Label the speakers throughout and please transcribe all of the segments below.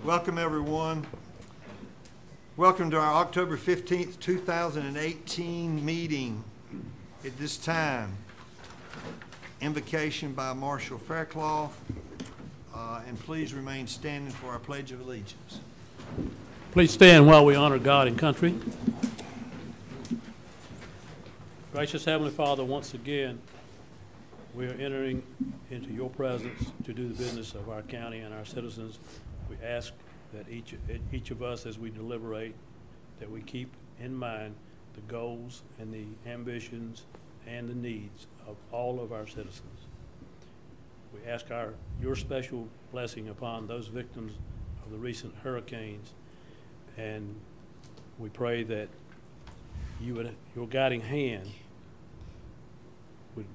Speaker 1: Welcome, everyone. Welcome to our October 15th, 2018 meeting. At this time, invocation by Marshall Faircloth, and please remain standing for our Pledge of Allegiance.
Speaker 2: Please stand while we honor God and country. Gracious Heavenly Father, once again, we are entering into your presence to do the business of our county and our citizens. We ask that each of us, as we deliberate, that we keep in mind the goals and the ambitions and the needs of all of our citizens. We ask your special blessing upon those victims of the recent hurricanes, and we pray that your guiding hand would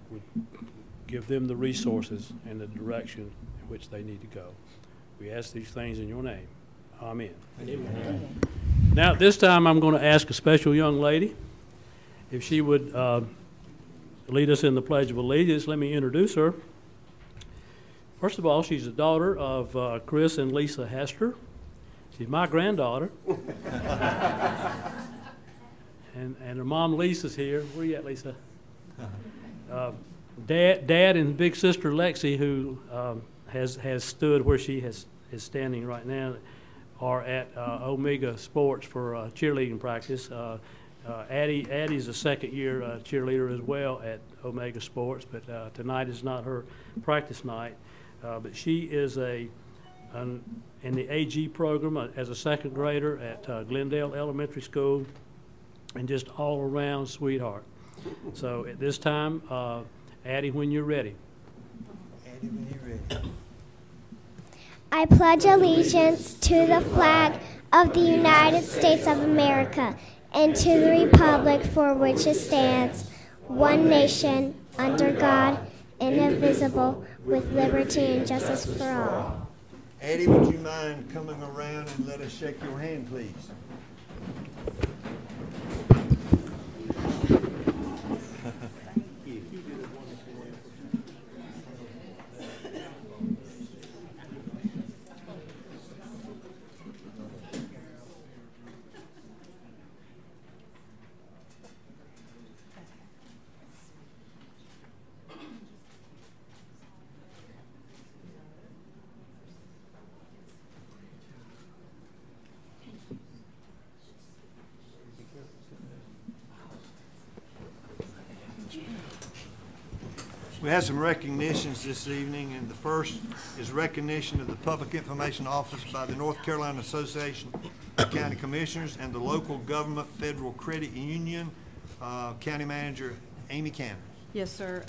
Speaker 2: give them the resources and the direction in which they need to go. We ask these things in your name. Amen. Amen. Now, at this time, I'm going to ask a special young lady if she would lead us in the Pledge of Allegiance. Let me introduce her. First of all, she's the daughter of Chris and Lisa Hester. She's my granddaughter. and her mom, Lisa's here. Where you at, Lisa? Dad and big sister Lexi, who has stood where she is standing right now, are at Omega Sports for cheerleading practice. Addie's a second-year cheerleader as well at Omega Sports, but tonight is not her practice night. But she is in the AG program as a second grader at Glendale Elementary School, and just all-around sweetheart. So at this time, Addie, when you're ready.
Speaker 1: Addie, when you're ready.
Speaker 3: I pledge allegiance to the flag of the United States of America and to the republic for which it stands, one nation, under God, indivisible, with liberty and justice for all.
Speaker 1: Addie, would you mind coming around and let us shake your hand, please? We have some recognitions this evening, and the first is recognition of the Public Information Office by the North Carolina Association of County Commissioners and the Local Government Federal Credit Union. County Manager Amy Cannon.
Speaker 4: Yes, sir.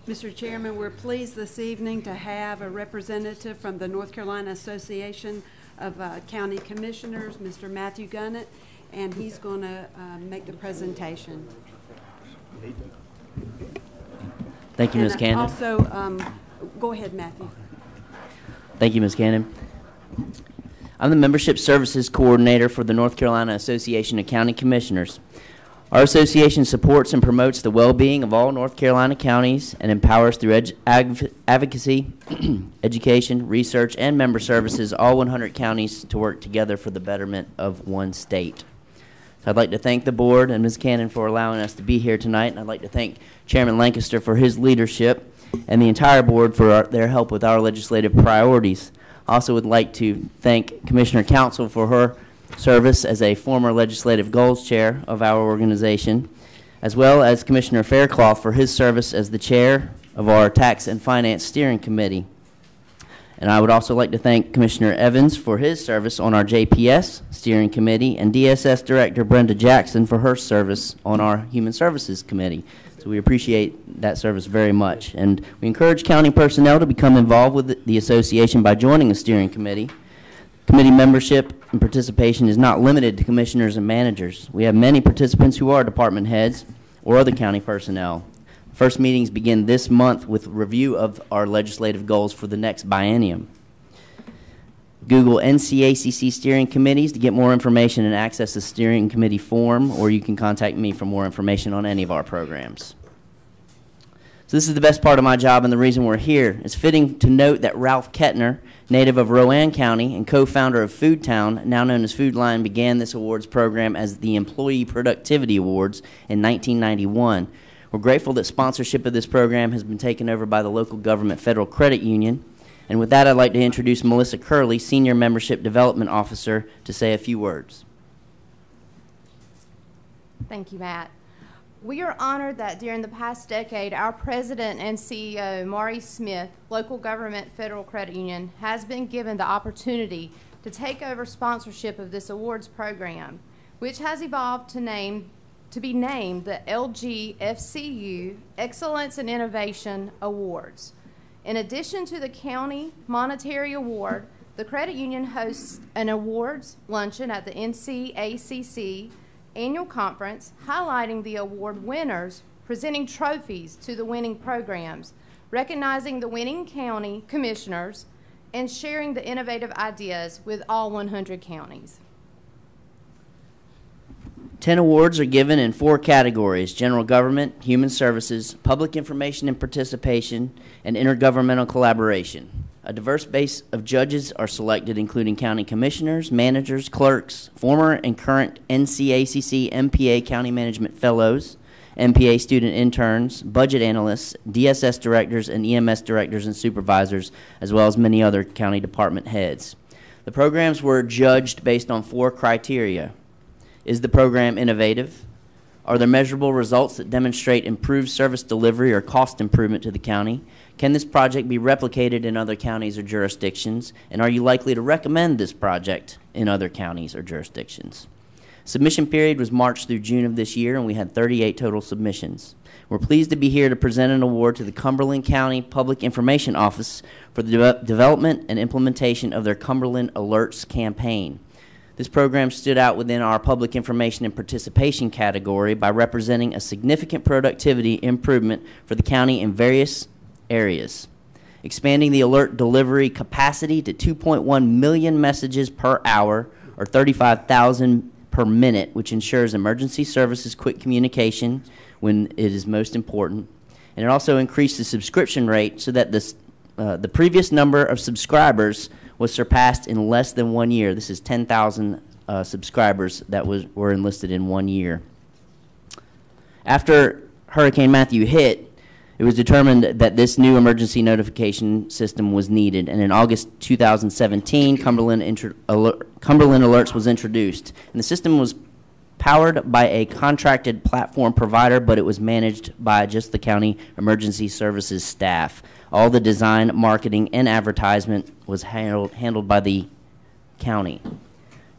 Speaker 4: Mr. Chairman, we're pleased this evening to have a representative from the North Carolina Association of County Commissioners, Mr. Matthew Gunnett, and he's going to make the presentation.
Speaker 5: Thank you, Ms. Cannon.
Speaker 4: Also, go ahead, Matthew.
Speaker 5: Thank you, Ms. Cannon. I'm the Membership Services Coordinator for the North Carolina Association of County Commissioners. Our association supports and promotes the well-being of all North Carolina counties and empowers through advocacy, education, research, and member services all 100 counties to work together for the betterment of one state. So I'd like to thank the board and Ms. Cannon for allowing us to be here tonight, and I'd like to thank Chairman Lancaster for his leadership and the entire board for their help with our legislative priorities. I also would like to thank Commissioner Council for her service as a former legislative goals chair of our organization, as well as Commissioner Faircloth for his service as the chair of our Tax and Finance Steering Committee. And I would also like to thank Commissioner Evans for his service on our JPS Steering Committee and DSS Director Brenda Jackson for her service on our Human Services Committee. So we appreciate that service very much. And we encourage county personnel to become involved with the association by joining the steering committee. Committee membership and participation is not limited to commissioners and managers. We have many participants who are department heads or other county personnel. First meetings begin this month with review of our legislative goals for the next biennium. Google NCACC steering committees to get more information and access the steering committee form, or you can contact me for more information on any of our programs. So this is the best part of my job and the reason we're here. It's fitting to note that Ralph Kettner, native of Rowan County and co-founder of Food Town, now known as Food Line, began this awards program as the Employee Productivity Awards in 1991. We're grateful that sponsorship of this program has been taken over by the local government Federal Credit Union. And with that, I'd like to introduce Melissa Curley, Senior Membership Development Officer, to say a few words.
Speaker 6: Thank you, Matt. We are honored that during the past decade, our president and CEO, Maury Smith, local government Federal Credit Union, has been given the opportunity to take over sponsorship of this awards program, which has evolved to be named the LGFCU Excellence and Innovation Awards. In addition to the county monetary award, the credit union hosts an awards luncheon at the NCACC annual conference, highlighting the award winners, presenting trophies to the winning programs, recognizing the winning county commissioners, and sharing the innovative ideas with all 100 counties.
Speaker 5: 10 awards are given in 4 categories: general government, human services, public information and participation, and intergovernmental collaboration. A diverse base of judges are selected, including county commissioners, managers, clerks, former and current NCACC MPA County Management Fellows, MPA student interns, budget analysts, DSS directors, and EMS directors and supervisors, as well as many other county department heads. The programs were judged based on 4 criteria. Is the program innovative? Are there measurable results that demonstrate improved service delivery or cost improvement to the county? Can this project be replicated in other counties or jurisdictions? And are you likely to recommend this project in other counties or jurisdictions? Submission period was March through June of this year, and we had 38 total submissions. We're pleased to be here to present an award to the Cumberland County Public Information Office for the development and implementation of their Cumberland Alerts campaign. This program stood out within our public information and participation category by representing a significant productivity improvement for the county in various areas, expanding the alert delivery capacity to 2.1 million messages per hour, or 35,000 per minute, which ensures emergency services quick communication when it is most important. And it also increased the subscription rate so that the previous number of subscribers was surpassed in less than 1 year. This is 10,000 subscribers that were enlisted in 1 year. After Hurricane Matthew hit, it was determined that this new emergency notification system was needed, and in August 2017, Cumberland Alerts was introduced. And the system was powered by a contracted platform provider, but it was managed by just the county emergency services staff. All the design, marketing, and advertisement was handled by the county.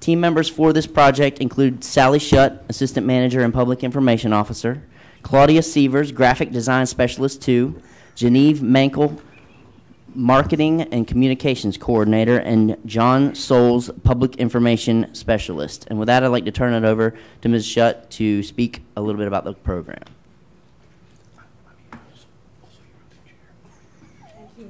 Speaker 5: Team members for this project include Sally Shutt, Assistant Manager and Public Information Officer, Claudia Sievers, Graphic Design Specialist 2, Genevieve Mankel, Marketing and Communications Coordinator, and John Souls, Public Information Specialist. And with that, I'd like to turn it over to Ms. Shutt to speak a little bit about the program.
Speaker 7: Thank you,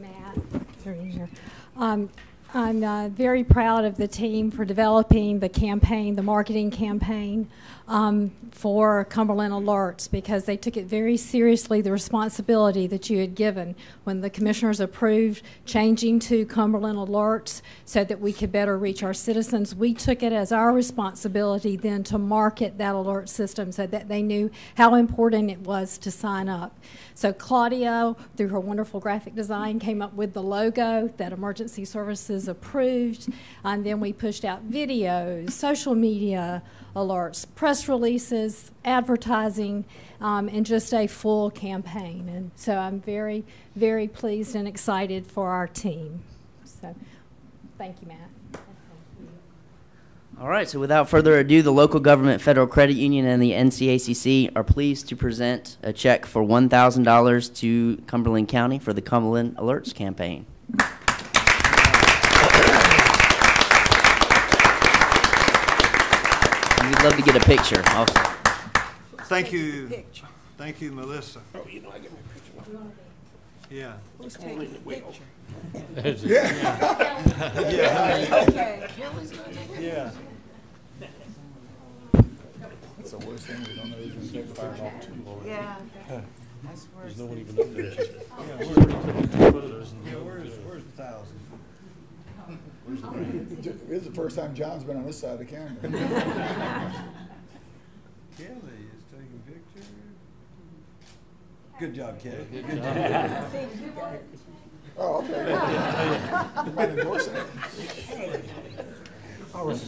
Speaker 7: Matt. I'm very proud of the team for developing the campaign, the marketing campaign for Cumberland Alerts, because they took it very seriously, the responsibility that you had given when the commissioners approved changing to Cumberland Alerts so that we could better reach our citizens. We took it as our responsibility then to market that alert system so that they knew how important it was to sign up. So Claudia, through her wonderful graphic design, came up with the logo that Emergency Services approved, and then we pushed out videos, social media alerts, press releases, advertising, and just a full campaign. And so I'm very, very pleased and excited for our team. So thank you, Matt.
Speaker 5: All right, so without further ado, the local government Federal Credit Union and the NCACC are pleased to present a check for $1,000 to Cumberland County for the Cumberland Alerts campaign. We'd love to get a picture also.
Speaker 1: Thank you. Thank you, Melissa.
Speaker 8: Oh, you know, I get my picture.
Speaker 1: Yeah.
Speaker 8: Let's take a picture.
Speaker 1: Yeah.
Speaker 8: Okay.
Speaker 1: Yeah.
Speaker 8: That's the worst thing. We don't know who's going to take the fire off too.
Speaker 4: Yeah.
Speaker 2: There's no one even up there. It's just- yeah, we're already taking 2 photos.
Speaker 1: Yeah, where's the 1,000?
Speaker 9: This is the first time John's been on this side of the camera.
Speaker 1: Kelly is taking pictures. Good job, Kelly. Good job.
Speaker 9: Oh, okay. You might endorse it.
Speaker 1: All right.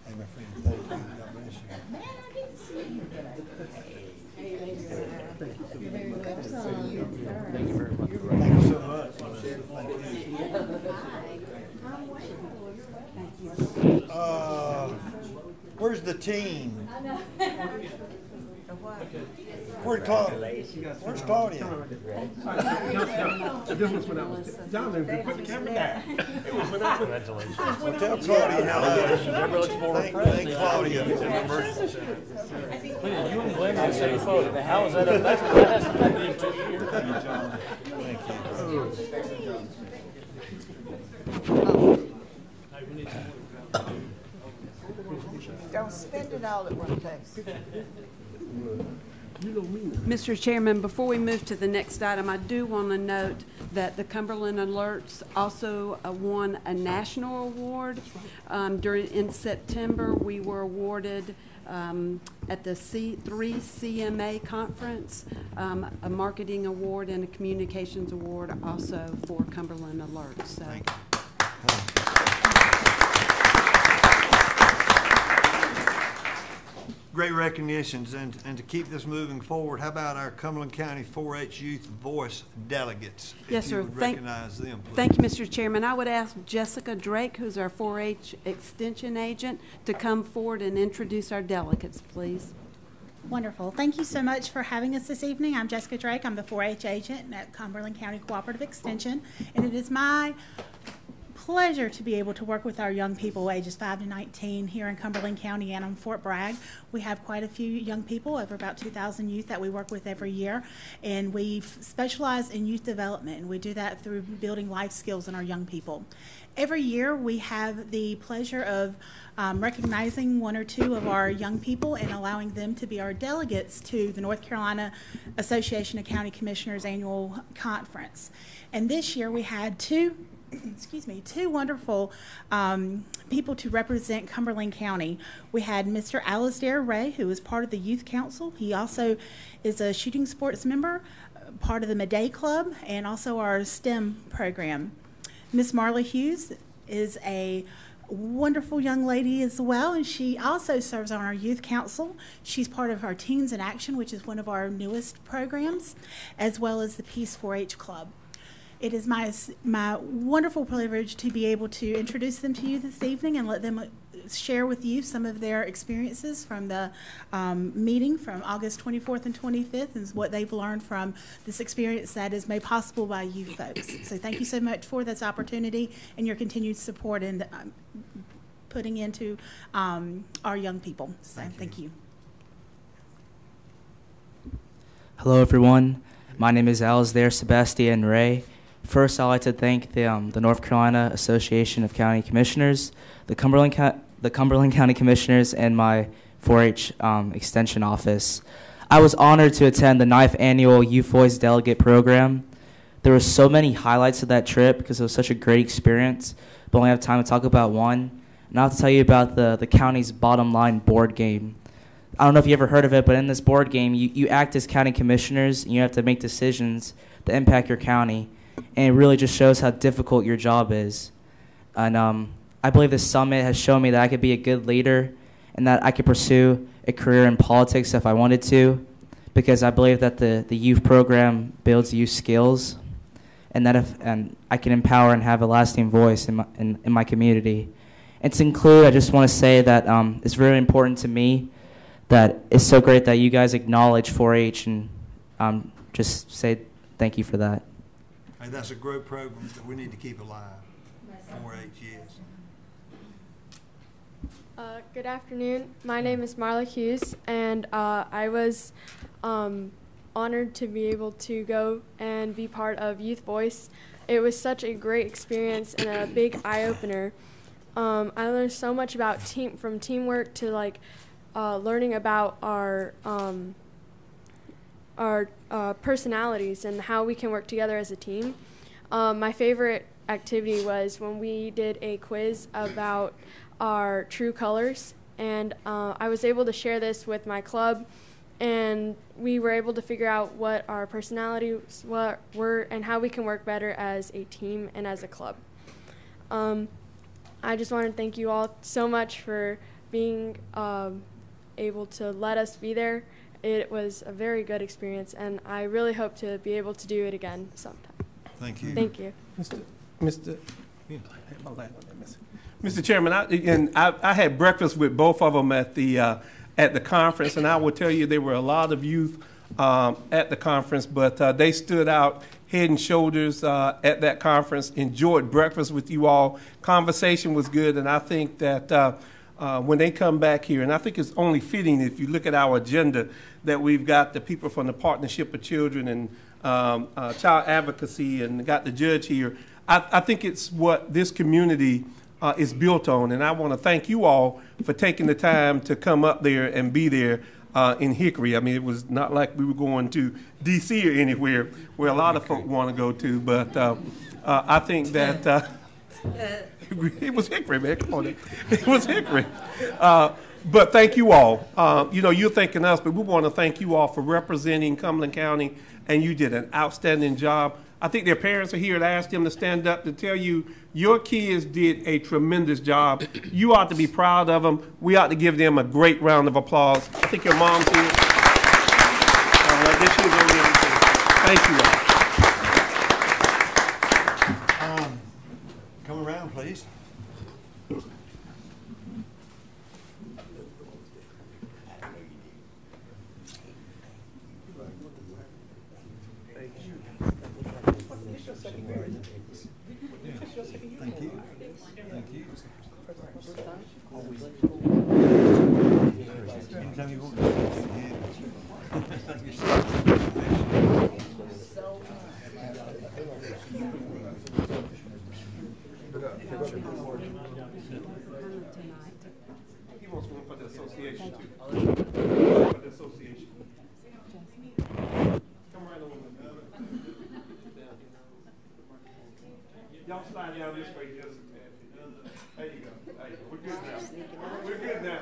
Speaker 1: Hey, my friend, thank you. God bless you. Thank you so much. Thank you. Where's the team? Where's Claudia? Where's Claudia?
Speaker 8: The difference when I was down there, they put the camera down. It was when I was. Congratulations.
Speaker 1: Well, tell Claudia hello. Thank Claudia.
Speaker 2: You and Glenn had the same photo. How is that? That hasn't happened in 2 years.
Speaker 1: Thank you.
Speaker 8: Don't spend it all at one place.
Speaker 4: Mr. Chairman, before we move to the next item, I do want to note that the Cumberland Alerts also won a national award. In September, we were awarded at the C3 CMA conference, a marketing award and a communications award also for Cumberland Alerts. So.
Speaker 1: Thank you. Great recognitions, and to keep this moving forward, how about our Cumberland County 4-H Youth Voice delegates?
Speaker 4: Yes,
Speaker 1: If
Speaker 4: sir.
Speaker 1: you would recognize them, please.
Speaker 4: Thank you, Mr. Chairman. I would ask Jessica Drake, who's our 4-H Extension Agent, to come forward and introduce our delegates, please.
Speaker 10: Wonderful. Thank you so much for having us this evening. I'm Jessica Drake. I'm the 4-H agent at Cumberland County Cooperative Extension, and it is my pleasure to be able to work with our young people ages 5 to 19 here in Cumberland County and on Fort Bragg. We have quite a few young people, over about 2,000 youth that we work with every year, and we specialize in youth development, and we do that through building life skills in our young people. Every year we have the pleasure of recognizing 1 or 2 of our young people and allowing them to be our delegates to the North Carolina Association of County Commissioners annual conference. And this year we had two wonderful people to represent Cumberland County. We had Mr. Alasdair Ray, who is part of the Youth Council. He also is a shooting sports member, part of the Midday Club, and also our STEM program. Miss Marla Hughes is a wonderful young lady as well, and she also serves on our Youth Council. She's part of our Teens in Action, which is one of our newest programs, as well as the Peace 4-H Club. It is my wonderful privilege to be able to introduce them to you this evening and let them share with you some of their experiences from the meeting from August 24th and 25th and what they've learned from this experience that is made possible by you folks. So thank you so much for this opportunity and your continued support in putting into our young people. So thank you.
Speaker 11: Hello everyone, my name is Alasdair Sebastian Ray. First, I'd like to thank the North Carolina Association of County Commissioners, the Cumberland County Commissioners, and my 4-H Extension Office. I was honored to attend the 9th Annual Youth Voice Delegate Program. There were so many highlights of that trip because it was such a great experience, but I only have time to talk about one. And I'll have to tell you about the county's bottom line board game. I don't know if you ever heard of it, but in this board game, you act as county commissioners, and you have to make decisions that impact your county. And it really just shows how difficult your job is. And I believe this summit has shown me that I could be a good leader and that I could pursue a career in politics if I wanted to, because I believe that the youth program builds youth skills, and that and I can empower and have a lasting voice in my community. And to conclude, I just want to say that it's very important to me that it's so great that you guys acknowledge 4-H, and just say thank you for that.
Speaker 1: Hey, that's a great program that we need to keep alive. 4-H, yes.
Speaker 12: Good afternoon. My name is Marla Hughes, and I was honored to be able to go and be part of Youth Voice. It was such a great experience and a big eye-opener. I learned so much about from teamwork to learning about our personalities and how we can work together as a team. My favorite activity was when we did a quiz about our true colors, and I was able to share this with my club, and we were able to figure out what our personalities were and how we can work better as a team and as a club. I just want to thank you all so much for being able to let us be there. It was a very good experience, and I really hope to be able to do it again sometime.
Speaker 1: Thank you.
Speaker 12: Thank you.
Speaker 8: Mr. Chairman, I had breakfast with both of them at the conference, and I will tell you there were a lot of youth at the conference, but they stood out head and shoulders at that conference. Enjoyed breakfast with you all. Conversation was good, and I think that when they come back here, and I think it's only fitting if you look at our agenda that we've got the people from the Partnership of Children and Child Advocacy and got the judge here. I think it's what this community is built on, and I want to thank you all for taking the time to come up there and be there in Hickory. I mean, it was not like we were going to D.C. or anywhere where a lot of folk want to go to, but I think that it was Hickory, man. Come on, it was Hickory. But thank you all. You're thanking us, but we want to thank you all for representing Cumberland County, and you did an outstanding job. I think their parents are here to ask them to stand up to tell you your kids did a tremendous job. You ought to be proud of them. We ought to give them a great round of applause. I think your mom's here. Thank you all.
Speaker 1: Come around, please. Thank you. Thank you. Anytime you want to.
Speaker 8: He wants one for the association too. For the association. Come right over. Y'all slide down this way just a tad. There you go. There you go. We're good now. We're good now.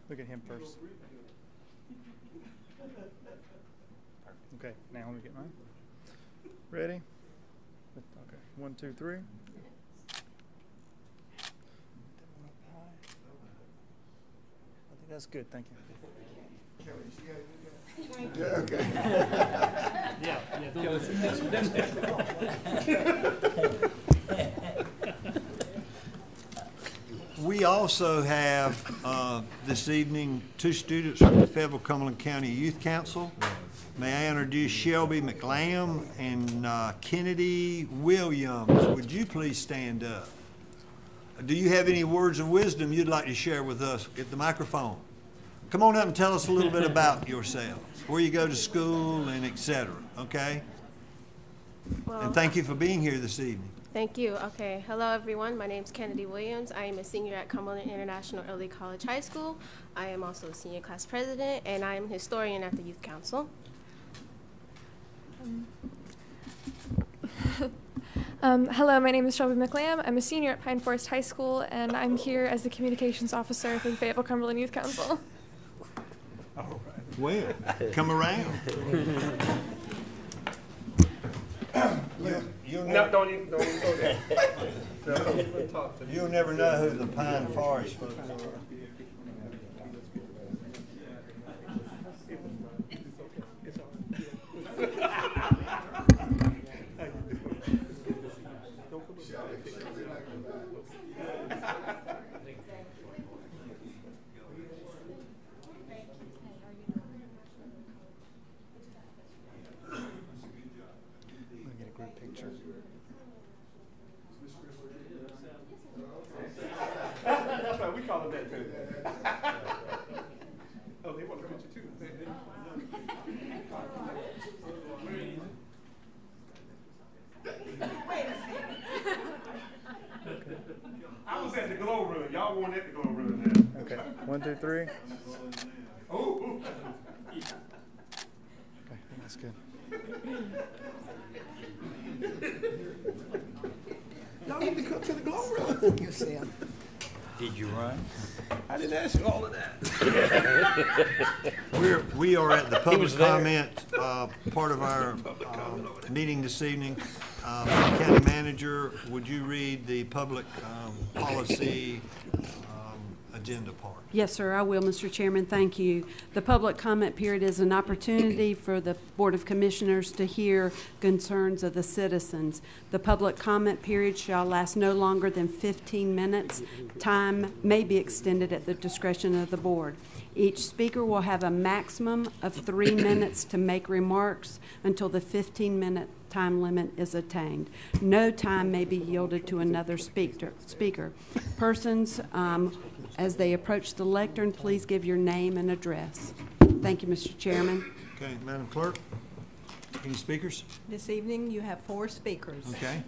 Speaker 13: Look at him first. Okay, now let me get mine. Ready? Okay, 1, 2, 3. I think that's good, thank you.
Speaker 9: Yeah, okay.
Speaker 1: We also have this evening 2 students from the Fayetteville Cumberland County Youth Council. May I introduce Shelby McLam and Kennedy Williams. Would you please stand up? Do you have any words of wisdom you'd like to share with us at the microphone? Come on up and tell us a little bit about yourselves, where you go to school and etc. Okay?
Speaker 14: Well,
Speaker 1: and thank you for being here this evening.
Speaker 14: Thank you. Okay. Hello, everyone. My name is Kennedy Williams. I am a senior at Cumberland International Early College High School. I am also a senior class president, and I am a historian at the Youth Council.
Speaker 12: Hello, my name is Shelby McLam. I'm a senior at Pine Forest High School, and I'm here as the communications officer for the Fayetteville Cumberland Youth Council.
Speaker 1: All right. Well, come around.
Speaker 8: Don't even go there.
Speaker 1: You'll never know who the Pine Forest folks are.
Speaker 8: That's right, we call it that too. Y'all want it to go over there.
Speaker 13: Okay, 1, 2, 3.
Speaker 8: Oh.
Speaker 13: Okay, that's good.
Speaker 8: Y'all need to come to the glow room.
Speaker 9: You Sam.
Speaker 1: Did you run?
Speaker 8: I didn't ask you all of that.
Speaker 1: We are at the public comment part of our meeting this evening. County Manager, would you read the public policy agenda part?
Speaker 4: Yes, sir, I will, Mr. Chairman. Thank you. The public comment period is an opportunity for the Board of Commissioners to hear concerns of the citizens. The public comment period shall last no longer than 15 minutes. Time may be extended at the discretion of the board. Each speaker will have a maximum of 3 minutes to make remarks until the 15-minute time limit is attained. No time may be yielded to another speaker. Persons, as they approach the lectern, please give your name and address. Thank you, Mr. Chairman.
Speaker 1: Okay, Madam Clerk, any speakers?
Speaker 15: This evening you have 4 speakers.
Speaker 1: Okay.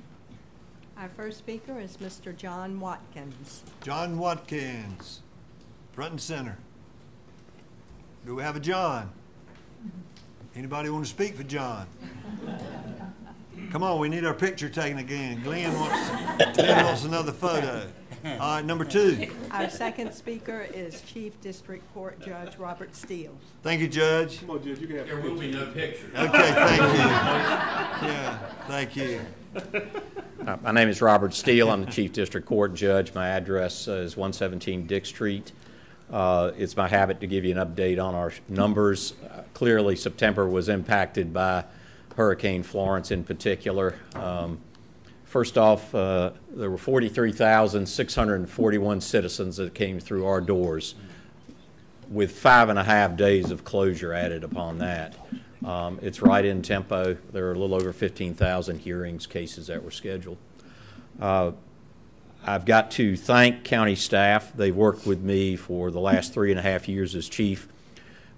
Speaker 15: Our first speaker is Mr. John Watkins.
Speaker 1: John Watkins, front and center. Do we have a John? Anybody want to speak for John? Come on, we need our picture taken again. Glenn wants another photo. All right, number 2.
Speaker 15: Our second speaker is Chief District Court Judge Robert Steele.
Speaker 1: Thank you, Judge.
Speaker 8: Come on, Judge, you can have
Speaker 2: There will be no picture.
Speaker 1: Okay, thank you. Yeah, thank you.
Speaker 16: My name is Robert Steele. I'm the Chief District Court Judge. My address is 117 Dick Street. It's my habit to give you an update on our numbers. Clearly, September was impacted by Hurricane Florence in particular. First off, there were 43,641 citizens that came through our doors, with 5.5 days of closure added upon that. It's right in tempo. There are a little over 15,000 hearings cases that were scheduled. I've got to thank county staff. They've worked with me for the last 3.5 years as chief,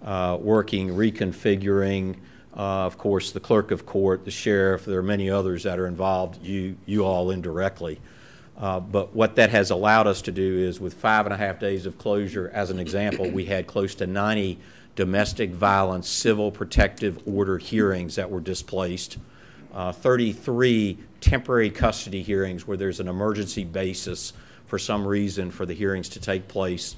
Speaker 16: working, reconfiguring, of course, the clerk of court, the sheriff. There are many others that are involved, you all indirectly. But what that has allowed us to do is, with 5.5 days of closure, as an example, we had close to 90 domestic violence civil protective order hearings that were displaced, 33 temporary custody hearings where there's an emergency basis for some reason for the hearings to take place,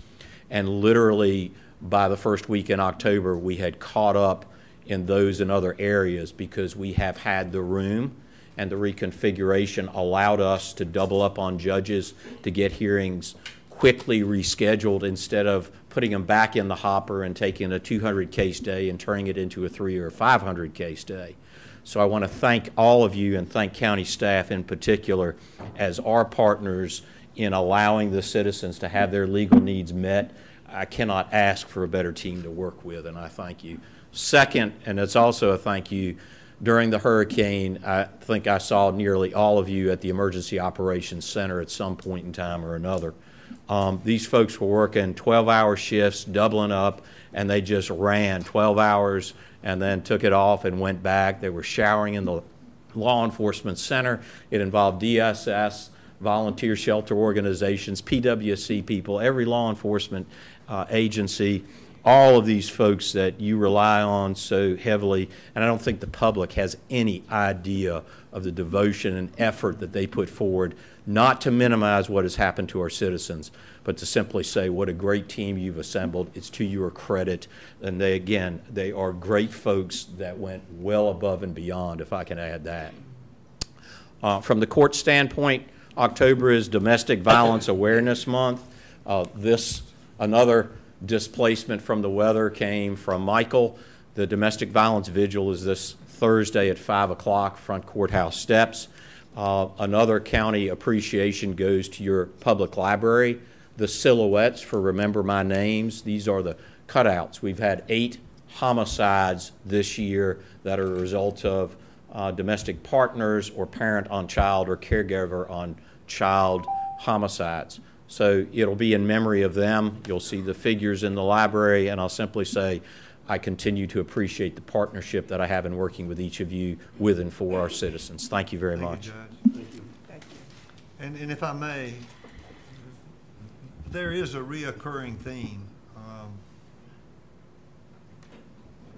Speaker 16: and literally by the first week in October we had caught up in those and other areas because we have had the room, and the reconfiguration allowed us to double up on judges to get hearings quickly rescheduled instead of putting them back in the hopper and taking a 200 case day and turning it into a 300 or 500 case day. So I want to thank all of you and thank county staff in particular as our partners in allowing the citizens to have their legal needs met. I cannot ask for a better team to work with, and I thank you. Second, and it's also a thank you, during the hurricane, I think I saw nearly all of you at the Emergency Operations Center at some point in time or another. These folks were working 12-hour shifts, doubling up, and they just ran 12 hours and then took it off and went back. They were showering in the law enforcement center. It involved DSS, volunteer shelter organizations, PWC people, every law enforcement agency, all of these folks that you rely on so heavily, and I don't think the public has any idea of the devotion and effort that they put forward, not to minimize what has happened to our citizens, but to simply say what a great team you've assembled. It's to your credit, and they are great folks that went well above and beyond, if I can add that. From the court standpoint, October is Domestic Violence Awareness Month. Another displacement from the weather came from Michael. The domestic violence vigil is this Thursday at 5 o'clock, front courthouse steps. Another county appreciation goes to your public library. The silhouettes for Remember My Names, these are the cutouts. We've had 8 homicides this year that are a result of domestic partners or parent on child or caregiver on child homicides. So it'll be in memory of them. You'll see the figures in the library, and I'll simply say I continue to appreciate the partnership that I have in working with each of you with and for our citizens. Thank you very much.
Speaker 1: Thank you, Judge. Thank you. And if I may, there is a reoccurring theme,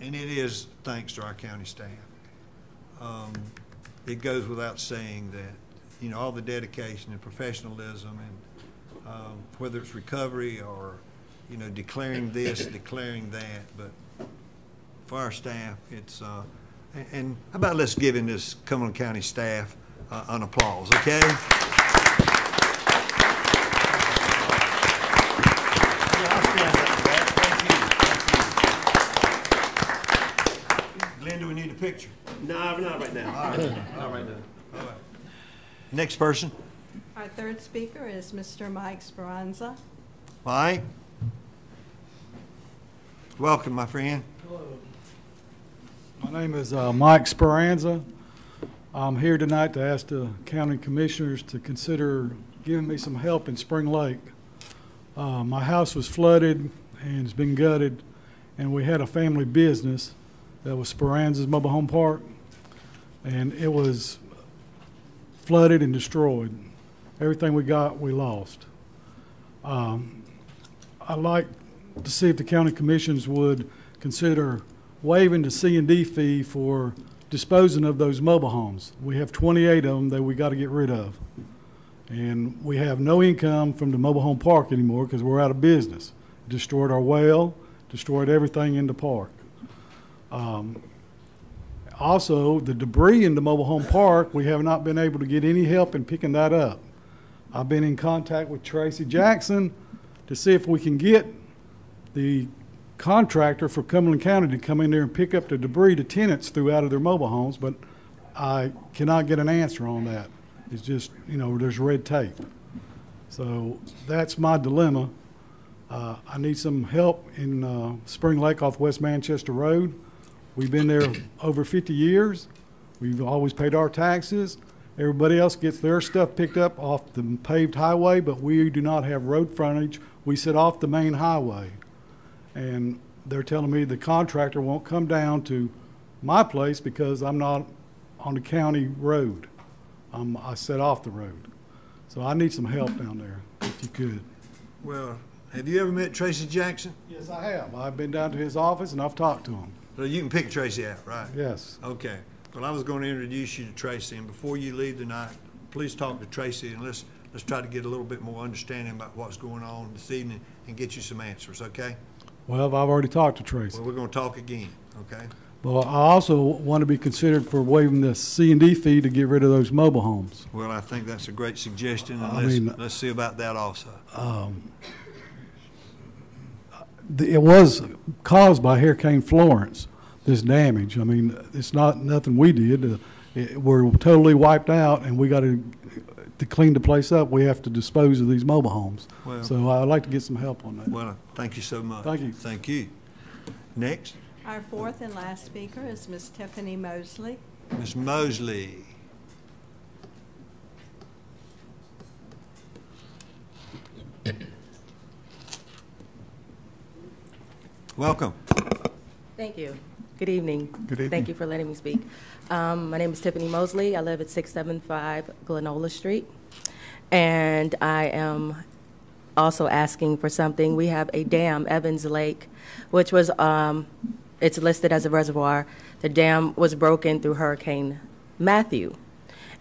Speaker 1: and it is thanks to our county staff. It goes without saying that, you know, all the dedication and professionalism, and whether it's recovery or, you know, declaring this, declaring that, but for our staff, it's, and how about let's give in this Cumberland County staff an applause, okay? Glenn, do we need a picture?
Speaker 17: No, not right now.
Speaker 1: All right.
Speaker 17: Not right now.
Speaker 1: All right. Next person.
Speaker 15: Our third speaker is Mr. Mike Speranza.
Speaker 1: Mike. Welcome, my friend.
Speaker 18: Hello. My name is Mike Speranza. I'm here tonight to ask the county commissioners to consider giving me some help in Spring Lake. My house was flooded and it's been gutted, and we had a family business that was Speranza's Mobile Home Park, and it was flooded and destroyed. Everything we got, we lost. I'd like to see if the county commissions would consider waiving the C&D fee for disposing of those mobile homes. We have 28 of them that we got to get rid of. And we have no income from the mobile home park anymore because we're out of business. Destroyed our well, destroyed everything in the park. Also, the debris in the mobile home park, we have not been able to get any help in picking that up. I've been in contact with Tracy Jackson to see if we can get the contractor for Cumberland County to come in there and pick up the debris the tenants threw out of their mobile homes, but I cannot get an answer on that. It's just, you know, there's red tape. So that's my dilemma. I need some help in Spring Lake off West Manchester Road. We've been there over 50 years. We've always paid our taxes. Everybody else gets their stuff picked up off the paved highway, but we do not have road frontage. We sit off the main highway. And they're telling me the contractor won't come down to my place because I'm not on the county road. I set off the road. So I need some help down there, if you could.
Speaker 1: Well, have you ever met Tracy Jackson?
Speaker 18: Yes, I have. I've been down to his office and I've talked to him.
Speaker 1: So you can pick Tracy out, right?
Speaker 18: Yes.
Speaker 1: Okay. Well, I was going to introduce you to Tracy, and before you leave tonight, please talk to Tracy, and let's try to get a little bit more understanding about what's going on this evening and get you some answers, okay?
Speaker 18: Well, I've already talked to Tracy.
Speaker 1: Well, we're going to talk again, okay?
Speaker 18: Well, I also want to be considered for waiving the C&D fee to get rid of those mobile homes.
Speaker 1: Well, I think that's a great suggestion, and let's see about that also.
Speaker 18: It was caused by Hurricane Florence, this damage. I mean, it's not nothing we did. We're totally wiped out, and we got to clean the place up. We have to dispose of these mobile homes.
Speaker 1: Well,
Speaker 18: so I'd like to get some help on that.
Speaker 1: Well, thank you so much.
Speaker 18: Thank you.
Speaker 1: Thank you. Next.
Speaker 15: Our fourth and last speaker is Miss Tiffany Mosley.
Speaker 1: Miss Mosley. Welcome.
Speaker 19: Thank you. Good evening.
Speaker 18: Good evening.
Speaker 19: Thank you for letting me speak. My name is Tiffany Mosley. I live at 675 Glenola Street. And I am also asking for something. We have a dam, Evans Lake, which was, it's listed as a reservoir. The dam was broken through Hurricane Matthew.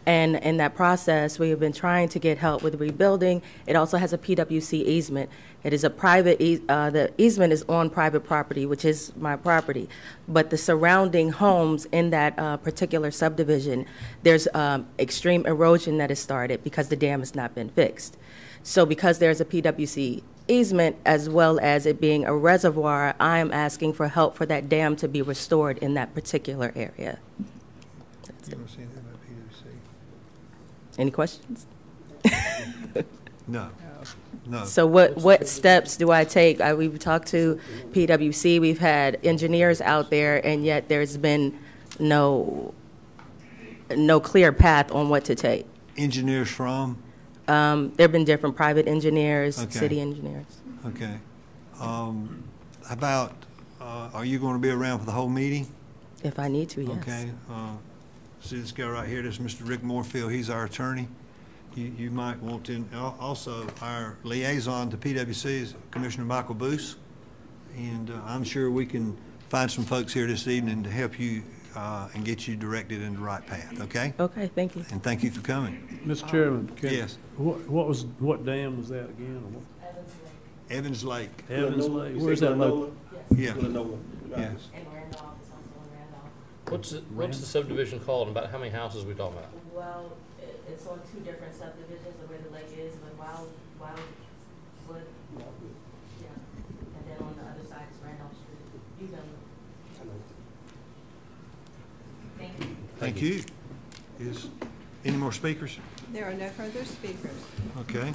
Speaker 19: And in that process, we have been trying to get help with rebuilding. It also has a PWC easement. It is a private, the easement is on private property, which is my property. But the surrounding homes in that particular subdivision, there's extreme erosion that has started because the dam has not been fixed. So because there's a PWC easement, as well as it being a reservoir, I am asking for help for that dam to be restored in that particular area. That's it. Any questions?
Speaker 1: No. No.
Speaker 19: So what steps do I take? We've talked to PWC. We've had engineers out there, and yet there's been no clear path on what to take.
Speaker 1: Engineers from?
Speaker 19: There have been different private engineers,
Speaker 1: Okay.
Speaker 19: city engineers.
Speaker 1: Okay. How about, are you going to be around for the whole meeting?
Speaker 19: If I need to, yes.
Speaker 1: Okay. See this guy right here, this is Mr. Rick Moorfield. He's our attorney. you might want to, also our liaison to PWC is Commissioner Michael Boos. And I'm sure we can find some folks here this evening to help you and get you directed in the right path, okay?
Speaker 19: Okay, thank you.
Speaker 1: And thank you for coming.
Speaker 2: Mr. Chairman,
Speaker 1: yes.
Speaker 2: What dam was that again? Or what?
Speaker 1: Evans Lake.
Speaker 2: Evans Lake. Where's that located?
Speaker 1: Yeah. Yes.
Speaker 17: What's the subdivision called, and about how many houses are we talking about?
Speaker 19: Well, it's on two different subdivisions of where the lake is, but Wildwood, yeah, and then on the other side is Randolph Street. You know. Thank you.
Speaker 1: Thank you. Is any more speakers?
Speaker 15: There are no further speakers.
Speaker 1: Okay.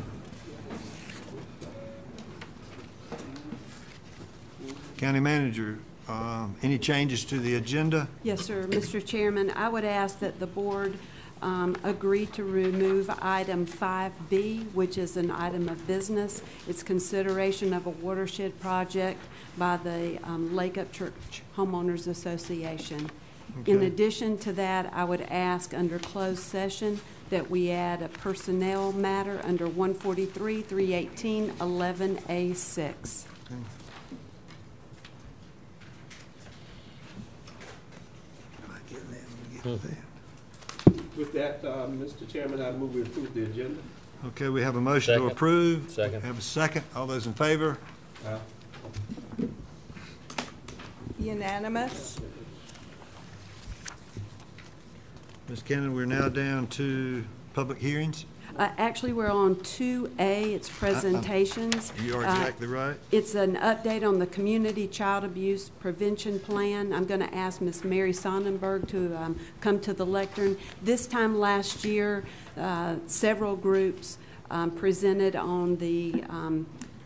Speaker 1: County Manager, any changes to the agenda?
Speaker 4: Yes, sir. Mr. Chairman, I would ask that the board agree to remove item 5B, which is an item of business. It's consideration of a watershed project by the Lake Upchurch Homeowners Association.
Speaker 1: Okay.
Speaker 4: In addition to that, I would ask under closed session that we add a personnel matter under 143, 318, 11A6.
Speaker 1: Okay.
Speaker 8: With that, Mr. Chairman, I move we approve the agenda.
Speaker 1: Okay, we have a motion to approve.
Speaker 17: Second.
Speaker 1: Have a second. All those in favor?
Speaker 15: Unanimous.
Speaker 1: Ms. Cannon, we're now down to public hearings.
Speaker 4: Actually, we're on 2A, it's presentations.
Speaker 1: You are exactly right.
Speaker 4: It's an update on the Community Child Abuse Prevention Plan. I'm going to ask Ms. Mary Sonnenberg to come to the lectern. This time last year, several groups presented on the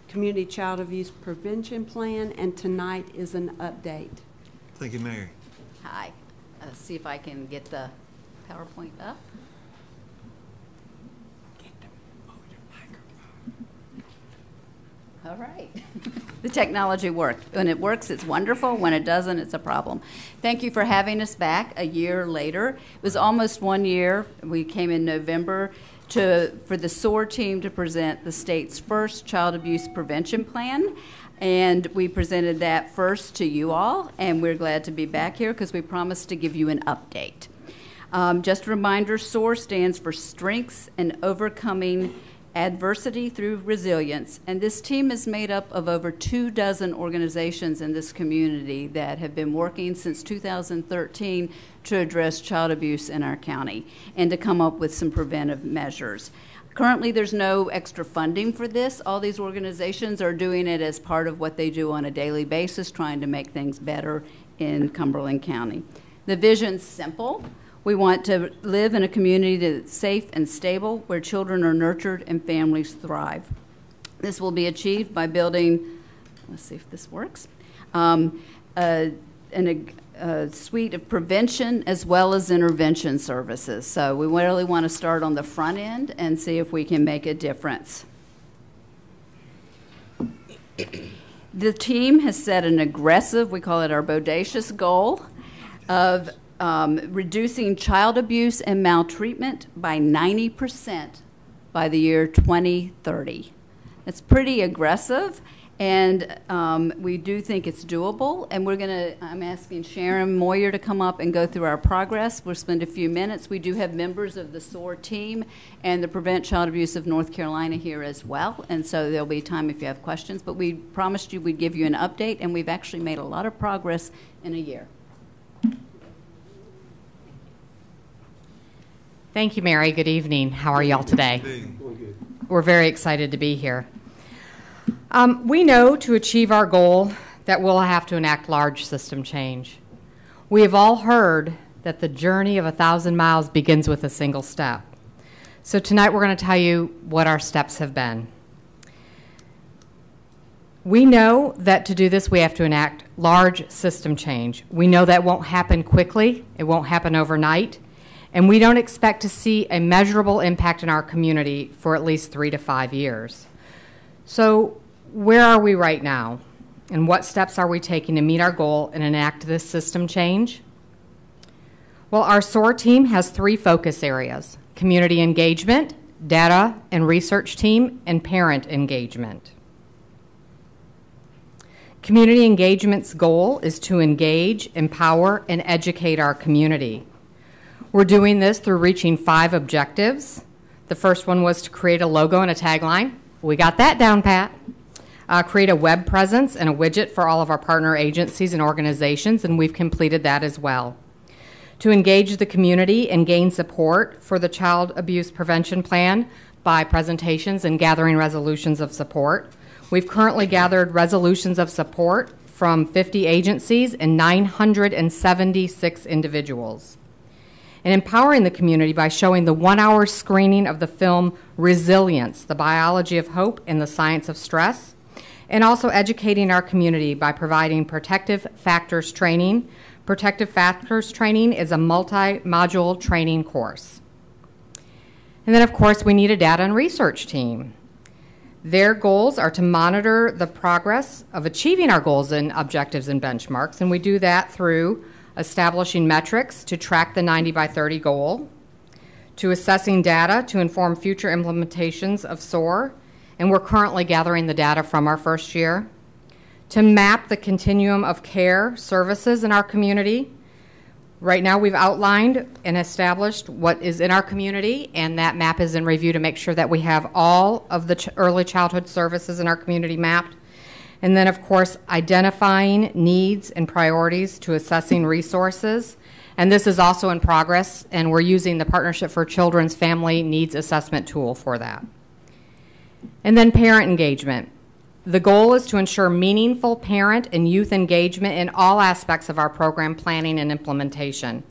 Speaker 4: Community Child Abuse Prevention Plan, and tonight is an update.
Speaker 1: Thank you, Mary.
Speaker 20: Hi. Let's see if I can get the PowerPoint up. All right. The technology worked. When it works, it's wonderful. When it doesn't, it's a problem. Thank you for having us back a year later. It was almost 1 year. We came in November for the SOAR team to present the state's first child abuse prevention plan. And we presented that first to you all, and we're glad to be back here because we promised to give you an update. Just a reminder, SOAR stands for Strengths and Overcoming Adversity Through Resilience, and this team is made up of over 24 organizations in this community that have been working since 2013 to address child abuse in our county and to come up with some preventive measures. Currently, there's no extra funding for this. All these organizations are doing it as part of what they do on a daily basis, trying to make things better in Cumberland County. The vision's simple. We want to live in a community that's safe and stable, where children are nurtured and families thrive. This will be achieved by building, let's see if this works, a suite of prevention as well as intervention services. So we really want to start on the front end and see if we can make a difference. The team has set an aggressive, we call it our bodacious goal, of reducing child abuse and maltreatment by 90% by the year 2030. That's pretty aggressive, and we do think it's doable. And I'm asking Sharon Moyer to come up and go through our progress. We'll spend a few minutes. We do have members of the SOAR team and the Prevent Child Abuse of North Carolina here as well, and so there'll be time if you have questions. But we promised you we'd give you an update, and we've actually made a lot of progress in a year.
Speaker 21: Thank you, Mary. Good evening. How are y'all today? We're very excited to be here. We know to achieve our goal that we'll have to enact large system change. We have all heard that the journey of 1,000 miles begins with a single step. So tonight we're going to tell you what our steps have been. We know that to do this we have to enact large system change. We know that won't happen quickly. It won't happen overnight. And we don't expect to see a measurable impact in our community for at least 3 to 5 years. So where are we right now? And what steps are we taking to meet our goal and enact this system change? Well, our SOAR team has 3 focus areas: community engagement, data and research team, and parent engagement. Community engagement's goal is to engage, empower, and educate our community. We're doing this through reaching 5 objectives. The first one was to create a logo and a tagline. We got that down pat. Create a web presence and a widget for all of our partner agencies and organizations, and we've completed that as well. To engage the community and gain support for the Child Abuse Prevention Plan by presentations and gathering resolutions of support. We've currently gathered resolutions of support from 50 agencies and 976 individuals. And empowering the community by showing the 1-hour screening of the film Resilience, the Biology of Hope and the Science of Stress, and also educating our community by providing protective factors training. Protective factors training is a multi-module training course. And then, of course, we need a data and research team. Their goals are to monitor the progress of achieving our goals and objectives and benchmarks, and we do that through establishing metrics to track the 90 by 30 goal, to assessing data to inform future implementations of SOAR, and we're currently gathering the data from our first year, to map the continuum of care services in our community. Right now we've outlined and established what is in our community, and that map is in review to make sure that we have all of the early childhood services in our community mapped. And then, of course, identifying needs and priorities to assessing resources. And this is also in progress, and we're using the Partnership for Children's Family Needs Assessment tool for that. And then parent engagement. The goal is to ensure meaningful parent and youth engagement in all aspects of our program planning and implementation.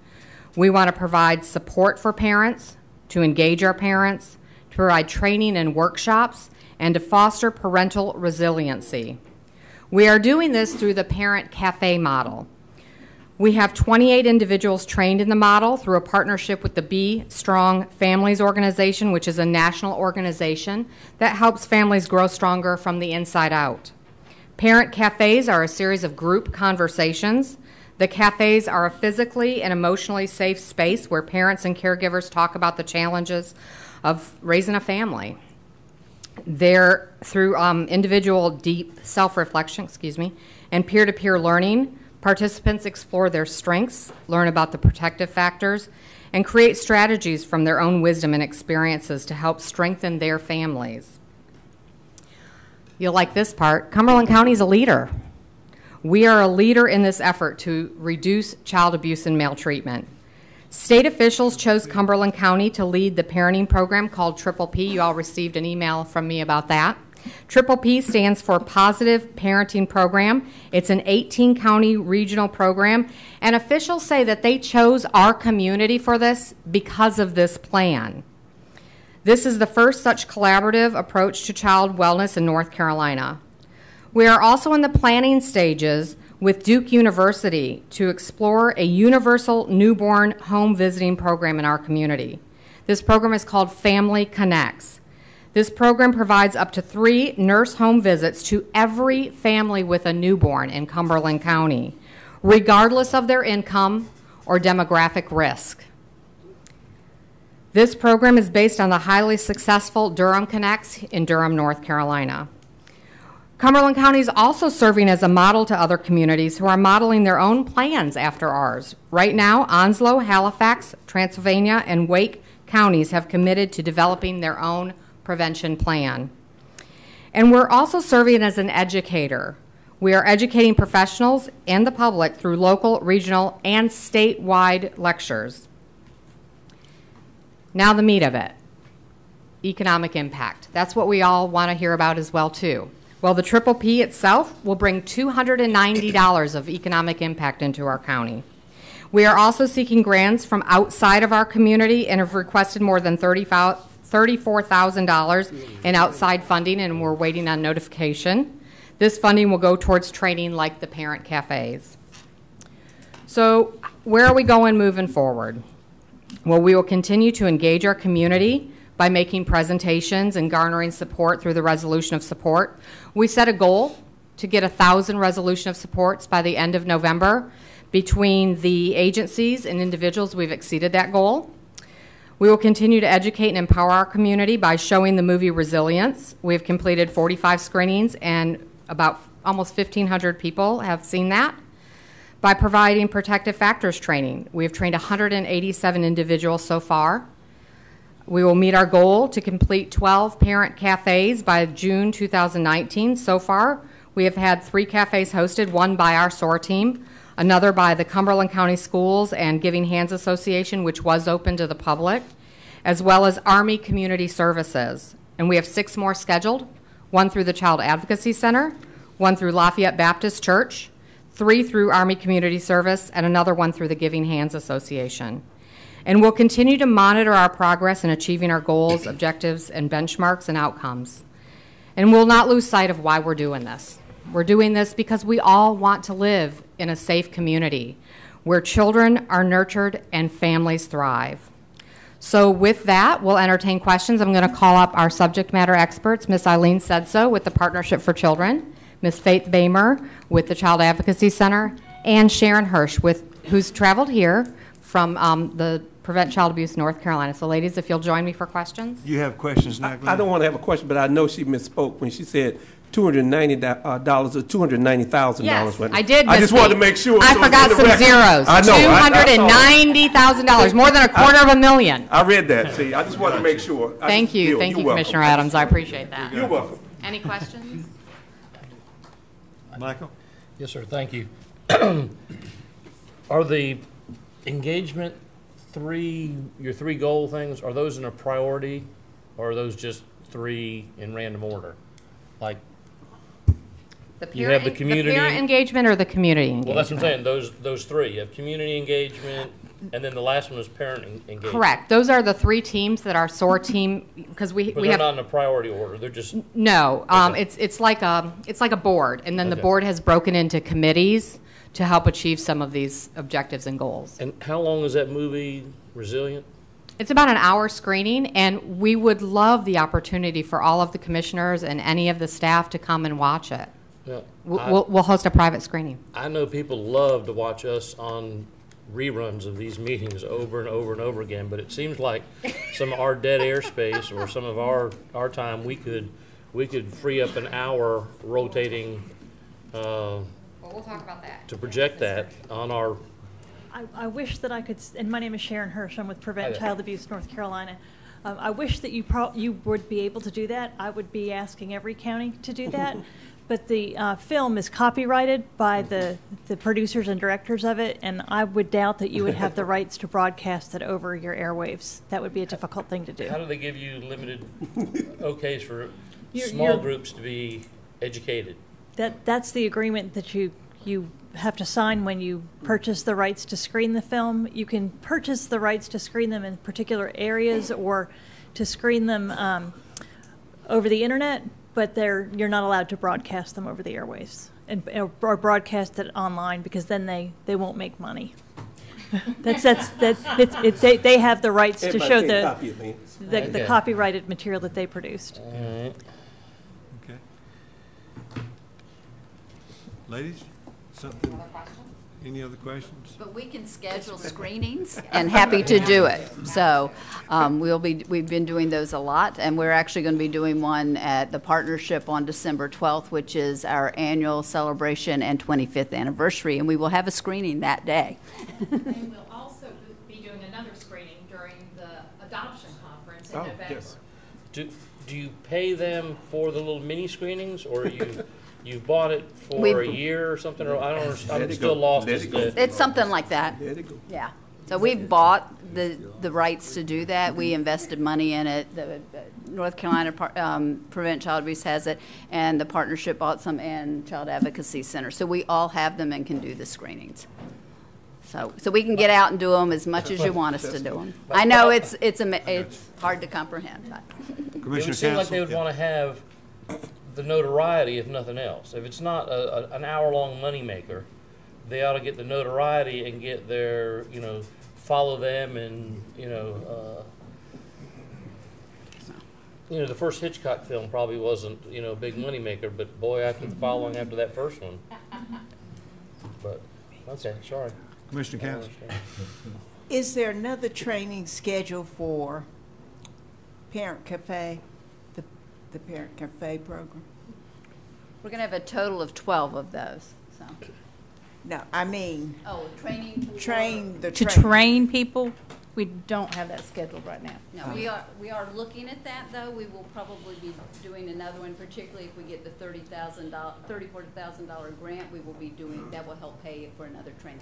Speaker 21: We want to provide support for parents, to engage our parents, to provide training and workshops, and to foster parental resiliency. We are doing this through the Parent Cafe model. We have 28 individuals trained in the model through a partnership with the Be Strong Families organization, which is a national organization that helps families grow stronger from the inside out. Parent cafes are a series of group conversations. The cafes are a physically and emotionally safe space where parents and caregivers talk about the challenges of raising a family. They're through individual deep self-reflection, and peer-to-peer learning. Participants explore their strengths, learn about the protective factors, and create strategies from their own wisdom and experiences to help strengthen their families. You'll like this part. Cumberland County is a leader. We are a leader in this effort to reduce child abuse and maltreatment. State officials chose Cumberland County to lead the parenting program called Triple P. You all received an email from me about that. Triple P stands for Positive Parenting Program. It's an 18-county regional program, and officials say that they chose our community for this because of this plan. This is the first such collaborative approach to child wellness in North Carolina. We are also in the planning stages with Duke University to explore a universal newborn home visiting program in our community. This program is called Family Connects. This program provides up to 3 nurse home visits to every family with a newborn in Cumberland County, regardless of their income or demographic risk. This program is based on the highly successful Durham Connects in Durham, North Carolina. Cumberland County is also serving as a model to other communities who are modeling their own plans after ours. Right now, Onslow, Halifax, Transylvania, and Wake counties have committed to developing their own prevention plan. And we're also serving as an educator. We are educating professionals and the public through local, regional, and statewide lectures. Now the meat of it, economic impact. That's what we all want to hear about as well, too. Well, the Triple P itself will bring $290 of economic impact into our county. We are also seeking grants from outside of our community and have requested more than $34,000 in outside funding, and we're waiting on notification. This funding will go towards training like the parent cafes. So where are we going moving forward? Well, we will continue to engage our community by making presentations and garnering support through the resolution of support. We set a goal to get 1,000 resolution of supports by the end of November. Between the agencies and individuals, we've exceeded that goal. We will continue to educate and empower our community by showing the movie Resilience. We have completed 45 screenings, and about almost 1,500 people have seen that. By providing protective factors training, we have trained 187 individuals so far. We will meet our goal to complete 12 parent cafes by June 2019. So far, we have had 3 cafes hosted, one by our SOAR team, another by the Cumberland County Schools and Giving Hands Association, which was open to the public, as well as Army Community Services. And we have 6 more scheduled, one through the Child Advocacy Center, one through Lafayette Baptist Church, 3 through Army Community Service, and another one through the Giving Hands Association. And we'll continue to monitor our progress in achieving our goals, objectives, and benchmarks and outcomes. And we'll not lose sight of why we're doing this. We're doing this because we all want to live in a safe community where children are nurtured and families thrive. So with that, we'll entertain questions. I'm going to call up our subject matter experts, Ms. Eileen Sedso with the Partnership for Children, Ms. Faith Bamer with the Child Advocacy Center, and Sharon Hirsch, who's traveled here from the Prevent Child Abuse North Carolina. So ladies, if you'll join me for questions.
Speaker 1: You have questions now, Glenn?
Speaker 8: I don't want to have a question, but I know she misspoke when she said $290 or $290,000.
Speaker 21: Yes,
Speaker 8: went.
Speaker 21: I did.
Speaker 8: I just wanted to make sure.
Speaker 21: I forgot some zeros.
Speaker 8: I know.
Speaker 21: $290,000, more than $250,000.
Speaker 8: I read that. See, I just wanted to make sure.
Speaker 21: Thank you, Commissioner Adams. I appreciate that.
Speaker 8: You're welcome.
Speaker 21: Any questions?
Speaker 1: Michael?
Speaker 17: Yes, sir. Thank you. Are the engagement your 3 goal things, are those in a priority, or are those just 3 in random order? Like, you have the community.
Speaker 21: The parent engagement or the community engagement?
Speaker 17: Well, that's what I'm saying. Those 3. You have community engagement, and then the last one is parent engagement.
Speaker 21: Correct. Those are the 3 teams that our SOAR team, because we
Speaker 17: they're
Speaker 21: have
Speaker 17: not in a priority order. They're just
Speaker 21: no.
Speaker 17: Okay.
Speaker 21: It's like a board, and then the board has broken into committees to help achieve some of these objectives and goals.
Speaker 17: And how long is that movie, Resilient?
Speaker 21: It's about an hour screening, and we would love the opportunity for all of the commissioners and any of the staff to come and watch it.
Speaker 17: Yeah,
Speaker 21: We'll host a private screening.
Speaker 17: I know people love to watch us on reruns of these meetings over and over and over again, but it seems like some of our dead airspace or some of our time, we could free up an hour rotating
Speaker 21: we'll talk about that.
Speaker 17: To project that on our...
Speaker 3: I wish that I could, and my name is Sharon Hirsch, I'm with Prevent Child Abuse North Carolina. I wish that you would be able to do that. I would be asking every county to do that. But the film is copyrighted by the producers and directors of it, and I would doubt that you would have the rights to broadcast it over your airwaves. That would be a difficult thing to do.
Speaker 17: How do they give you limited okays for small groups to be educated?
Speaker 3: That's the agreement that you have to sign when you purchase the rights to screen the film. You can purchase the rights to screen them in particular areas or to screen them over the internet, but you're not allowed to broadcast them over the airwaves or broadcast it online, because then they won't make money. They have the rights to show the copyrighted material that they produced.
Speaker 1: Okay. Ladies, something? Any other questions?
Speaker 20: But we can schedule screenings, and happy to do it. So we've been doing those a lot, and we're actually going to be doing one at the Partnership on December 12th, which is our annual celebration and 25th anniversary, and we will have a screening that day.
Speaker 21: And we'll also be doing another screening during the adoption conference in November.
Speaker 17: Yes. Do you pay them for the little mini screenings, or you bought it for a year or something? Or I don't understand. I'm still lost.
Speaker 20: It's something like that. Yeah. So we've bought the rights to do that. We invested money in it. The North Carolina Prevent Child Abuse has it, and the Partnership bought some, and Child Advocacy Center. So we all have them and can do the screenings. So we can get out and do them as much as you want us to do them. I know it's hard to comprehend. But.
Speaker 17: It would seem like they would want to have the notoriety, if nothing else. If it's not an hour-long moneymaker, they ought to get the notoriety and get their, follow them, and the first Hitchcock film probably wasn't, a big moneymaker, but boy, after the following after that first one. But okay, sorry.
Speaker 1: Commissioner Council.
Speaker 6: Is there another training scheduled for Parent Cafe, the Parent Cafe program?
Speaker 20: We're going to have a total of 12 of those. So.
Speaker 6: No, I mean.
Speaker 20: Oh, training.
Speaker 22: To train people? We don't have that scheduled right now.
Speaker 20: No, we are looking at that, though. We will probably be doing another one, particularly if we get the $34,000 grant. We will be doing that. Will help pay for another trainer.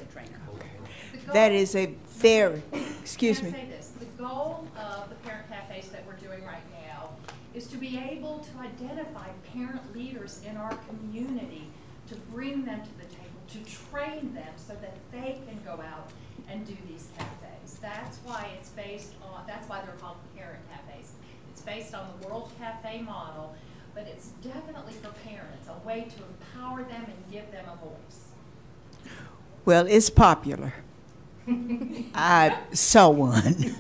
Speaker 6: That is a very. Excuse me.
Speaker 23: Can I say this? The goal of the parent cafes that we're doing right now is to be able to identify parent leaders in our community, to bring them to the table, to train them so that they can go out and do these cafes. That's why it's based on, that's why they're called parent cafes. It's based on the World Cafe model, but it's definitely for parents, a way to empower them and give them a voice.
Speaker 6: Well, it's popular. I saw one.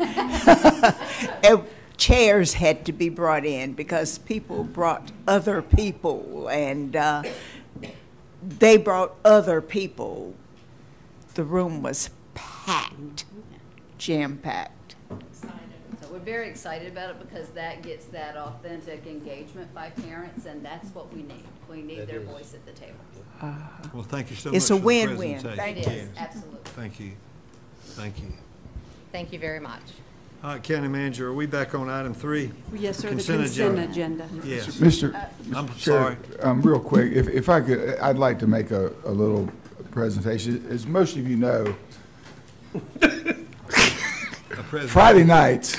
Speaker 6: Chairs had to be brought in because people brought other people, and they brought other people. The room was packed, jam-packed.
Speaker 20: So we're very excited about it because that gets that authentic engagement by parents, and that's what we need. We need their voice at the table.
Speaker 1: Well, thank you so much.
Speaker 6: It's a win-win.
Speaker 20: Thank you. Absolutely.
Speaker 1: Thank you. Thank you.
Speaker 21: Tall
Speaker 1: right, County Manager, are we back on item 3?
Speaker 4: Yes, sir, the consent agenda.
Speaker 1: Yes.
Speaker 9: Mr.
Speaker 1: I'm
Speaker 9: Chair,
Speaker 1: sorry.
Speaker 9: real quick, if I could, I'd like to make a little presentation. As most of you know, Friday nights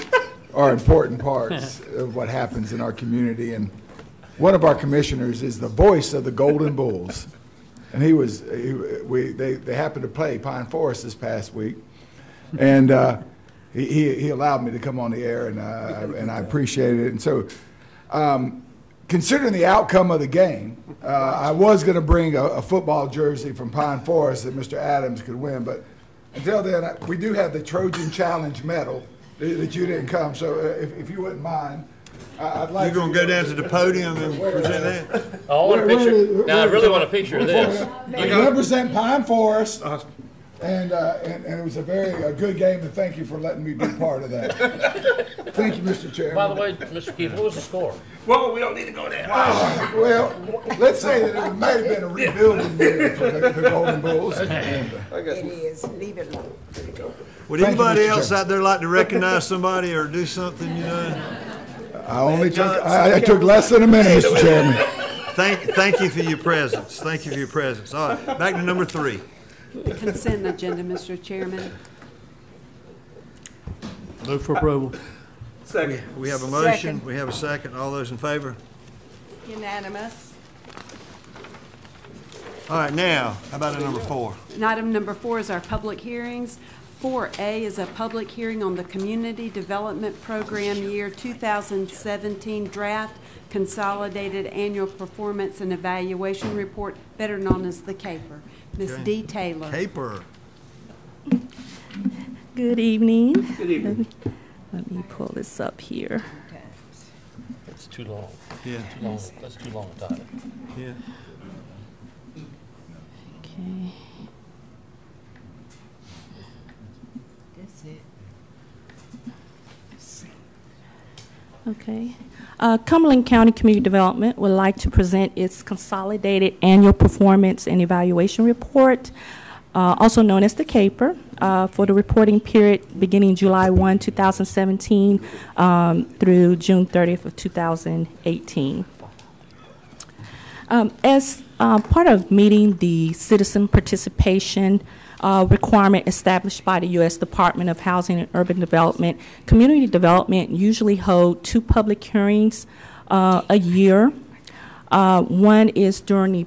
Speaker 9: are important parts of what happens in our community, and one of our commissioners is the voice of the Golden Bulls, and they happened to play Pine Forest this past week, and he allowed me to come on the air, and I appreciated it. And so, considering the outcome of the game, I was going to bring a football jersey from Pine Forest that Mr. Adams could win, but until then, we do have the Trojan Challenge medal that you didn't come. So if you wouldn't mind, I'd like.
Speaker 1: You're going to go down to the podium and present that?
Speaker 17: Oh, I want a picture. Now I really want a picture of this.
Speaker 9: Represent Pine Forest. And it was a very good game, and thank you for letting me be part of that. Thank you, Mr. Chairman.
Speaker 17: By the way, Mr. Keith, what was the score?
Speaker 8: Well, we don't need to go there.
Speaker 9: Well, let's say that it might have been a rebuilding year for the Golden Bulls.
Speaker 6: It is. Leave it alone.
Speaker 1: Would anybody else out there like to recognize somebody or do something, you know?
Speaker 9: I took less than a minute, Mr. Chairman.
Speaker 1: Thank you for your presence. Thank you for your presence. All right, back to number 3.
Speaker 4: Consent agenda, Mr. Chairman.
Speaker 2: Move for approval.
Speaker 8: Second.
Speaker 1: We have a motion.
Speaker 6: Second.
Speaker 1: We have a second. All those in favor?
Speaker 6: Unanimous.
Speaker 1: All right, now, how about number 4?
Speaker 4: And item number 4 is our public hearings. 4A is a public hearing on the Community Development Program Year 2017 Draft Consolidated Annual Performance and Evaluation Report, better known as the CAPER. Ms. D. Taylor.
Speaker 1: CAPER.
Speaker 24: Good evening.
Speaker 8: Good evening.
Speaker 24: Let me pull this up here.
Speaker 17: It's too long.
Speaker 1: Yeah.
Speaker 17: Too long. That's too long a title.
Speaker 1: Yeah.
Speaker 24: Okay.
Speaker 6: That's it.
Speaker 24: Okay. Cumberland County Community Development would like to present its consolidated annual performance and evaluation report, also known as the CAPER, for the reporting period beginning July 1, 2017 through June 30th of 2018. As part of meeting the citizen participation requirement established by the U.S. Department of Housing and Urban Development, community development usually hold 2 public hearings a year. One is during the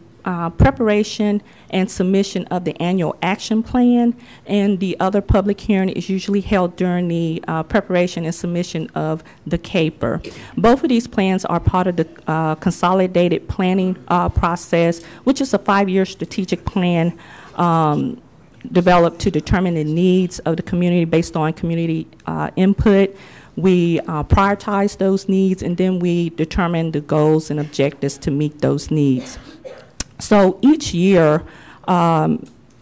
Speaker 24: preparation and submission of the annual action plan, and the other public hearing is usually held during the preparation and submission of the CAPER. Both of these plans are part of the consolidated planning process, which is a 5-year strategic plan developed to determine the needs of the community based on community input. We prioritize those needs, and then we determine the goals and objectives to meet those needs. So each year,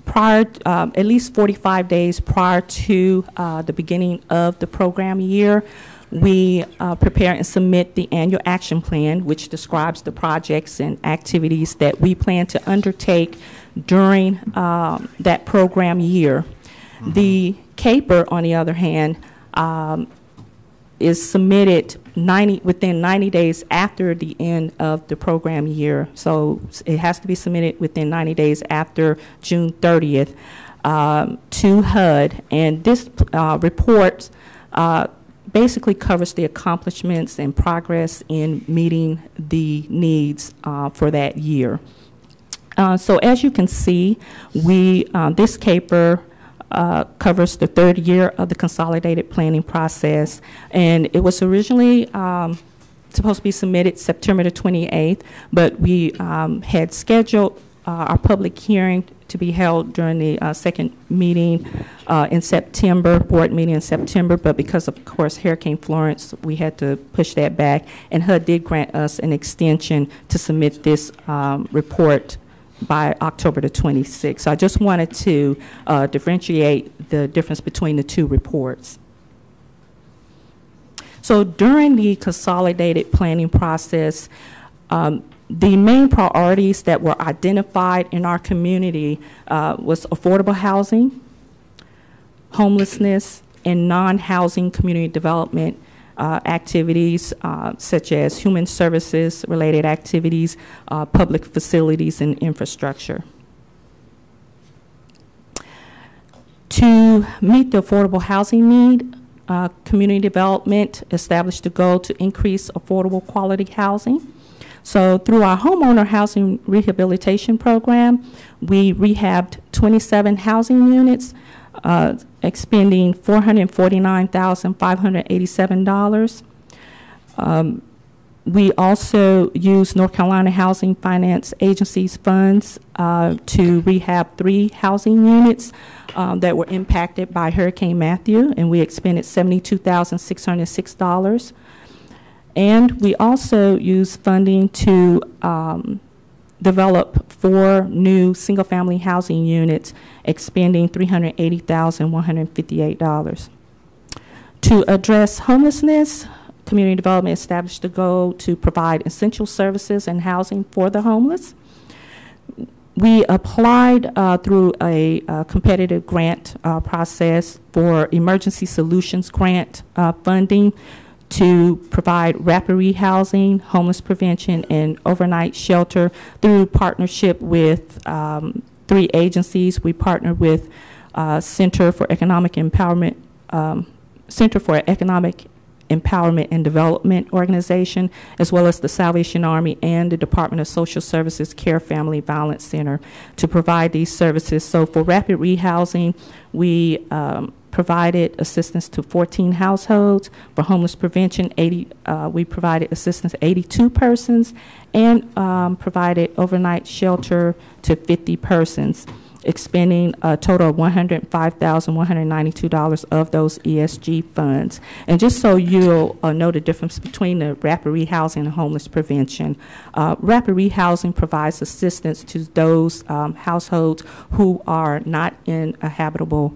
Speaker 24: at least 45 days prior to the beginning of the program year, we prepare and submit the annual action plan, which describes the projects and activities that we plan to undertake during that program year. The CAPER, on the other hand, is submitted within 90 days after the end of the program year. So it has to be submitted within 90 days after June 30th to HUD. And this report basically covers the accomplishments and progress in meeting the needs for that year. So as you can see, this CAPER covers the third year of the consolidated planning process, and it was originally supposed to be submitted September the 28th, but we had scheduled our public hearing to be held during the second meeting in September, board meeting in September, but because of course Hurricane Florence, we had to push that back, and HUD did grant us an extension to submit this report by October the 26th. So I just wanted to differentiate the difference between the two reports. So during the consolidated planning process, the main priorities that were identified in our community was affordable housing, homelessness, and non-housing community development activities such as human services related activities, public facilities, and infrastructure. To meet the affordable housing need, community development established a goal to increase affordable quality housing. So through our homeowner housing rehabilitation program, we rehabbed 27 housing units, expending $449,587. We also used North Carolina Housing Finance Agency's funds to rehab 3 housing units that were impacted by Hurricane Matthew, and we expended $72,606. And we also used funding to develop 4 new single-family housing units, expending $380,158. To address homelessness, community development established the goal to provide essential services and housing for the homeless. We applied through a competitive grant process for emergency solutions grant funding to provide rapid rehousing, homeless prevention, and overnight shelter through partnership with 3 agencies. We partnered with Center for Economic Empowerment and Development Organization, as well as the Salvation Army and the Department of Social Services Care Family Violence Center to provide these services. So for rapid rehousing, we provided assistance to 14 households. For homeless prevention, we provided assistance to 82 persons, and provided overnight shelter to 50 persons, expending a total of $105,192 of those ESG funds. And just so you'll know the difference between the rapid rehousing and homeless prevention, rapid rehousing provides assistance to those households who are not in a habitable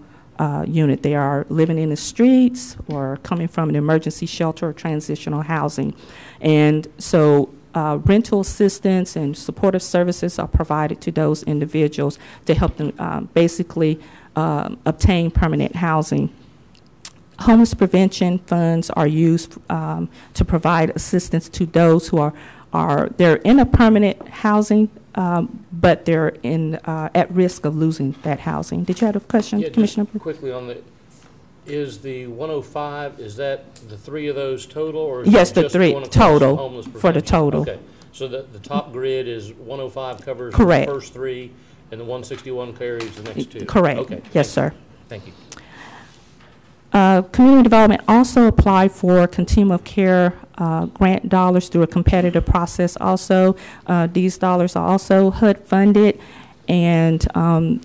Speaker 24: unit. They are living in the streets or coming from an emergency shelter or transitional housing. And so rental assistance and supportive services are provided to those individuals to help them basically obtain permanent housing. Homeless prevention funds are used to provide assistance to those who they're in a permanent housing, but they're at risk of losing that housing. Did you have a question, Commissioner?
Speaker 17: Just quickly on is the 105, is that the 3 of those total, or is
Speaker 24: yes,
Speaker 17: it
Speaker 24: the
Speaker 17: just
Speaker 24: 3 total for the total?
Speaker 17: Okay, so the top grid is 105 covers
Speaker 24: correct.
Speaker 17: The first 3, and the 161 carries the next 2.
Speaker 24: Correct.
Speaker 17: Okay.
Speaker 24: Yes, sir.
Speaker 17: Thank you.
Speaker 24: Community development also applied for continuum of care grant dollars through a competitive process also. These dollars are also HUD funded, and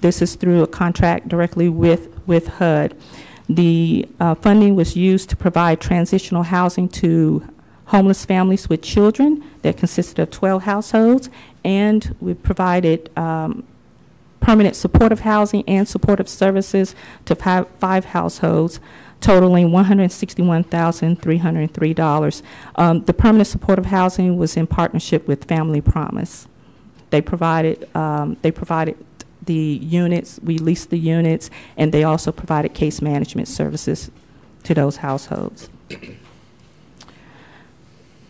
Speaker 24: this is through a contract directly with HUD. The funding was used to provide transitional housing to homeless families with children that consisted of 12 households, and we provided permanent supportive housing and supportive services to five households, totaling $161,303. The permanent supportive housing was in partnership with Family Promise. They provided the units, we leased the units, and they also provided case management services to those households.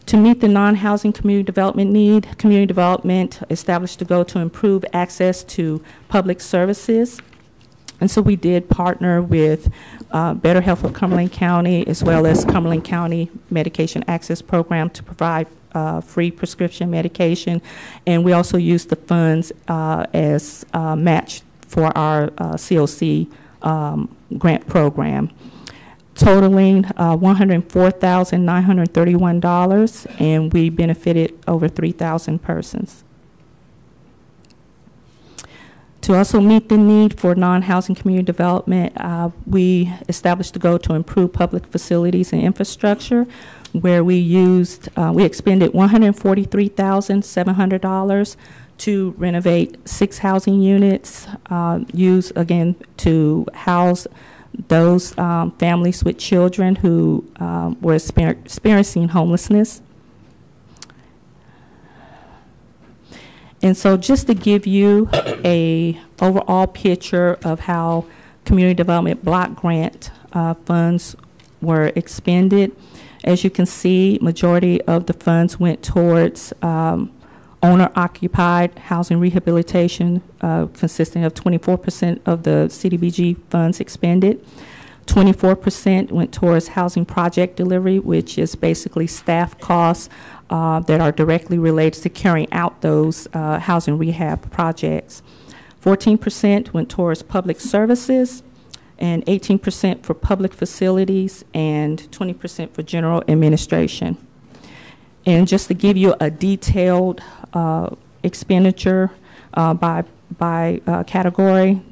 Speaker 24: To meet the non-housing community development need, community development established a goal to improve access to public services. And so we did partner with Better Health of Cumberland County, as well as Cumberland County Medication Access Program, to provide free prescription medication. And we also used the funds as match for our COC grant program, totaling $104,931, and we benefited over 3,000 persons. To also meet the need for non-housing community development, we established the goal to improve public facilities and infrastructure, where we expended $143,700 to renovate 6 housing units, used again to house those families with children who were experiencing homelessness. And so just to give you a overall picture of how community development block grant funds were expended, as you can see, majority of the funds went towards owner-occupied housing rehabilitation, consisting of 24% of the CDBG funds expended. 24% went towards housing project delivery, which is basically staff costs that are directly related to carrying out those housing rehab projects. 14% went towards public services, and 18% for public facilities, and 20% for general administration. And just to give you a detailed expenditure by category,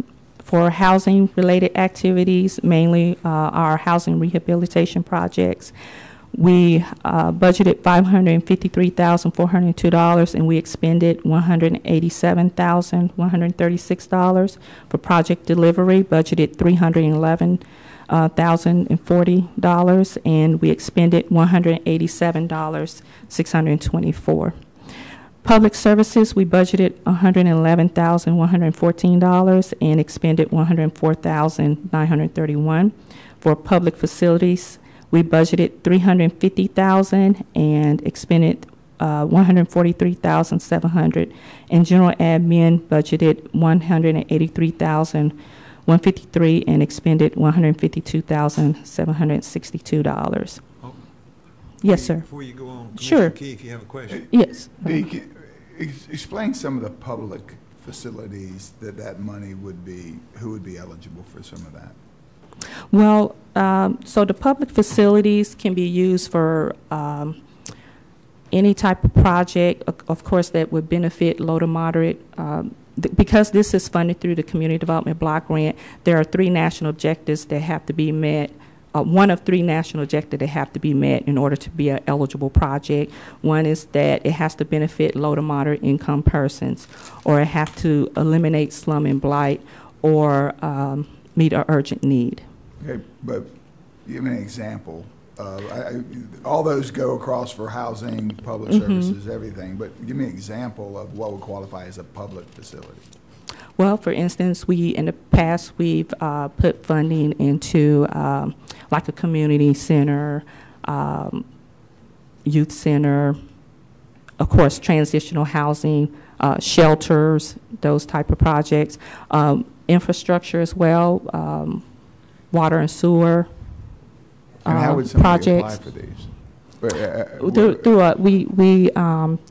Speaker 24: for housing-related activities, mainly our housing rehabilitation projects, we budgeted $553,402, and we expended $187,136. For project delivery, budgeted $311,040, and we expended $187,624. Public services, we budgeted $111,114 and expended $104,931. For public facilities, we budgeted $350,000 and expended $143,700. And general admin budgeted $183,153 and expended $152,762. Yes, sir.
Speaker 1: Before you go on,
Speaker 24: sure.
Speaker 1: Commissioner Key, if you have a question.
Speaker 24: Yes.
Speaker 9: Explain some of the public facilities that money would be, who would be eligible for some of that?
Speaker 24: Well, so the public facilities can be used for any type of project, of course, that would benefit low to moderate. Because this is funded through the Community Development Block Grant, there are 3 national objectives that have to be met. One of 3 national objectives that have to be met in order to be an eligible project. One is that it has to benefit low to moderate income persons, or it has to eliminate slum and blight, or meet an urgent need.
Speaker 9: Okay, but give me an example. All those go across for housing, public services, everything, but give me an example of what would qualify as a public facility.
Speaker 24: Well, for instance, in the past, we've put funding into like a community center, youth center, of course, transitional housing, shelters, those type of projects, infrastructure as well, water and sewer
Speaker 9: and how would somebody
Speaker 24: projects.
Speaker 9: apply for these?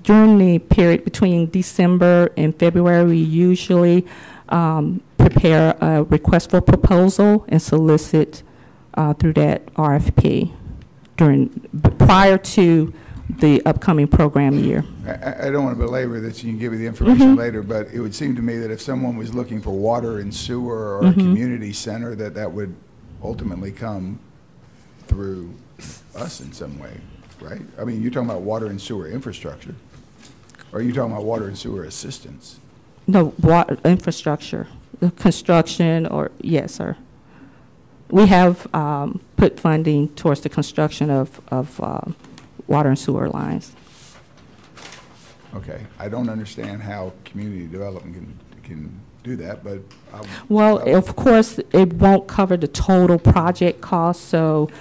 Speaker 24: During the period between December and February, we usually prepare a request for proposal and solicit through that RFP prior to the upcoming program year.
Speaker 9: I don't want to belabor this, you can give me the information later, but it would seem to me that if someone was looking for water and sewer or a community center, that would ultimately come through us in some way, right? I mean, you're talking about water and sewer infrastructure, or are you talking about water and sewer assistance?
Speaker 24: No, water infrastructure, the construction, or yes, sir. We have put funding towards the construction of water and sewer lines.
Speaker 9: Okay, I don't understand how community development can do that, but
Speaker 24: well, of course, it won't cover the total project cost. So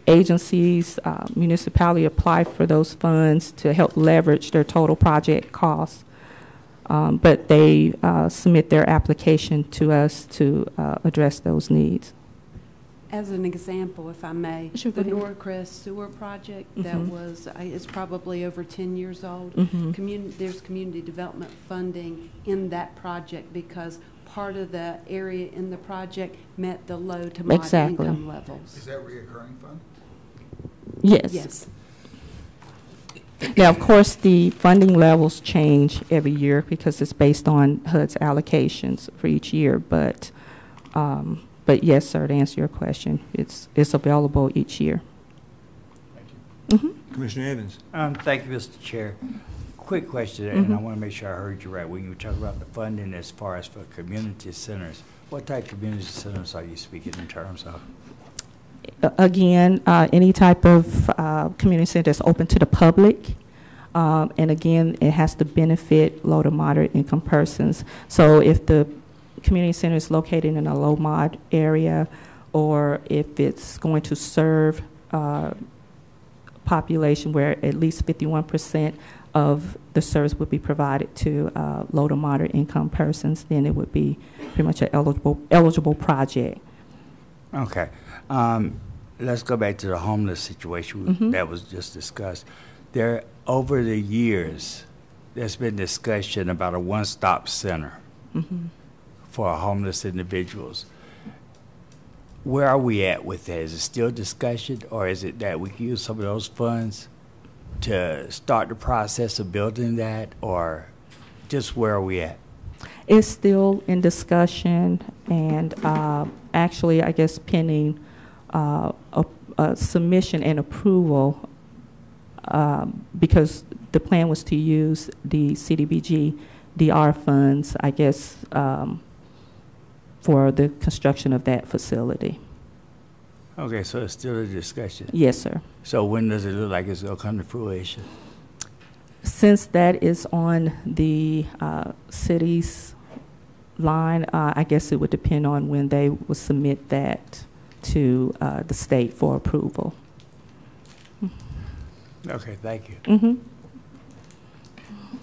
Speaker 24: agencies, municipality apply for those funds to help leverage their total project costs. But they submit their application to us to address those needs.
Speaker 4: As an example, if I may,
Speaker 24: Sure,
Speaker 4: the
Speaker 24: go ahead.
Speaker 4: Norcrest Sewer Project that was, it's probably over 10 years old. There's community development funding in that project because part of the area in the project met the low to moderate income levels.
Speaker 9: Is that reoccurring fund?
Speaker 24: Yes.
Speaker 4: Yes.
Speaker 24: Now, of course, the funding levels change every year because it's based on HUD's allocations for each year. But yes, sir, to answer your question, it's available each year.
Speaker 1: Thank you. Commissioner Evans.
Speaker 5: Thank you, Mr. Chair. Quick question, and I want to make sure I heard you right. When you were talking about the funding as far as for community centers, what type of community centers are you speaking in terms of?
Speaker 24: Again, any type of community center that's open to the public. And again, it has to benefit low to moderate income persons. So if the community center is located in a low mod area, or if it's going to serve population where at least 51% of the service would be provided to low to moderate income persons, then it would be pretty much an eligible project.
Speaker 5: Okay. Let's go back to the homeless situation that was just discussed. Over the years, there's been discussion about a one-stop center for homeless individuals. Where are we at with that? Is it still discussion, or is it that we can use some of those funds to start the process of building that, or just where are we at?
Speaker 24: It's still in discussion, and actually, I guess, pending a submission and approval, because the plan was to use the CDBG DR funds, I guess, for the construction of that facility.
Speaker 5: Okay, so it's still a discussion?
Speaker 24: Yes, sir.
Speaker 5: So when does it look like it's going to come to fruition?
Speaker 24: Since that is on the city's line, I guess it would depend on when they will submit that to the state for approval.
Speaker 5: Okay, thank you.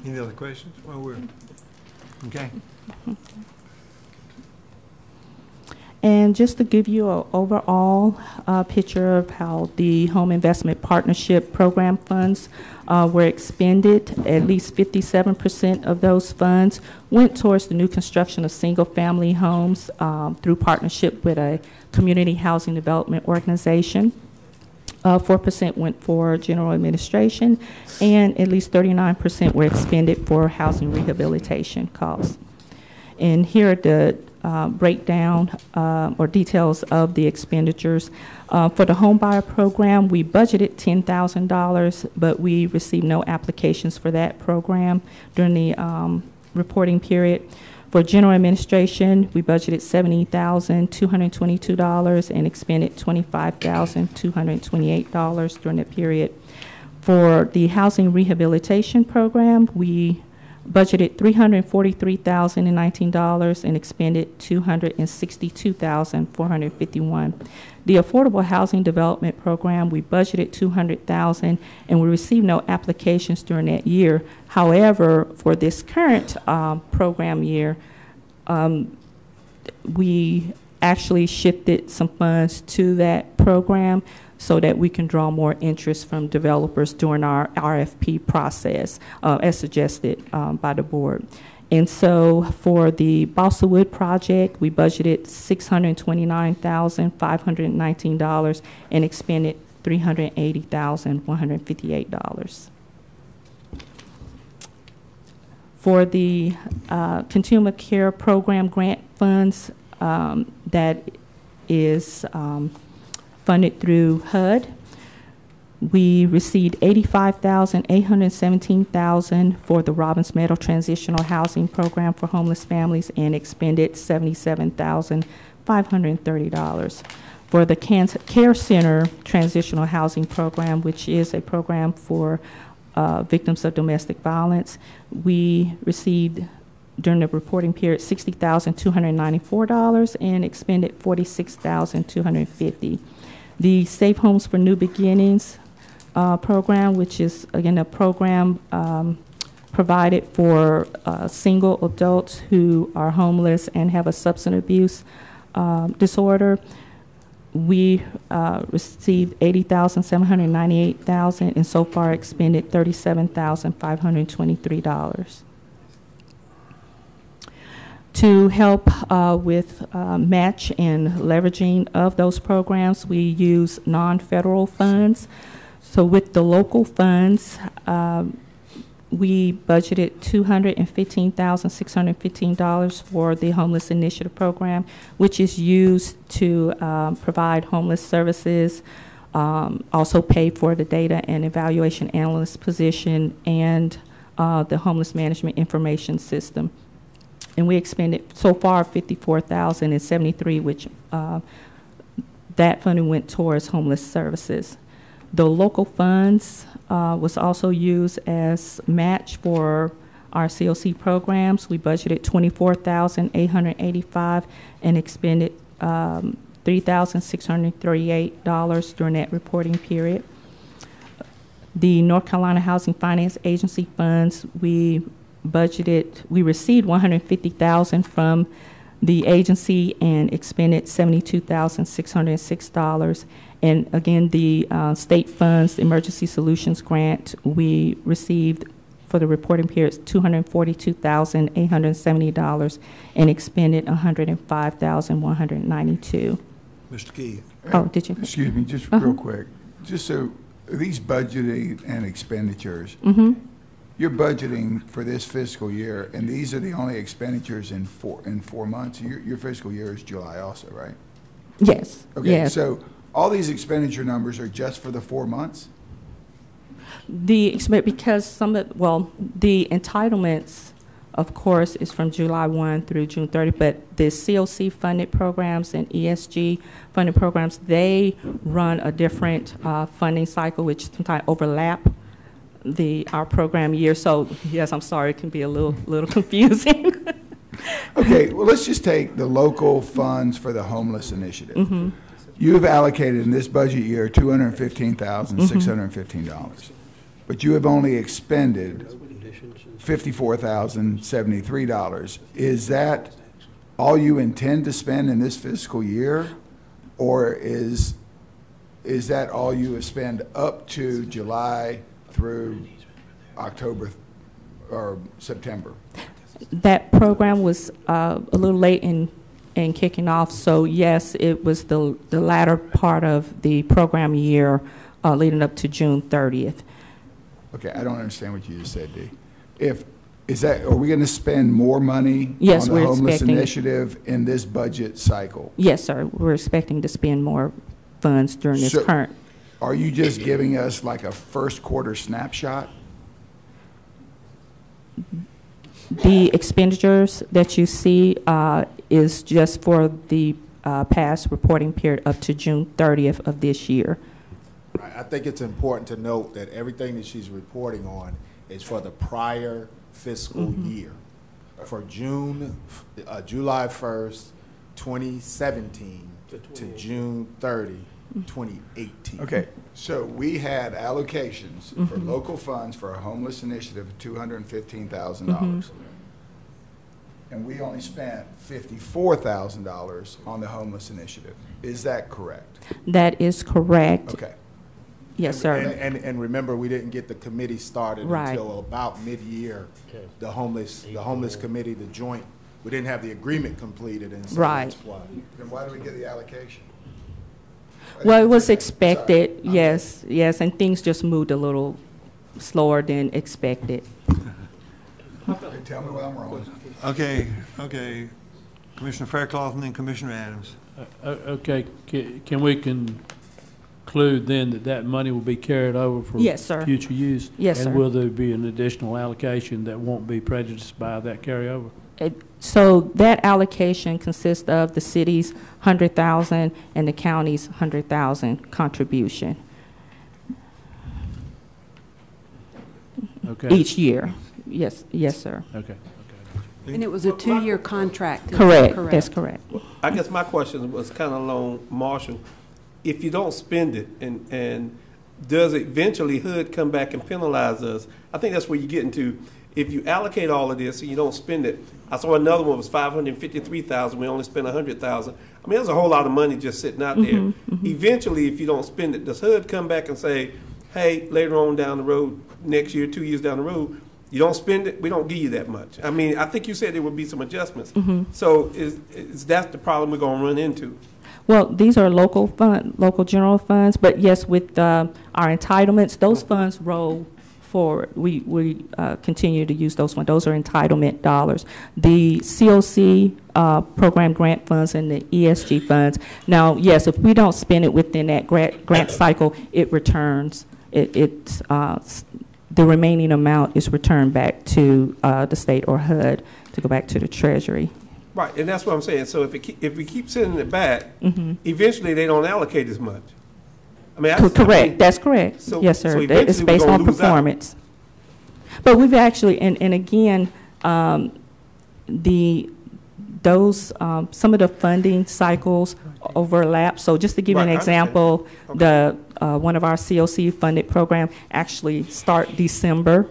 Speaker 1: Any other questions? Well, we're okay.
Speaker 24: And just to give you an overall picture of how the Home Investment Partnership Program funds were expended, at least 57% of those funds went towards the new construction of single-family homes through partnership with a community housing development organization. 4% went for general administration, and at least 39% were expended for housing rehabilitation costs. And here are the breakdown or details of the expenditures. For the home buyer program, we budgeted $10,000, but we received no applications for that program during the reporting period. For general administration, we budgeted $70,222 and expended $25,228 during that period. For the housing rehabilitation program, we budgeted $343,019 and expended $262,451. The affordable housing development program, we budgeted $200,000 and we received no applications during that year. However, for this current program year, we actually shifted some funds to that program so that we can draw more interest from developers during our RFP process, as suggested by the board. And so for the Balsa Wood project, we budgeted $629,519 and expended $380,158. For the Continuum of Care Program grant funds, that is funded through HUD, We received $85,817,000 for the Robbins Meadow Transitional Housing Program for homeless families and expended $77,530. For the Care Center Transitional Housing Program, which is a program for victims of domestic violence, we received during the reporting period $60,294 and expended $46,250. The Safe Homes for New Beginnings program, which is again a program provided for single adults who are homeless and have a substance abuse disorder. We received $80,798,000 and so far expended $37,523. To help with match and leveraging of those programs, we use non-federal funds. So with the local funds, we budgeted $215,615 for the Homeless Initiative Program, which is used to provide homeless services, also pay for the data and evaluation analyst position and the Homeless Management Information System. And we expended so far $54,073, which that funding went towards homeless services. The local funds was also used as match for our COC programs. We budgeted $24,885 and expended $3,638 during that reporting period. The North Carolina Housing Finance Agency funds, we received $150,000 from the agency and expended $72,606. And again, the state funds, the Emergency Solutions Grant, we received for the reporting period $242,870 and expended $105,192.
Speaker 1: Mr. Key.
Speaker 24: Oh, did you?
Speaker 9: Excuse me, just real quick. Just so these budgeting and expenditures, you're budgeting for this fiscal year, and these are the only expenditures in 4 months. Your fiscal year is July also, right?
Speaker 24: Yes.
Speaker 9: Okay,
Speaker 24: yes.
Speaker 9: so all these expenditure numbers are just for the 4 months?
Speaker 24: Because the entitlements, of course, is from July 1 through June 30, but the COC funded programs and ESG funded programs, they run a different funding cycle, which sometimes overlap our program year. So yes, I'm sorry, it can be a little confusing.
Speaker 9: Okay, well, let's just take the local funds for the homeless initiative. You have allocated in this budget year $215,615, but you have only expended $54,073. Is that all you intend to spend in this fiscal year, or is that all you have spent up to July through October or September?
Speaker 24: That program was a little late in kicking off, so yes, it was the latter part of the program year leading up to June 30th.
Speaker 9: Okay, I don't understand what you just said, Dee. Are we going to spend more money
Speaker 24: yes,
Speaker 9: on the homeless
Speaker 24: expecting
Speaker 9: initiative in this budget cycle?
Speaker 24: Yes, sir. We're expecting to spend more funds during this current.
Speaker 9: Are you just giving us like a first quarter snapshot?
Speaker 24: The expenditures that you see is just for the past reporting period up to June 30th of this year.
Speaker 7: Right. I think it's important to note that everything that she's reporting on is for the prior fiscal year. For July 1st, 2017 to June 30, 2018.
Speaker 9: Okay, so we had allocations for local funds for a homeless initiative of $215,000. And we only spent $54,000 on the homeless initiative. Is that correct?
Speaker 24: That is correct.
Speaker 9: Okay.
Speaker 24: Yes, sir.
Speaker 7: And remember, we didn't get the committee started
Speaker 24: right.
Speaker 7: until about mid-year. Okay. The homeless committee, the joint, we didn't have the agreement completed, and so
Speaker 24: right.
Speaker 7: that's why.
Speaker 9: Then why do we get the allocation?
Speaker 24: Well, it was expected, yes, and things just moved a little slower than expected.
Speaker 9: Tell me what I'm wrong.
Speaker 1: Okay. Commissioner Faircloth and then Commissioner Adams.
Speaker 2: Okay, can we conclude then that that money will be carried over for
Speaker 24: Yes, sir.
Speaker 2: future use?
Speaker 24: Yes, sir.
Speaker 2: And will there be an additional allocation that won't be prejudiced by that carryover?
Speaker 24: So that allocation consists of the city's 100,000 and the county's 100,000 contribution
Speaker 2: Okay.
Speaker 24: each year. Yes, yes, sir.
Speaker 2: Okay.
Speaker 4: And it was a 2-year contract. is that
Speaker 24: Correct. That's correct.
Speaker 8: I guess my question was kind of along, Marshall. If you don't spend it, and does eventually HUD come back and penalize us? I think that's where you get into. If you allocate all of this and you don't spend it, I saw another one was $553,000. We only spent $100,000. I mean, there's a whole lot of money just sitting out there. Eventually, if you don't spend it, does HUD come back and say, "Hey, later on down the road, next year, 2 years down the road, you don't spend it, we don't give you that much"? I mean, I think you said there would be some adjustments. So is that the problem we're going to run into?
Speaker 24: Well, these are local general funds, but yes, with our entitlements, those funds roll forward. We continue to use those funds. Those are entitlement dollars. The COC program grant funds and the ESG funds. Now, yes, if we don't spend it within that grant cycle, it returns. The remaining amount is returned back to the state or HUD to go back to the Treasury.
Speaker 8: Right, and that's what I'm saying. So if we keep sending it back, eventually they don't allocate as much. I mean,
Speaker 24: correct. That's correct.
Speaker 8: So,
Speaker 24: yes, sir.
Speaker 8: So
Speaker 24: it's based on performance. But we've actually, and again, some of the funding cycles overlap. So just to give you an example, the one of our COC funded program actually start December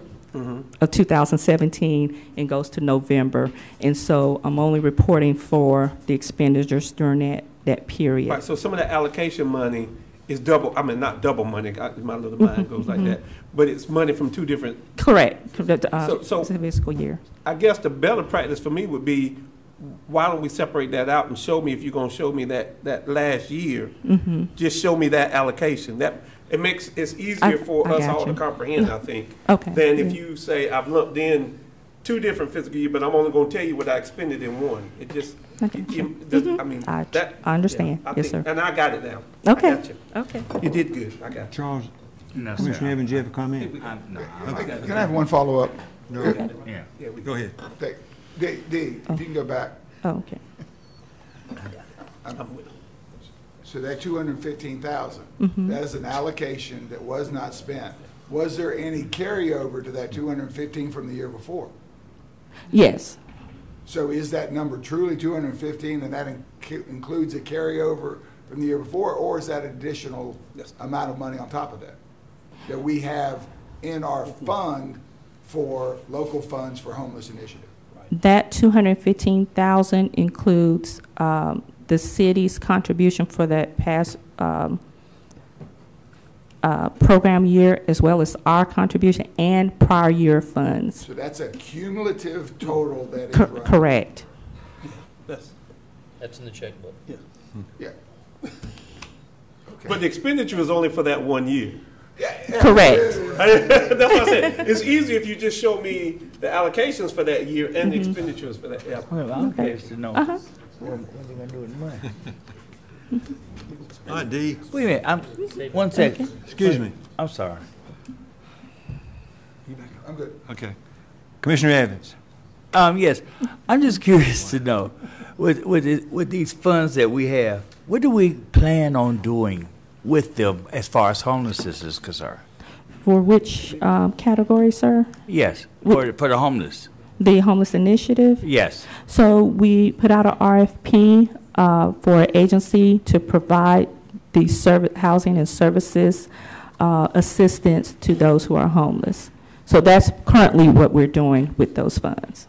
Speaker 24: of 2017 and goes to November. And so I'm only reporting for the expenditures during that period.
Speaker 8: Right, so some of the allocation money is double, I mean, not double money, my little mind goes like that, but it's money from two different.
Speaker 24: Correct,
Speaker 8: so
Speaker 24: fiscal year.
Speaker 8: I guess the better practice for me would be, why don't we separate that out and show me, if you're going to show me that last year, just show me that allocation. That it's easier for us all to comprehend, I think, than if you say, I've lumped in 2 different fiscal years, but I'm only going to tell you what I expended in one. It just, I mean,
Speaker 24: I understand.
Speaker 8: Yeah,
Speaker 24: yes, sir.
Speaker 8: And I got it now.
Speaker 24: Okay.
Speaker 8: I got you.
Speaker 24: Okay.
Speaker 8: You did good. I got you.
Speaker 1: Charles,
Speaker 5: No,
Speaker 1: Commissioner Evans, you have a comment?
Speaker 9: Can I have one follow-up?
Speaker 1: No.
Speaker 24: Okay.
Speaker 5: Yeah.
Speaker 1: Go ahead.
Speaker 9: If you can go back.
Speaker 24: Oh, okay.
Speaker 9: So that 215,000, that is an allocation that was not spent. Was there any carryover to that 215 from the year before?
Speaker 24: Yes.
Speaker 9: So is that number truly 215, and that includes a carryover from the year before, or is that additional amount of money on top of that that we have in our fund for local funds for homeless initiative?
Speaker 24: That 215,000 includes the city's contribution for that past program year, as well as our contribution and prior year funds.
Speaker 9: So that's a cumulative total that is running.
Speaker 24: Correct.
Speaker 17: That's in the checkbook.
Speaker 8: Yeah.
Speaker 9: Yeah.
Speaker 8: But the expenditure is only for that 1 year.
Speaker 24: Correct.
Speaker 8: That's what I said. It's easier if you just show me the allocations for that year and the expenditures for that year.
Speaker 5: Well, I'm curious to know what are they going to do with the money?
Speaker 1: All right, D.
Speaker 5: Wait a minute. One second.
Speaker 1: Okay. Excuse me.
Speaker 5: I'm sorry.
Speaker 9: I'm good.
Speaker 1: Okay. Commissioner Evans.
Speaker 5: Yes. I'm just curious to know, with these funds that we have, what do we plan on doing with them as far as homelessness is concerned?
Speaker 24: For which category, sir?
Speaker 5: Yes, for the homeless.
Speaker 24: The homeless initiative?
Speaker 5: Yes.
Speaker 24: So we put out an RFP for an agency to provide the housing and services assistance to those who are homeless. So that's currently what we're doing with those funds.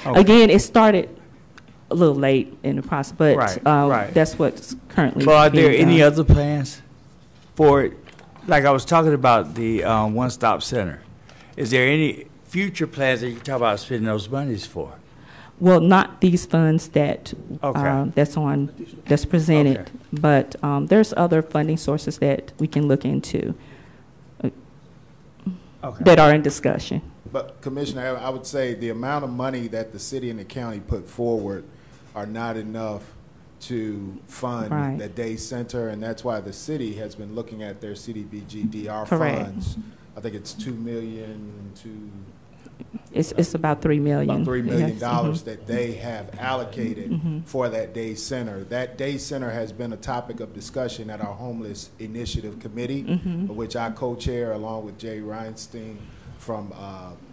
Speaker 24: Okay. Again, it started a little late in the process, but that's what's currently being done.
Speaker 5: But are there any other plans for it? Like I was talking about the one-stop center. Is there any future plans that you talk about spending those monies for?
Speaker 24: Well, not these funds that that's presented, but there's other funding sources that we can look into that are in discussion.
Speaker 7: But Commissioner, I would say the amount of money that the city and the county put forward are not enough to fund
Speaker 24: Right.
Speaker 7: the day center, and that's why the city has been looking at their CDBG-DR
Speaker 24: Correct.
Speaker 7: funds. I think it's $2 million to
Speaker 24: It's about $3 million.
Speaker 7: about $3 million
Speaker 24: Yes. Mhm.
Speaker 7: that they have allocated
Speaker 24: Mhm.
Speaker 7: for that day center. That day center has been a topic of discussion at our Homeless Initiative Committee,
Speaker 24: Mhm.
Speaker 7: which I co-chair along with Jay Reinstein from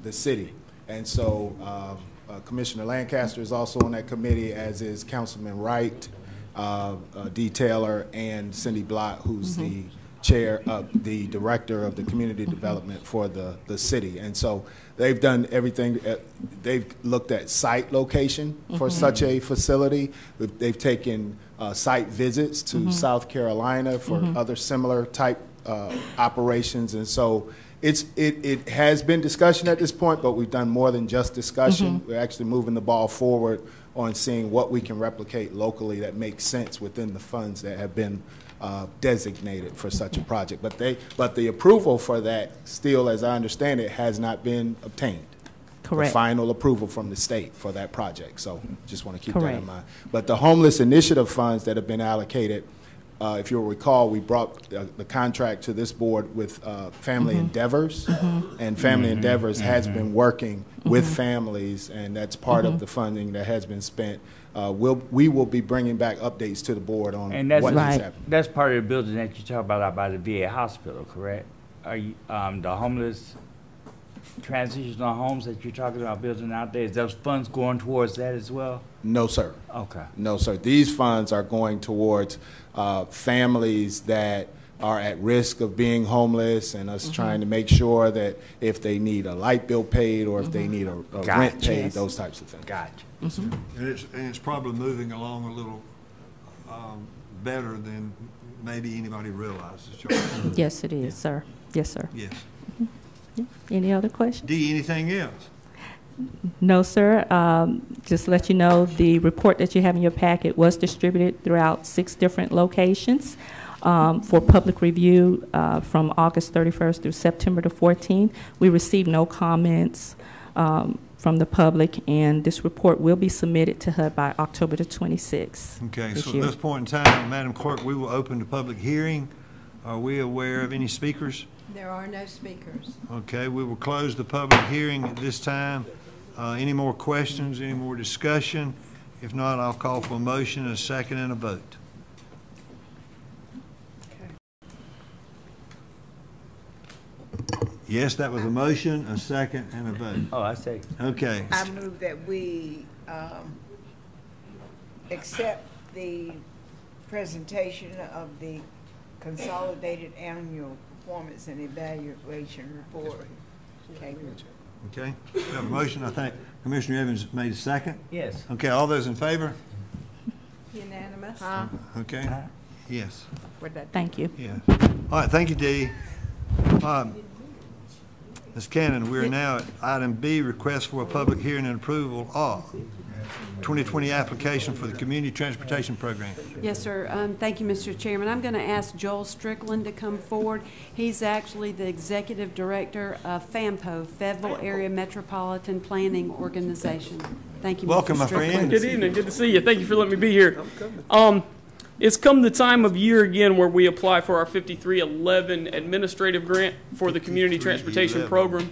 Speaker 7: the city. And so Commissioner Lancaster is also on that committee, as is Councilman Wright, Detailer, and Cindy Blott, who's the chair of the director of the community development for the city. And so they've done everything. They've looked at site location for such a facility. They've taken site visits to South Carolina for other similar type operations. And so it has been discussion at this point, but we've done more than just discussion. We're actually moving the ball forward on seeing what we can replicate locally that makes sense within the funds that have been designated for such a project. But the approval for that still, as I understand it, has not been obtained.
Speaker 24: Correct.
Speaker 7: The final approval from the state for that project. So just want to keep that
Speaker 24: Correct.
Speaker 7: in mind. But the homeless initiative funds that have been allocated, if you'll recall, we brought the contract to this board with Family Endeavors, and Family Endeavors has been working with families, and that's part of the funding that has been spent. We will be bringing back updates to the board on
Speaker 5: And that's
Speaker 7: what is
Speaker 24: Right.
Speaker 7: happening.
Speaker 5: That's part of the building that you talk about out by the VA hospital, correct? Are you, the homeless transitional homes that you're talking about building out there, is those funds going towards that as well?
Speaker 7: No, sir.
Speaker 5: Okay.
Speaker 7: No, sir. These funds are going towards families that are at risk of being homeless, and us trying to make sure that if they need a light bill paid or if they need a rent
Speaker 5: Gotcha.
Speaker 7: paid, those types of things.
Speaker 5: Gotcha.
Speaker 1: And it's probably moving along a little better than maybe anybody realizes, Charles.
Speaker 24: Yes, it is, sir. Yes, sir.
Speaker 1: Yes.
Speaker 24: Yeah. Any other questions?
Speaker 1: D, anything else?
Speaker 24: No, sir. Just to let you know, the report that you have in your packet was distributed throughout 6 different locations for public review from August 31st through September the 14th. We received no comments from the public, and this report will be submitted to HUD by October the 26th.
Speaker 1: Okay,
Speaker 24: this
Speaker 1: so
Speaker 24: year.
Speaker 1: at this point in time, Madam Clerk, we will open the public hearing. Are we aware of any speakers?
Speaker 15: There are no speakers.
Speaker 1: Okay, we will close the public hearing at this time. Any more questions, any more discussion? If not, I'll call for a motion, a second, and a vote. Yes, that was a motion, a second, and a vote.
Speaker 5: Oh, I see.
Speaker 1: Okay.
Speaker 6: I move that we accept the presentation of the consolidated annual performance and evaluation report. Okay.
Speaker 1: Okay, we have a motion, I think Commissioner Evans made a second.
Speaker 5: Yes.
Speaker 1: Okay, all those in favor?
Speaker 15: Unanimous?
Speaker 1: Okay, yes,
Speaker 24: Thank you.
Speaker 1: yeah. All right, thank you, Dee. Ms. Cannon, we're now at item B, request for a public hearing and approval of 2020 application for the Community Transportation Program.
Speaker 4: Yes, sir. Thank you, Mr. Chairman. I'm going to ask Joel Strickland to come forward. He's actually the Executive Director of FAMPO, Fayetteville Area Metropolitan Planning Organization. Thank you, Mr.
Speaker 1: Welcome, my
Speaker 4: Strickland.
Speaker 1: friend.
Speaker 10: Good evening. Good to see you. Thank you for letting me be here. It's come the time of year again where we apply for our 5311 administrative grant for the Community Transportation Program.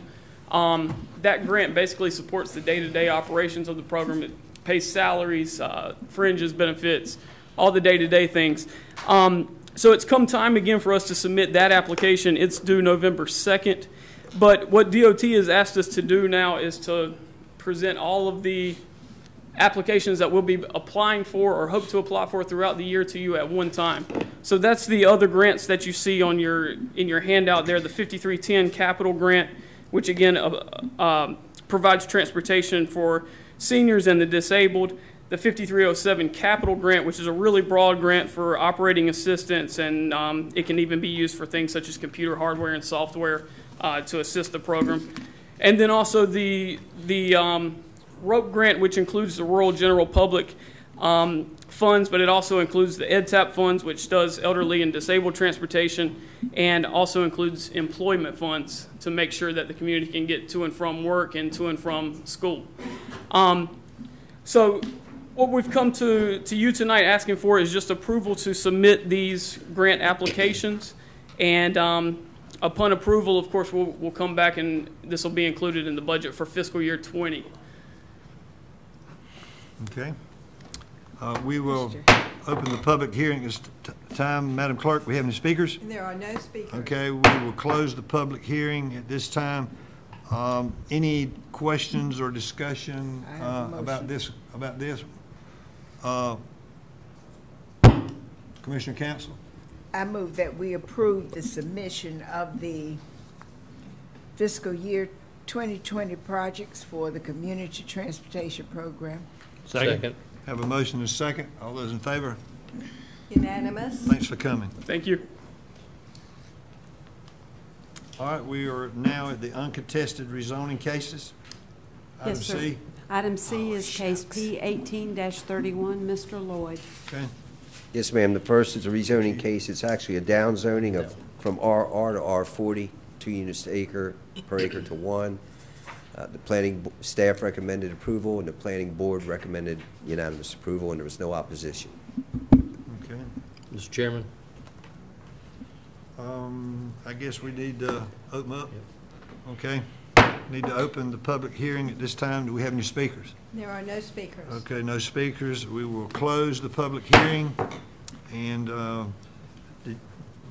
Speaker 10: That grant basically supports the day-to-day operations of the program. It pays salaries, fringes, benefits, all the day-to-day things. So it's come time again for us to submit that application. It's due November 2nd. But what DOT has asked us to do now is to present all of the applications that we'll be applying for or hope to apply for throughout the year to you at one time. So that's the other grants that you see on in your handout there, the 5310 capital grant, which again provides transportation for seniors and the disabled. The 5307 capital grant, which is a really broad grant for operating assistance, and it can even be used for things such as computer hardware and software to assist the program. And then also the ROPE grant, which includes the rural general public funds, but it also includes the EdTap funds, which does elderly and disabled transportation, and also includes employment funds to make sure that the community can get to and from work and to and from school. So What we've come to you tonight asking for is just approval to submit these grant applications. And upon approval, of course, we'll come back and this will be included in the budget for fiscal year 20.
Speaker 1: Okay. We will open the public hearing this time. Madam Clerk, we have any speakers?
Speaker 15: There are no speakers.
Speaker 1: Okay, we will close the public hearing at this time. Any questions or discussion about this? Commissioner Council?
Speaker 6: I move that we approve the submission of the fiscal year 2020 projects for the Community Transportation Program.
Speaker 17: Second.
Speaker 1: Have a motion and a second. All those in favor?
Speaker 15: Unanimous.
Speaker 1: Thanks for coming.
Speaker 10: Thank you.
Speaker 1: All right, we are now at the uncontested rezoning cases. Item
Speaker 4: Yes, sir.
Speaker 1: C.
Speaker 4: Item C is case P 18-31, Mr. Lloyd.
Speaker 1: Okay.
Speaker 11: Yes, ma'am. The first is a rezoning case. It's actually a downzoning of from RR to R40, 2 units per acre to 1. The planning staff recommended approval, and the planning board recommended unanimous approval, and there was no opposition.
Speaker 1: Okay.
Speaker 17: Mr. Chairman.
Speaker 1: I guess we need to open up. Okay. Need to open the public hearing at this time. Do we have any speakers?
Speaker 15: There are no speakers.
Speaker 1: Okay, no speakers. We will close the public hearing, and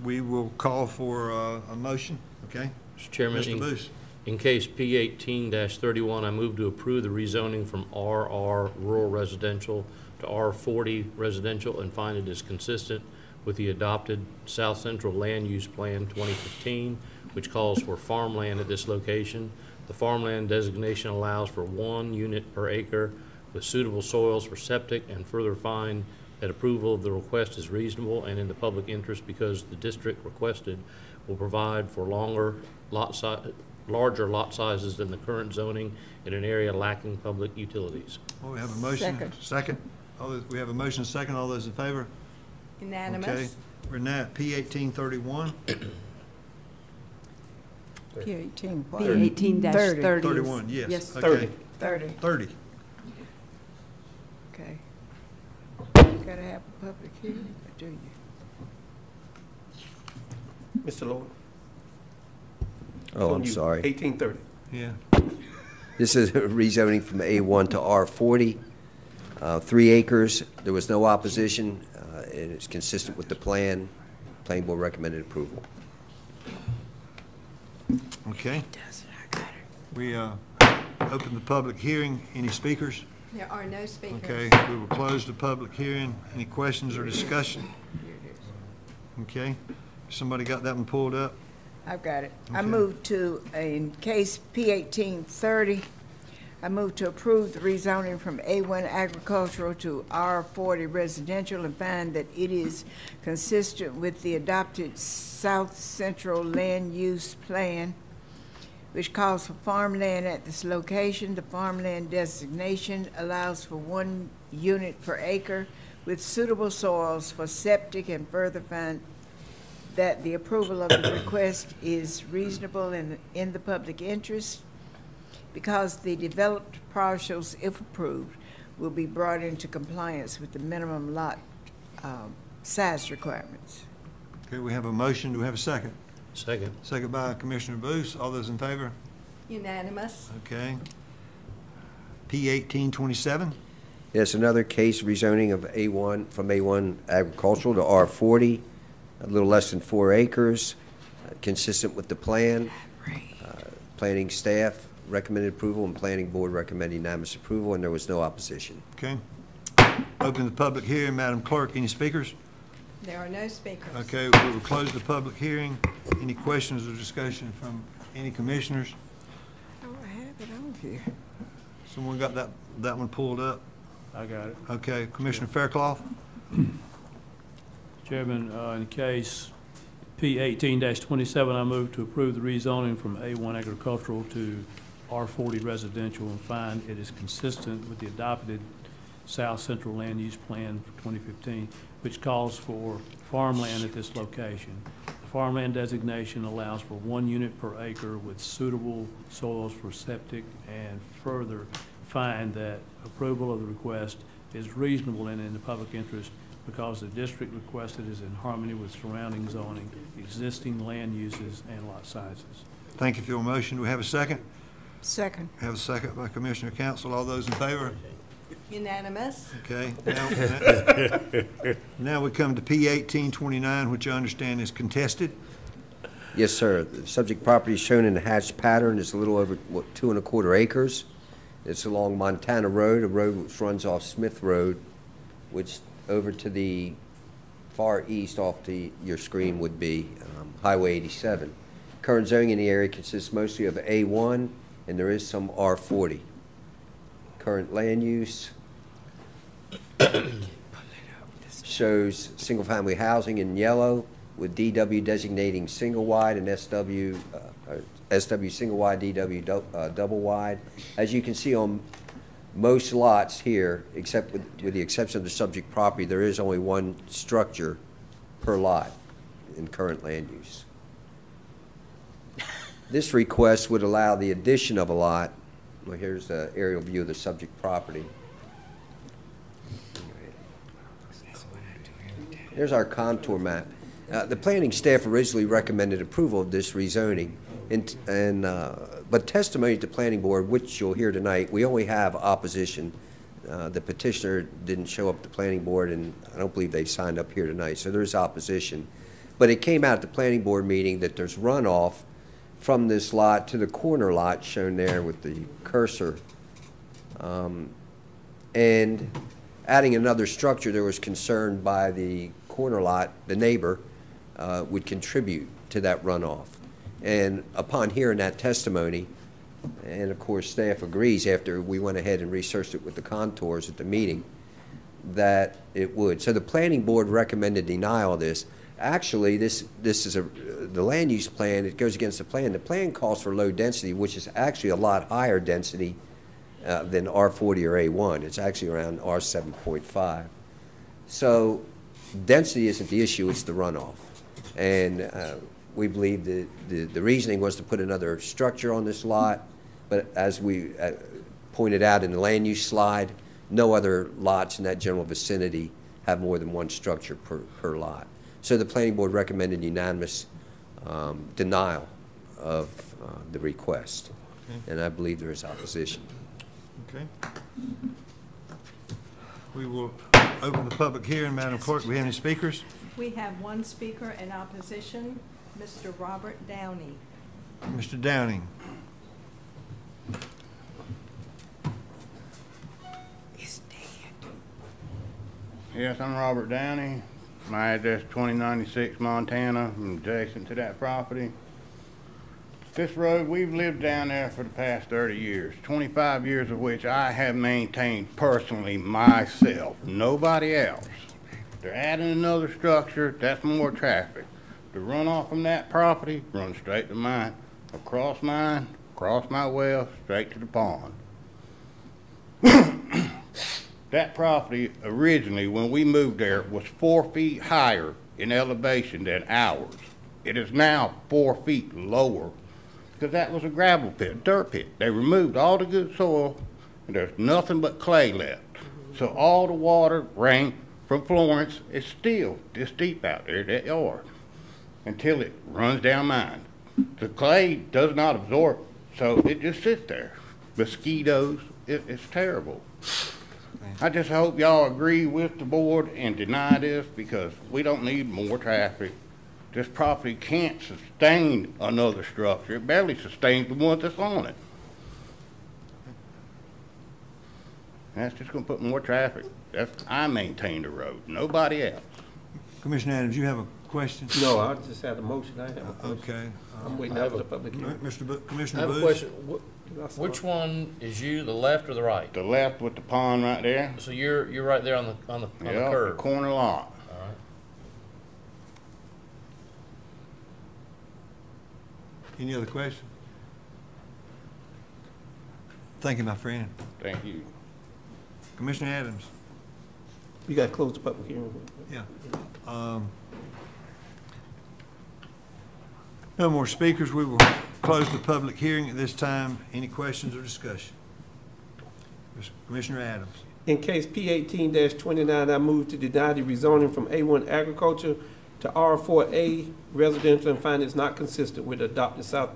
Speaker 1: we will call for a motion. Okay.
Speaker 17: Mr. Chairman.
Speaker 1: Mr. Booth.
Speaker 17: In case P 18-31, I move to approve the rezoning from RR Rural Residential to R40 Residential and find it is consistent with the adopted South Central Land Use Plan 2015, which calls for farmland at this location. The farmland designation allows for 1 unit per acre with suitable soils for septic, and further find that approval of the request is reasonable and in the public interest because the district requested will provide for larger lot sizes than the current zoning in an area lacking public utilities.
Speaker 1: Well, we have a motion. Second. We have a motion second. All those in favor?
Speaker 15: Unanimous.
Speaker 1: Okay. We're now at P 18-31.
Speaker 6: P 18 what?
Speaker 4: P 18-30.
Speaker 1: 31, yes.
Speaker 4: Yes.
Speaker 1: Okay.
Speaker 6: 30.
Speaker 1: 30.
Speaker 6: Okay. Gotta have a public hearing, or do you?
Speaker 8: Mr. Lloyd.
Speaker 11: Oh, I'm sorry.
Speaker 8: 1830.
Speaker 1: Yeah.
Speaker 11: This is a rezoning from A1 to R40, 3 acres. There was no opposition, and it's consistent with the plan. Planning board recommended approval.
Speaker 1: Okay. We open the public hearing. Any speakers?
Speaker 15: There are no speakers.
Speaker 1: Okay. We will close the public hearing. Any questions or discussion? Okay. Somebody got that one pulled up?
Speaker 6: I've got it.
Speaker 1: Okay.
Speaker 6: I move to, in case P 18-30, I move to approve the rezoning from A1 agricultural to R40 residential and find that it is consistent with the adopted South Central Land Use Plan, which calls for farmland at this location. The farmland designation allows for 1 unit per acre with suitable soils for septic, and further find that the approval of the request is reasonable and in the public interest because the developed parcels, if approved, will be brought into compliance with the minimum lot size requirements.
Speaker 1: Okay, we have a motion. Do we have a second?
Speaker 17: Second.
Speaker 1: Second by Commissioner Booth. All those in favor?
Speaker 15: Unanimous.
Speaker 1: Okay. P 18-27.
Speaker 11: Yes, another case rezoning of A1 from A1 agricultural to R40, a little less than 4 acres, consistent with the plan. Planning staff recommended approval, and planning board recommended unanimous approval, and there was no opposition.
Speaker 1: Okay. Open the public hearing. Madam Clerk, any speakers?
Speaker 15: There are no speakers.
Speaker 1: Okay, we will close the public hearing. Any questions or discussion from any commissioners?
Speaker 6: Oh, I have it on here.
Speaker 1: Someone got that one pulled up?
Speaker 2: I got it.
Speaker 1: Okay, Commissioner Faircloth?
Speaker 2: Chairman, in case P 18-27, I move to approve the rezoning from A1 agricultural to R40 residential and find it is consistent with the adopted South Central Land Use Plan for 2015, which calls for farmland at this location. The farmland designation allows for 1 unit per acre with suitable soils for septic, and further find that approval of the request is reasonable and in the public interest because the district requested is in harmony with surrounding zoning, existing land uses, and lot sizes.
Speaker 1: Thank you for your motion. Do we have a second?
Speaker 6: Second.
Speaker 1: Have a second by Commissioner Council. All those in favor?
Speaker 6: Unanimous?
Speaker 1: Okay. Now we come to P 1829, which I understand is contested.
Speaker 11: Yes, sir. The subject property shown in the hatched pattern is a little over, 2 1/4 acres. It's along Montana Road, a road which runs off Smith Road, which over to the far east off your screen would be Highway 87. Current zoning in the area consists mostly of A1, and there is some R40. Current land use shows single-family housing in yellow, with DW designating single wide and SW single wide, DW double wide. As you can see on most lots here, except with the exception of the subject property, there is only one structure per lot in current land use. This request would allow the addition of a lot. Well, here's the aerial view of the subject property. Here's our contour map. The planning staff originally recommended approval of this rezoning, but testimony to the planning board, which you'll hear tonight, we only have opposition. The petitioner didn't show up at the planning board, and I don't believe they signed up here tonight, so there's opposition. But it came out at the planning board meeting that there's runoff from this lot to the corner lot shown there with the cursor. And adding another structure, there was concern by the corner lot, the neighbor, would contribute to that runoff. And upon hearing that testimony, and of course staff agrees after we went ahead and researched it with the contours at the meeting, that it would. So the planning board recommended denial of this. Actually, this is the land use plan. It goes against the plan. The plan calls for low density, which is actually a lot higher density than R40 or A1. It's actually around R7.5. So density isn't the issue, it's the runoff. And we believe that the reasoning was to put another structure on this lot, but as we pointed out in the land use slide, no other lots in that general vicinity have more than one structure per lot. So the planning board recommended unanimous denial of the request. Okay. And I believe there is opposition.
Speaker 1: Okay. We will open the public hearing. Madam Clerk, do we have any speakers?
Speaker 15: We have one speaker in opposition, Mr. Robert Downey.
Speaker 1: Mr. Downing.
Speaker 12: Yes, I'm Robert Downey. My address is 2096 Montana. I'm adjacent to that property. This road, we've lived down there for the past 30 years, 25 years of which I have maintained personally myself, nobody else. They're adding another structure, that's more traffic. The runoff from that property runs straight to mine, across my well, straight to the pond. That property originally, when we moved there, was 4 feet higher in elevation than ours. It is now 4 feet lower because that was a gravel pit, dirt pit. They removed all the good soil and there's nothing but clay left. So all the water, rain from Florence is still this deep out there, that yard, until it runs down mine. The clay does not absorb, so it just sits there. Mosquitoes, it's terrible. I just hope y'all agree with the board and deny this because we don't need more traffic. This property can't sustain another structure. It barely sustains the one that's on it. That's just going to put more traffic. I maintain the road, nobody else.
Speaker 1: Commissioner Adams, you have a question?
Speaker 8: No, I just had a motion. I have a question.
Speaker 1: Okay.
Speaker 8: I'm waiting for the public hearing.
Speaker 1: Commissioner
Speaker 17: I have a question. Which one is you, the left or the right?
Speaker 12: The left with the pond right there.
Speaker 17: So you're right there on the curve.
Speaker 12: The corner lot.
Speaker 17: All right.
Speaker 1: Any other questions? Thank you, my friend.
Speaker 12: Thank you.
Speaker 1: Commissioner Adams.
Speaker 8: You got to close the public hearing.
Speaker 1: Yeah. No more speakers. We will close the public hearing at this time. Any questions or discussion? Commissioner Adams.
Speaker 8: In case P18-29, I move to deny the rezoning from A1 agriculture to R4A residential and find it's not consistent with the adopted South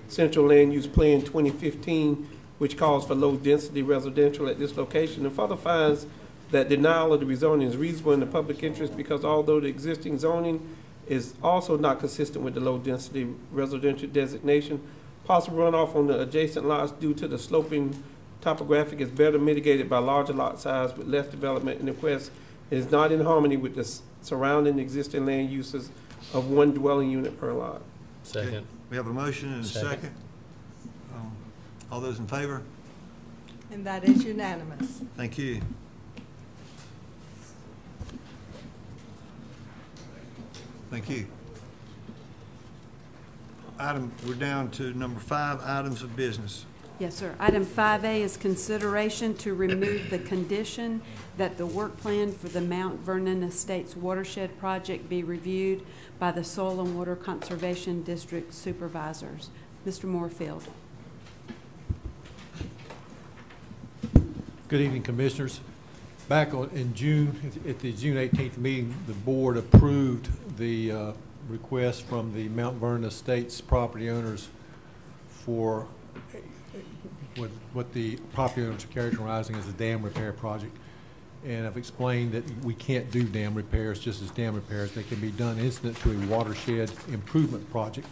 Speaker 8: Central Land Use Plan 2015, which calls for low-density residential at this location, and further finds that denial of the rezoning is reasonable in the public interest because although the existing zoning is also not consistent with the low-density residential designation, possible runoff on the adjacent lots due to the sloping topographic is better mitigated by larger lot size with less development in the west. It is not in harmony with the surrounding existing land uses of one dwelling unit per lot.
Speaker 17: Second.
Speaker 1: Okay. We have a motion and a second. All those in favor?
Speaker 15: And that is unanimous.
Speaker 1: Thank you. Thank you. We're down to number 5, items of business.
Speaker 4: Yes, sir. Item 5A is consideration to remove the condition that the work plan for the Mount Vernon Estates watershed project be reviewed by the Soil and Water Conservation District supervisors. Mr. Moorfield.
Speaker 13: Good evening, Commissioners. Back in June, at the June 18th meeting, the board approved the request from the Mount Vernon Estates property owners for what the property owners are characterizing as a dam repair project. And I've explained that we can't do dam repairs just as dam repairs. They can be done incident to a watershed improvement project.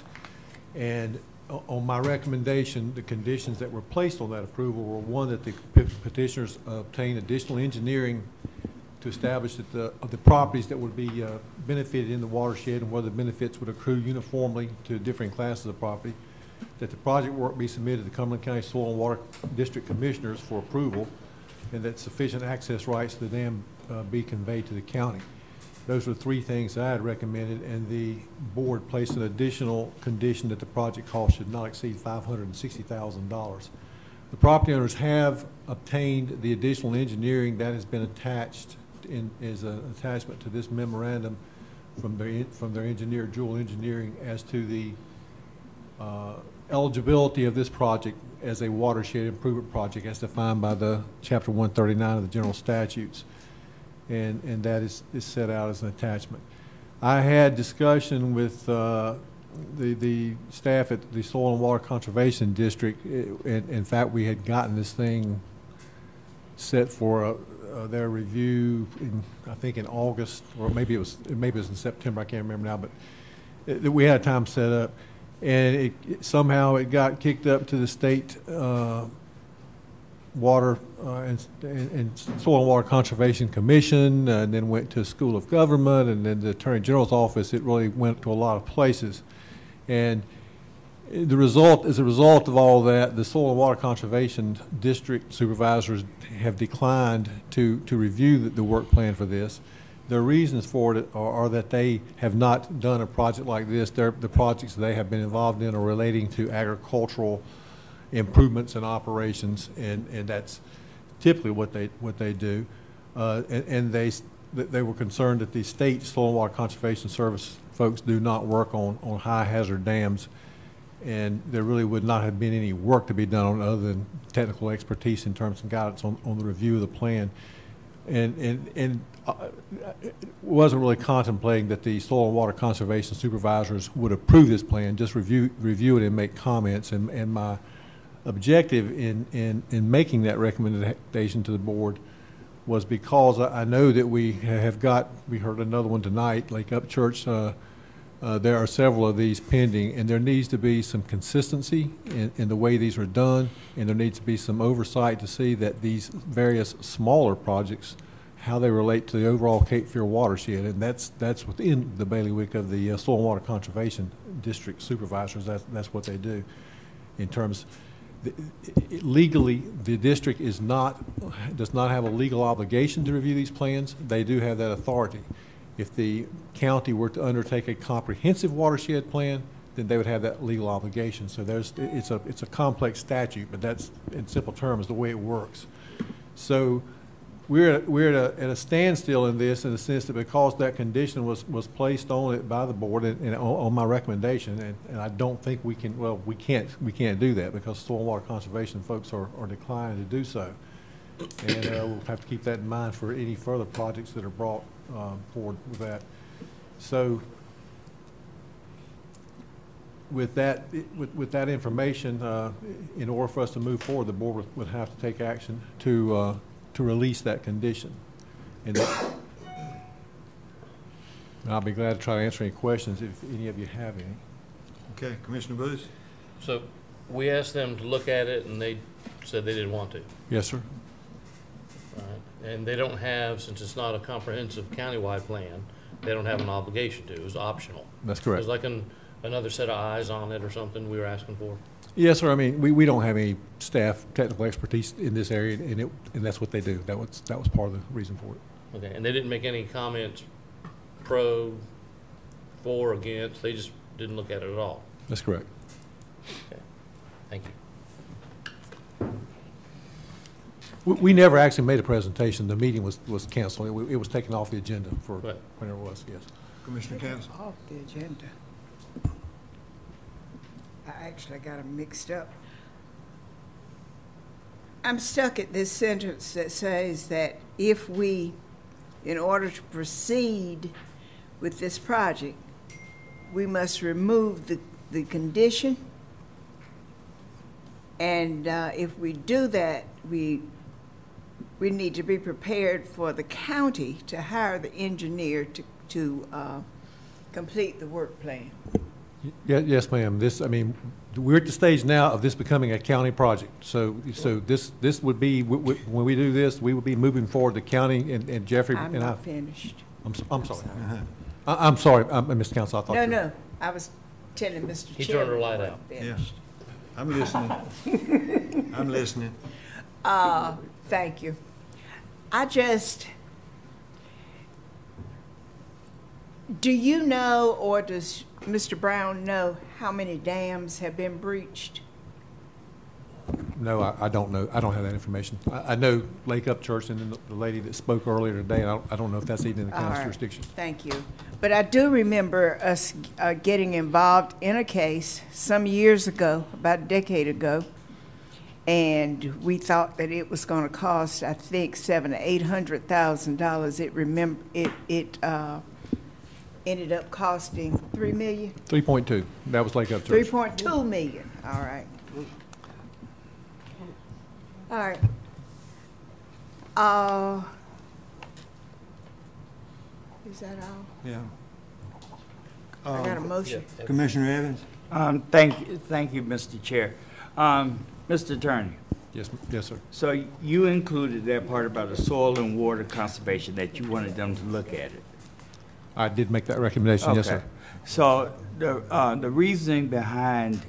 Speaker 13: And on my recommendation, the conditions that were placed on that approval were, one, that the petitioners obtain additional engineering to establish that the properties that would be benefited in the watershed and whether the benefits would accrue uniformly to different classes of property, that the project work be submitted to the Cumberland County Soil and Water District Commissioners for approval, and that sufficient access rights to the dam be conveyed to the county. Those were 3 things that I had recommended, and the board placed an additional condition that the project cost should not exceed $560,000. The property owners have obtained the additional engineering that has been attached as an attachment to this memorandum from their engineer, Jewel Engineering, as to the eligibility of this project as a watershed improvement project as defined by the Chapter 139 of the General Statutes. And that is set out as an attachment. I had discussion with the staff at the Soil and Water Conservation District. In fact, we had gotten this thing set for their review I think in August, or maybe it was in September. I can't remember now, but we had a time set up, and somehow it got kicked up to the state Water and Soil and Water Conservation Commission, and then went to School of Government, and then the Attorney General's office. It really went to a lot of places, and as a result of all that, the Soil and Water Conservation District supervisors have declined to review the work plan for this. The reasons for it are that they have not done a project like this. The projects they have been involved in are relating to agricultural improvements and operations, and that's typically what they do. And they were concerned that the state Soil and Water Conservation Service folks do not work on high hazard dams, and there really would not have been any work to be done on other than technical expertise in terms of guidance on the review of the plan. And wasn't really contemplating that the Soil and Water Conservation supervisors would approve this plan, just review it and make comments. And my objective in making that recommendation to the board was because I know that we heard another one tonight, Lake Upchurch. There are several of these pending, and there needs to be some consistency in the way these are done, and there needs to be some oversight to see that these various smaller projects, how they relate to the overall Cape Fear watershed, and that's within the bailiwick of the Soil and Water Conservation District supervisors. That's what they do. In terms, legally, the district does not have a legal obligation to review these plans. They do have that authority. If the county were to undertake a comprehensive watershed plan, then they would have that legal obligation. So it's a complex statute, but that's, in simple terms, the way it works. So we're at a standstill in this, in the sense that because that condition was placed on it by the board and on my recommendation, and I don't think we can't do that because Soil and Water Conservation folks are declining to do so. And we'll have to keep that in mind for any further projects that are brought forward with that. So with that information, in order for us to move forward, the board would have to take action to release that condition. And I'll be glad to try to answer any questions if any of you have any.
Speaker 1: Okay, Commissioner Booth?
Speaker 17: So we asked them to look at it, and they said they didn't want to.
Speaker 13: Yes, sir.
Speaker 17: And they don't have, since it's not a comprehensive countywide plan, they don't have an obligation to. It was optional.
Speaker 13: That's correct.
Speaker 17: It was like another set of eyes on it or something we were asking for.
Speaker 13: Yes, sir. I mean, we don't have any staff technical expertise in this area, and that's what they do. That was part of the reason for it.
Speaker 17: Okay, and they didn't make any comments pro, for, against. They just didn't look at it at all.
Speaker 13: That's correct.
Speaker 17: Okay, thank you.
Speaker 13: We never actually made a presentation. The meeting was canceled. It was taken off the agenda for whenever it was, yes.
Speaker 1: Commissioner Campbell?
Speaker 6: Off the agenda. I actually got them mixed up. I'm stuck at this sentence that says that if we, in order to proceed with this project, we must remove the condition. And if we do that, we need to be prepared for the county to hire the engineer to complete the work plan.
Speaker 13: Yes, ma'am. We're at the stage now of this becoming a county project. So this would be, when we do this, we would be moving forward. The county and Jeffrey
Speaker 6: I'm
Speaker 13: and
Speaker 6: not finished.
Speaker 13: I'm sorry. I'm sorry, Mr. Counsel. I thought
Speaker 6: No, I was telling Mr.
Speaker 17: He
Speaker 6: Chairman.
Speaker 17: turned her light out.
Speaker 1: Yeah. I'm listening. I'm listening.
Speaker 6: Thank you. Do you know, or does Mr. Brown know how many dams have been breached?
Speaker 13: No, I don't know. I don't have that information. I know Lake Upchurch and the lady that spoke earlier today. I don't know if that's even in the county's jurisdiction.
Speaker 6: Thank you. But I do remember us getting involved in a case some years ago, about a decade ago, and we thought that it was going to cost, I think, $700,000 to $800,000. It ended up costing $3 million.
Speaker 13: 3.2. That was Lake Upchurch.
Speaker 6: 3.2 million. All right. All right. Is that all?
Speaker 1: Yeah.
Speaker 6: I got a motion.
Speaker 1: Commissioner Evans?
Speaker 5: Thank you, Mr. Chair. Mr. Attorney.
Speaker 13: Yes, sir.
Speaker 5: So you included that part about the soil and water conservation, that you wanted them to look at it.
Speaker 13: I did make that recommendation, yes, sir.
Speaker 5: So the reasoning behind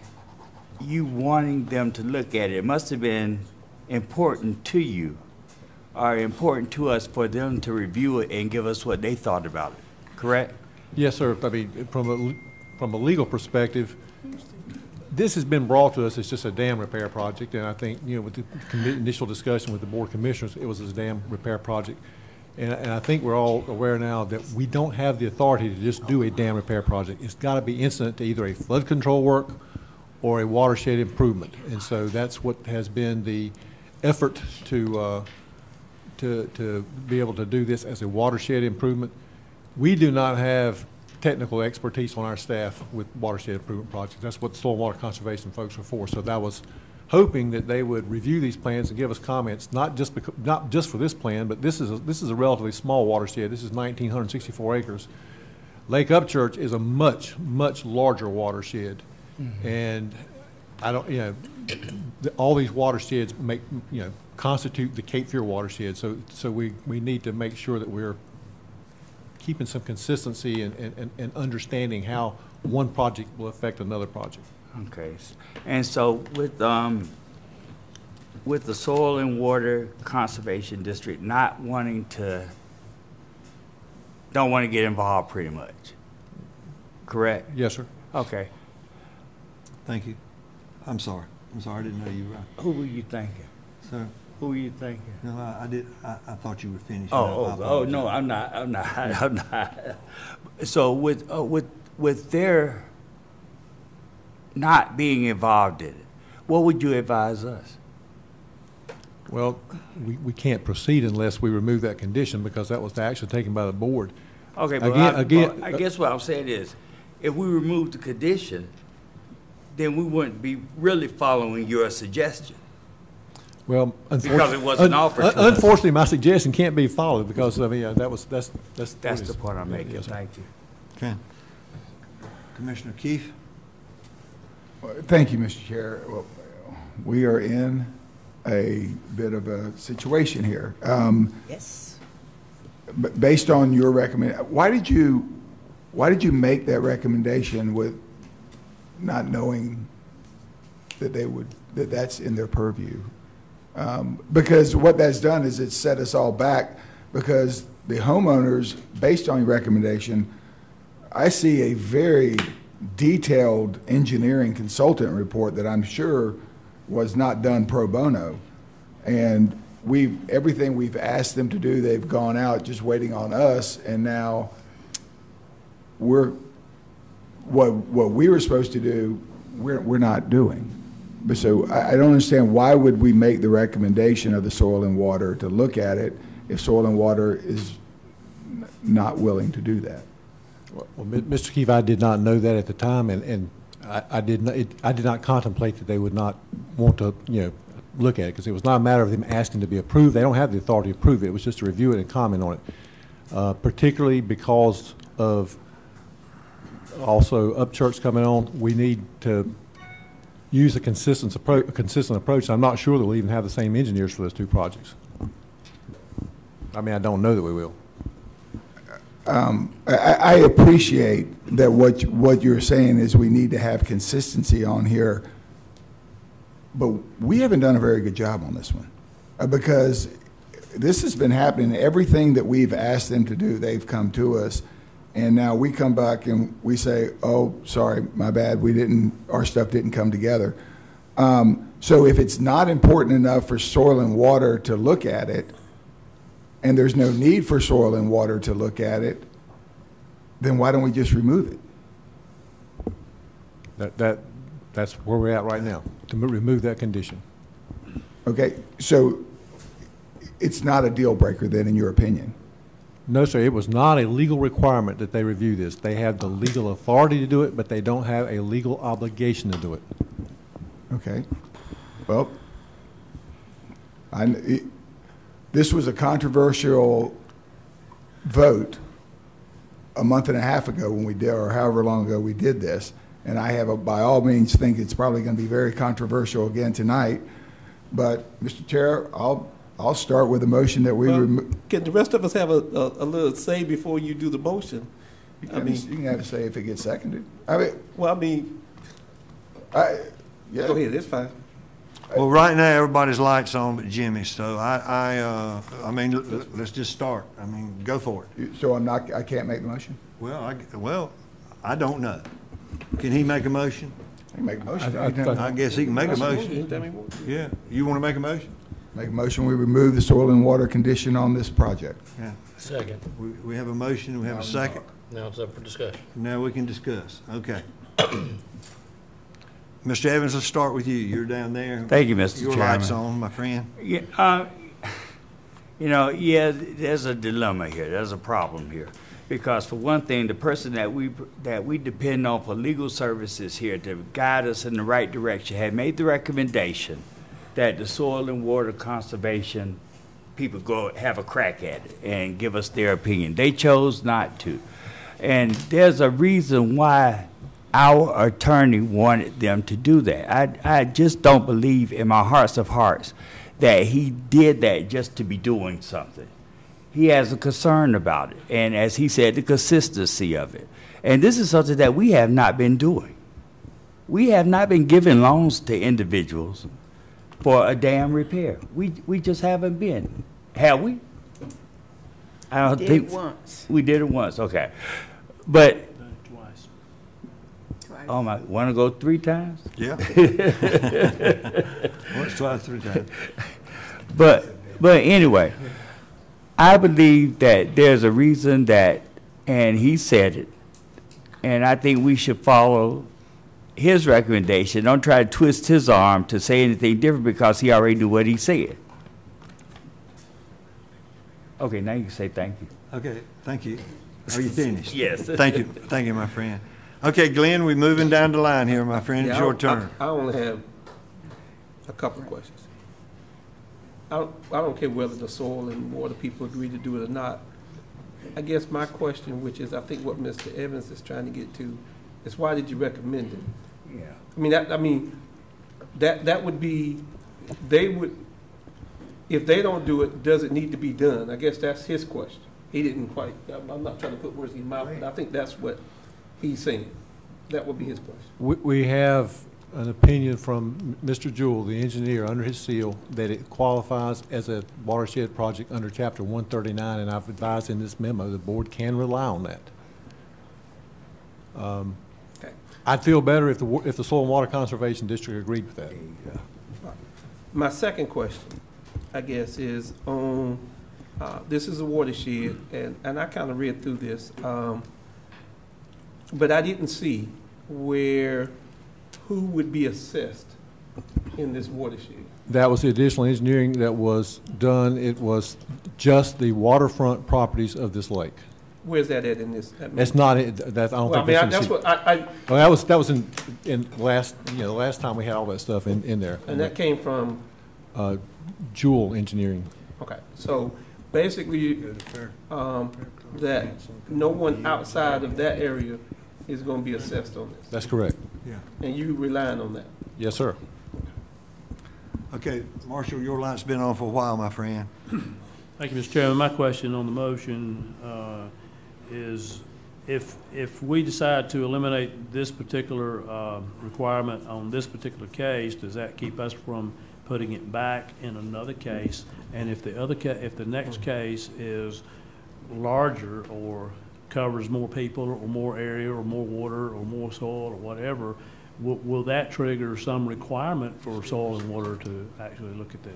Speaker 5: you wanting them to look at it must have been important to you, or important to us, for them to review it and give us what they thought about it, correct?
Speaker 13: Yes, sir. I mean, from a legal perspective, this has been brought to us as just a dam repair project, and I think, with the initial discussion with the Board of Commissioners, it was a dam repair project. And I think we're all aware now that we don't have the authority to just do a dam repair project. It's got to be incident to either a flood control work or a watershed improvement. And so that's what has been the effort to be able to do this as a watershed improvement. We do not have technical expertise on our staff with watershed improvement projects. That's what the soil and water conservation folks are for. So that was hoping that they would review these plans and give us comments, not just for this plan, but this is a relatively small watershed. This is 1,964 acres. Lake Upchurch is a much, much larger watershed. Mm-hmm. And I don't, all these watersheds constitute the Cape Fear watershed. So we need to make sure that we're keeping some consistency and understanding how one project will affect another project.
Speaker 5: Okay, and so with the Soil and Water Conservation District not wanting to, don't want to get involved pretty much, correct?
Speaker 13: Yes, sir.
Speaker 5: Okay.
Speaker 1: Thank you. I'm sorry, I didn't know you were right.
Speaker 5: Who were you thinking?
Speaker 1: Sir?
Speaker 5: Who were you thinking?
Speaker 1: No, I did. I thought you were finished.
Speaker 5: Oh, no, I'm not. So with their not being involved in it, what would you advise us?
Speaker 13: Well, we can't proceed unless we remove that condition because that was the action taken by the board.
Speaker 5: Okay, but I guess what I'm saying is, if we remove the condition, then we wouldn't be really following your suggestion.
Speaker 13: Well,
Speaker 5: because it wasn't offered to us.
Speaker 13: Unfortunately, my suggestion can't be followed because, I mean, that's
Speaker 5: the point I'm making. Thank you.
Speaker 1: Okay. Commissioner Keefe?
Speaker 9: Thank you, Mr. Chair. Well, we are in a bit of a situation here.
Speaker 6: Yes.
Speaker 9: Based on your why did you make that recommendation with not knowing that that's in their purview? Because what that's done is it's set us all back because the homeowners, based on your recommendation, I see a very detailed engineering consultant report that I'm sure was not done pro bono. And everything we've asked them to do, they've gone out just waiting on us, and now what we were supposed to do, we're not doing. But so I don't understand, why would we make the recommendation of the Soil and Water to look at it if Soil and Water is not willing to do that?
Speaker 13: Well, Mr. Keefe, I did not know that at the time, and I did not contemplate that they would not want to, look at it, because it was not a matter of them asking to be approved. They don't have the authority to approve it. It was just to review it and comment on it, particularly because of also Upchurch coming on. We need to use a consistent approach. I'm not sure that we'll even have the same engineers for those two projects. I mean, I don't know that we will.
Speaker 9: I appreciate that what you're saying is we need to have consistency on here, but we haven't done a very good job on this one because this has been happening. Everything that we've asked them to do, they've come to us, and now we come back and we say, oh, sorry, my bad, our stuff didn't come together. So if it's not important enough for Soil and Water to look at it, and there's no need for Soil and Water to look at it, then why don't we just remove it?
Speaker 13: That's where we're at right now, to remove that condition.
Speaker 9: Okay, so it's not a deal breaker then, in your opinion?
Speaker 13: No, sir, it was not a legal requirement that they review this. They have the legal authority to do it, but they don't have a legal obligation to do it.
Speaker 9: Okay, well, this was a controversial vote a month and a half ago when we did, or however long ago we did this, and I have by all means think it's probably going to be very controversial again tonight. But Mr. Chair, I'll start with a motion that we
Speaker 8: can the rest of us have a little say before you do the motion?
Speaker 9: You can have a say if it gets seconded.
Speaker 8: Yeah. Go ahead, it's fine.
Speaker 1: Well, right now, everybody's lights on but Jimmy, so I mean, let's just start. I mean, go for it.
Speaker 9: So I can't make the motion?
Speaker 1: Well, I don't know. Can he make a motion?
Speaker 9: He can make a motion.
Speaker 1: I guess he can make a motion. Yeah. You want to make a motion?
Speaker 9: Make a motion, we remove the Soil and Water condition on this project.
Speaker 1: Yeah.
Speaker 17: Second.
Speaker 1: We have a motion, we have a second.
Speaker 17: Now it's up for discussion.
Speaker 1: Now we can discuss. Okay. Mr. Evans, let's start with you. You're down there.
Speaker 5: Thank you, Mr. Chairman.
Speaker 1: Your light's on, my friend.
Speaker 5: Yeah, there's a dilemma here. There's a problem here. Because for one thing, the person that we depend on for legal services here to guide us in the right direction had made the recommendation that the Soil and Water Conservation people go have a crack at it and give us their opinion. They chose not to. And there's a reason why our attorney wanted them to do that. I just don't believe in my hearts of hearts that he did that just to be doing something. He has a concern about it, and as he said, the consistency of it. And this is something that we have not been doing. We have not been giving loans to individuals for a dam repair. We just haven't been. Have we? I don't think
Speaker 6: we did it once.
Speaker 5: We did it once, okay. But
Speaker 6: Twice.
Speaker 5: oh my, want to go 3 times?
Speaker 1: Yeah. Once, twice, 3 times.
Speaker 5: But anyway, I believe that there's a reason that, and he said it, and I think we should follow his recommendation. Don't try to twist his arm to say anything different because he already knew what he said. Okay, now you can say thank you.
Speaker 1: Okay, thank you. Are you finished?
Speaker 5: Yes.
Speaker 1: Thank you, my friend. Okay, Glenn, we're moving down the line here, my friend. It's your turn.
Speaker 8: I only have a couple of questions. I don't care whether the soil and water people agree to do it or not. I guess my question, which is I think what Mr. Evans is trying to get to, is why did you recommend it?
Speaker 5: Yeah.
Speaker 8: I mean, that would be, they would, if they don't do it, does it need to be done? I guess that's his question. He didn't quite, I'm not trying to put words in his mouth, but I think that's what he's saying. That would be his question.
Speaker 13: We have an opinion from Mr. Jewell, the engineer, under his seal, that it qualifies as a watershed project under Chapter 139, and I've advised in this memo the board can rely on that.
Speaker 8: Okay.
Speaker 13: I'd feel better if the Soil and Water Conservation District agreed with that.
Speaker 8: My second question, I guess, is on, this is a watershed, and I kind of read through this, but I didn't see who would be assessed in this watershed.
Speaker 13: That was the additional engineering that was done. It was just the waterfront properties of this lake.
Speaker 8: Where's that at in this?
Speaker 13: That's not it. That I don't
Speaker 8: Well,
Speaker 13: think
Speaker 8: I mean, that's what
Speaker 13: well, that was in last, the last time we had all that stuff in there.
Speaker 8: And that came from?
Speaker 13: Jewell Engineering.
Speaker 8: Okay, so basically, that no one outside of that area is going to be assessed on this.
Speaker 13: That's correct.
Speaker 1: Yeah.
Speaker 8: And you relying on that?
Speaker 13: Yes, sir.
Speaker 1: Okay, Marshall, your line's been on for a while, my friend.
Speaker 2: Thank you, Mr. Chairman. My question on the motion is if we decide to eliminate this particular requirement on this particular case, does that keep us from putting it back in another case? And if the next case is larger or covers more people or more area or more water or more soil or whatever, will that trigger some requirement for soil and water to actually look at this?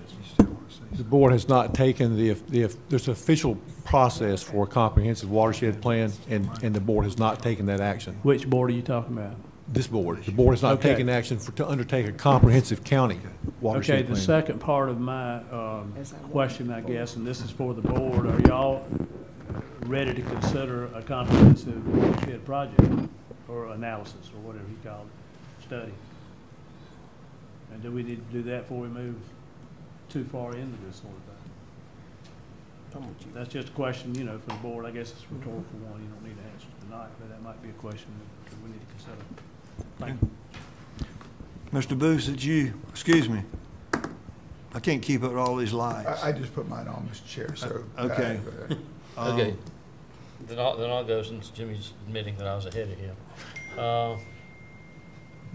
Speaker 13: The board has not taken there's an official process for a comprehensive watershed plan, and the board has not taken that action.
Speaker 2: Which board are you talking about?
Speaker 13: This board. The board has not taken action to undertake a comprehensive county watershed plan.
Speaker 2: Okay, the second part of my question, I guess, and this is for the board, are y'all ready to consider a comprehensive watershed project or analysis or whatever you call it, study? And do we need to do that before we move too far into this sort of thing? That's just a question, for the board. I guess it's a rhetorical one. You don't need to answer tonight, but that might be a question that we need to consider. Thank you.
Speaker 1: Mr. Booth, excuse me. I can't keep up with all these lights.
Speaker 9: I just put mine on, Mr. Chair, so.
Speaker 1: Okay.
Speaker 17: Okay. Then I'll go, since Jimmy's admitting that I was ahead of him.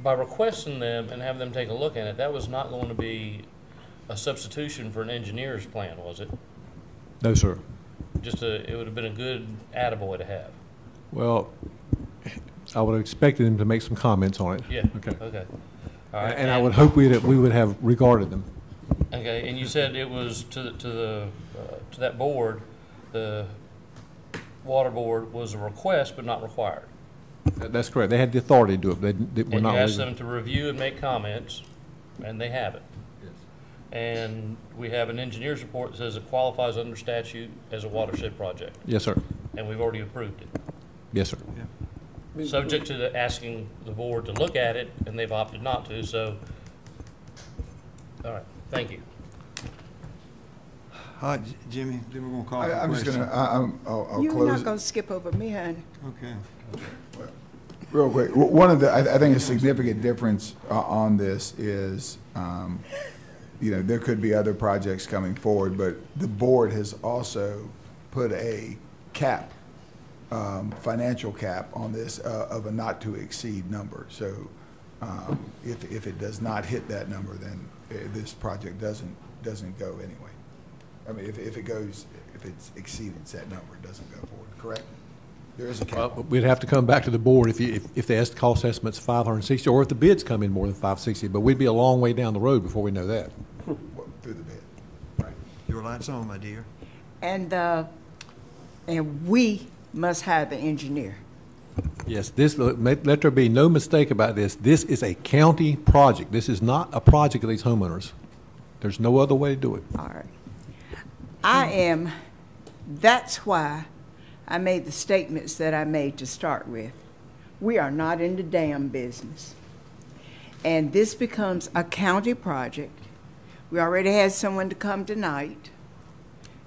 Speaker 17: By requesting them and having them take a look at it, that was not going to be a substitution for an engineer's plan, was it?
Speaker 13: No, sir.
Speaker 17: It would have been a good attaboy to have.
Speaker 13: Well, I would have expected them to make some comments on it.
Speaker 17: Yeah.
Speaker 13: Okay.
Speaker 17: Okay. All right.
Speaker 13: And I would hope we would have regarded them.
Speaker 17: Okay. And you said it was to that board, the water board was a request but not required.
Speaker 13: That's correct. They had the authority to do it. They were
Speaker 17: and
Speaker 13: not.
Speaker 17: You asked them to review and make comments, and they have it.
Speaker 13: Yes.
Speaker 17: And we have an engineer's report that says it qualifies under statute as a watershed project.
Speaker 13: Yes, sir.
Speaker 17: And we've already approved it.
Speaker 13: Yes, sir.
Speaker 1: Yeah.
Speaker 17: Subject to asking the board to look at it, and they've opted not to, so, all right, thank you.
Speaker 1: All right, Jimmy, then we're going to call for
Speaker 9: I'm just
Speaker 1: question.
Speaker 9: I'll
Speaker 6: You're
Speaker 9: close
Speaker 6: not
Speaker 9: it.
Speaker 6: going to skip over me, honey.
Speaker 1: Okay.
Speaker 9: Real quick, one of the, I think a significant difference on this is, there could be other projects coming forward, but the board has also put a cap, financial cap on this of a not to exceed number. So if it does not hit that number, then this project doesn't go anyway. I mean, if it's exceeded that number, it doesn't go forward, correct? There is a cap.
Speaker 13: We'd have to come back to the board if the cost estimate's 560, or if the bids come in more than 560, but we'd be a long way down the road before we know that.
Speaker 9: Through the bid.
Speaker 1: Right. Your light's on, my dear.
Speaker 6: And we must hire the engineer.
Speaker 13: Yes, let there be no mistake about this. This is a county project. This is not a project of these homeowners. There's no other way to do it.
Speaker 6: All right. I am That's why I made the statements that I made to start with. We are not in the dam business. And this becomes a county project. We already had someone to come tonight.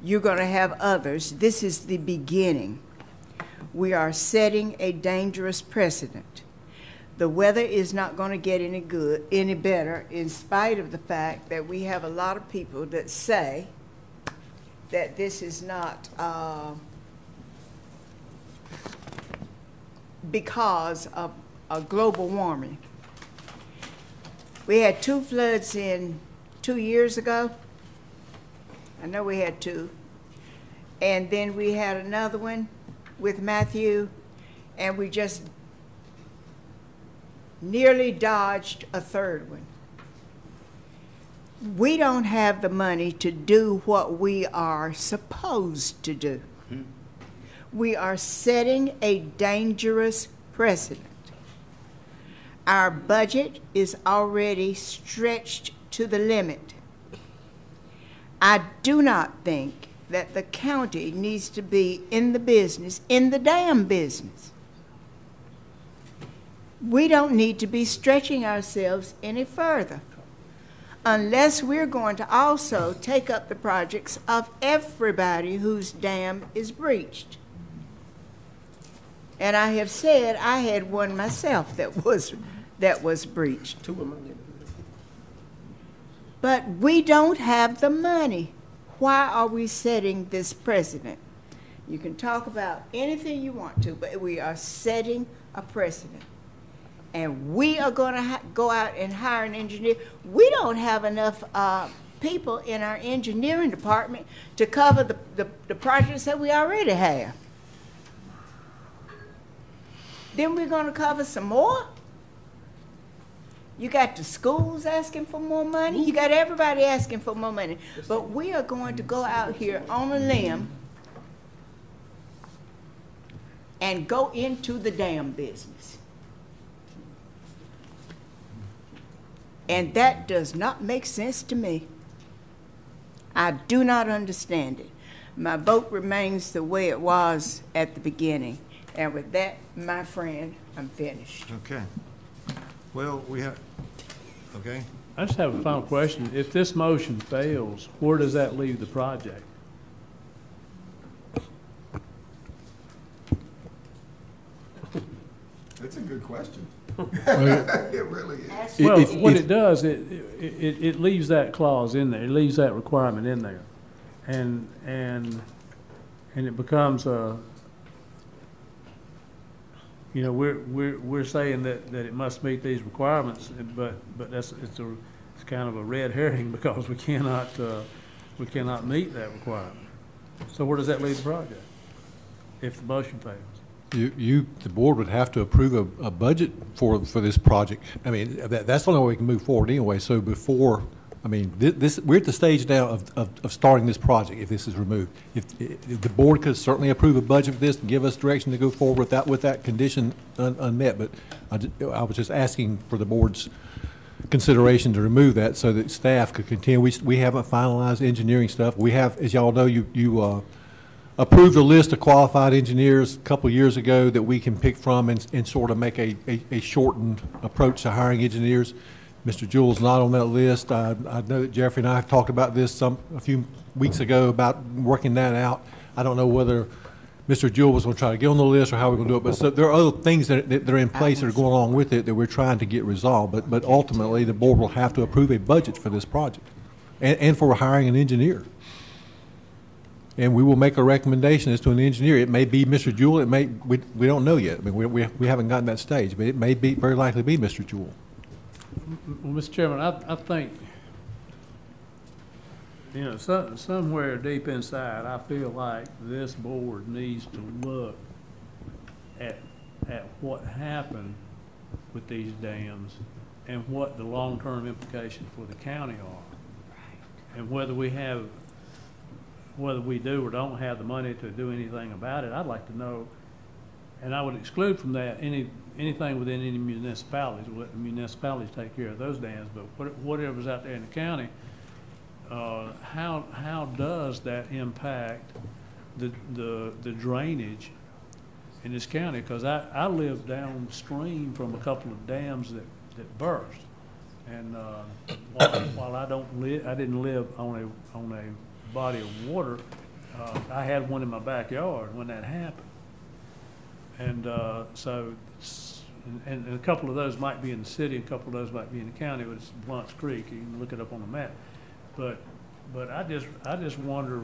Speaker 6: You're going to have others. This is the beginning. We are setting a dangerous precedent. The weather is not going to get any better, in spite of the fact that we have a lot of people that say that this is not because of global warming. We had 2 floods in 2 years ago. I know we had 2. And then we had another one with Matthew, and we just nearly dodged a 3rd one. We don't have the money to do what we are supposed to do. We are setting a dangerous precedent. Our budget is already stretched to the limit. I do not think that the county needs to be in the business, in the damn business. We don't need to be stretching ourselves any further unless we're going to also take up the projects of everybody whose dam is breached. And I have said I had one myself that was breached.
Speaker 8: 2 of my neighbors.
Speaker 6: But we don't have the money. Why are we setting this precedent? You can talk about anything you want to, but we are setting a precedent. And we are going to go out and hire an engineer. We don't have enough people in our engineering department to cover the projects that we already have. Then we're going to cover some more. You got the schools asking for more money. You got everybody asking for more money. But we are going to go out here on a limb and go into the dam business. And that does not make sense to me. I do not understand it. My vote remains the way it was at the beginning. And with that, my friend, I'm finished.
Speaker 1: Okay. Well, we have, okay.
Speaker 2: I just have a final question. If this motion fails, where does that leave the project?
Speaker 9: That's a good question. It really is.
Speaker 2: Well, what it does, it leaves that clause in there. It leaves that requirement in there. And it becomes a, you know, we're saying that it must meet these requirements, but it's kind of a red herring because we cannot meet that requirement. So where does that leave the project if the motion fails?
Speaker 13: The board would have to approve a budget for this project. I mean, that's the only way we can move forward anyway. So before, I mean, we're at the stage now of starting this project if this is removed. If the board could certainly approve a budget for this and give us direction to go forward with that condition unmet, but I was just asking for the board's consideration to remove that so that staff could continue. We haven't finalized engineering stuff. We have, as y'all know, you approved a list of qualified engineers a couple of years ago that we can pick from and sort of make a shortened approach to hiring engineers. Mr. Jewell's not on that list. I know that Jeffrey and I have talked about this a few weeks ago about working that out. I don't know whether Mr. Jewell was going to try to get on the list or how we're going to do it, but so there are other things that are in place that are going along with it that we're trying to get resolved. But ultimately, the board will have to approve a budget for this project and for hiring an engineer. And we will make a recommendation as to an engineer. It may be Mr. Jewell. It may we don't know yet. I mean, we haven't gotten that stage, but it may be very likely be Mr. Jewell.
Speaker 2: Well, Mr. Chairman, I think, you know, somewhere deep inside, I feel like this board needs to look at what happened with these dams and what the long-term implications for the county are, and whether we do or don't have the money to do anything about it. I'd like to know, and I would exclude from that anything within any municipalities. We'll let the municipalities take care of those dams, but whatever's out there in the county, how does that impact the drainage in this county, because I live downstream from a couple of dams that burst. And while I didn't live on a body of water, I had one in my backyard when that happened. And and a couple of those might be in the city, a couple of those might be in the county, but it's Blunt's Creek. You can look it up on the map. But I just wonder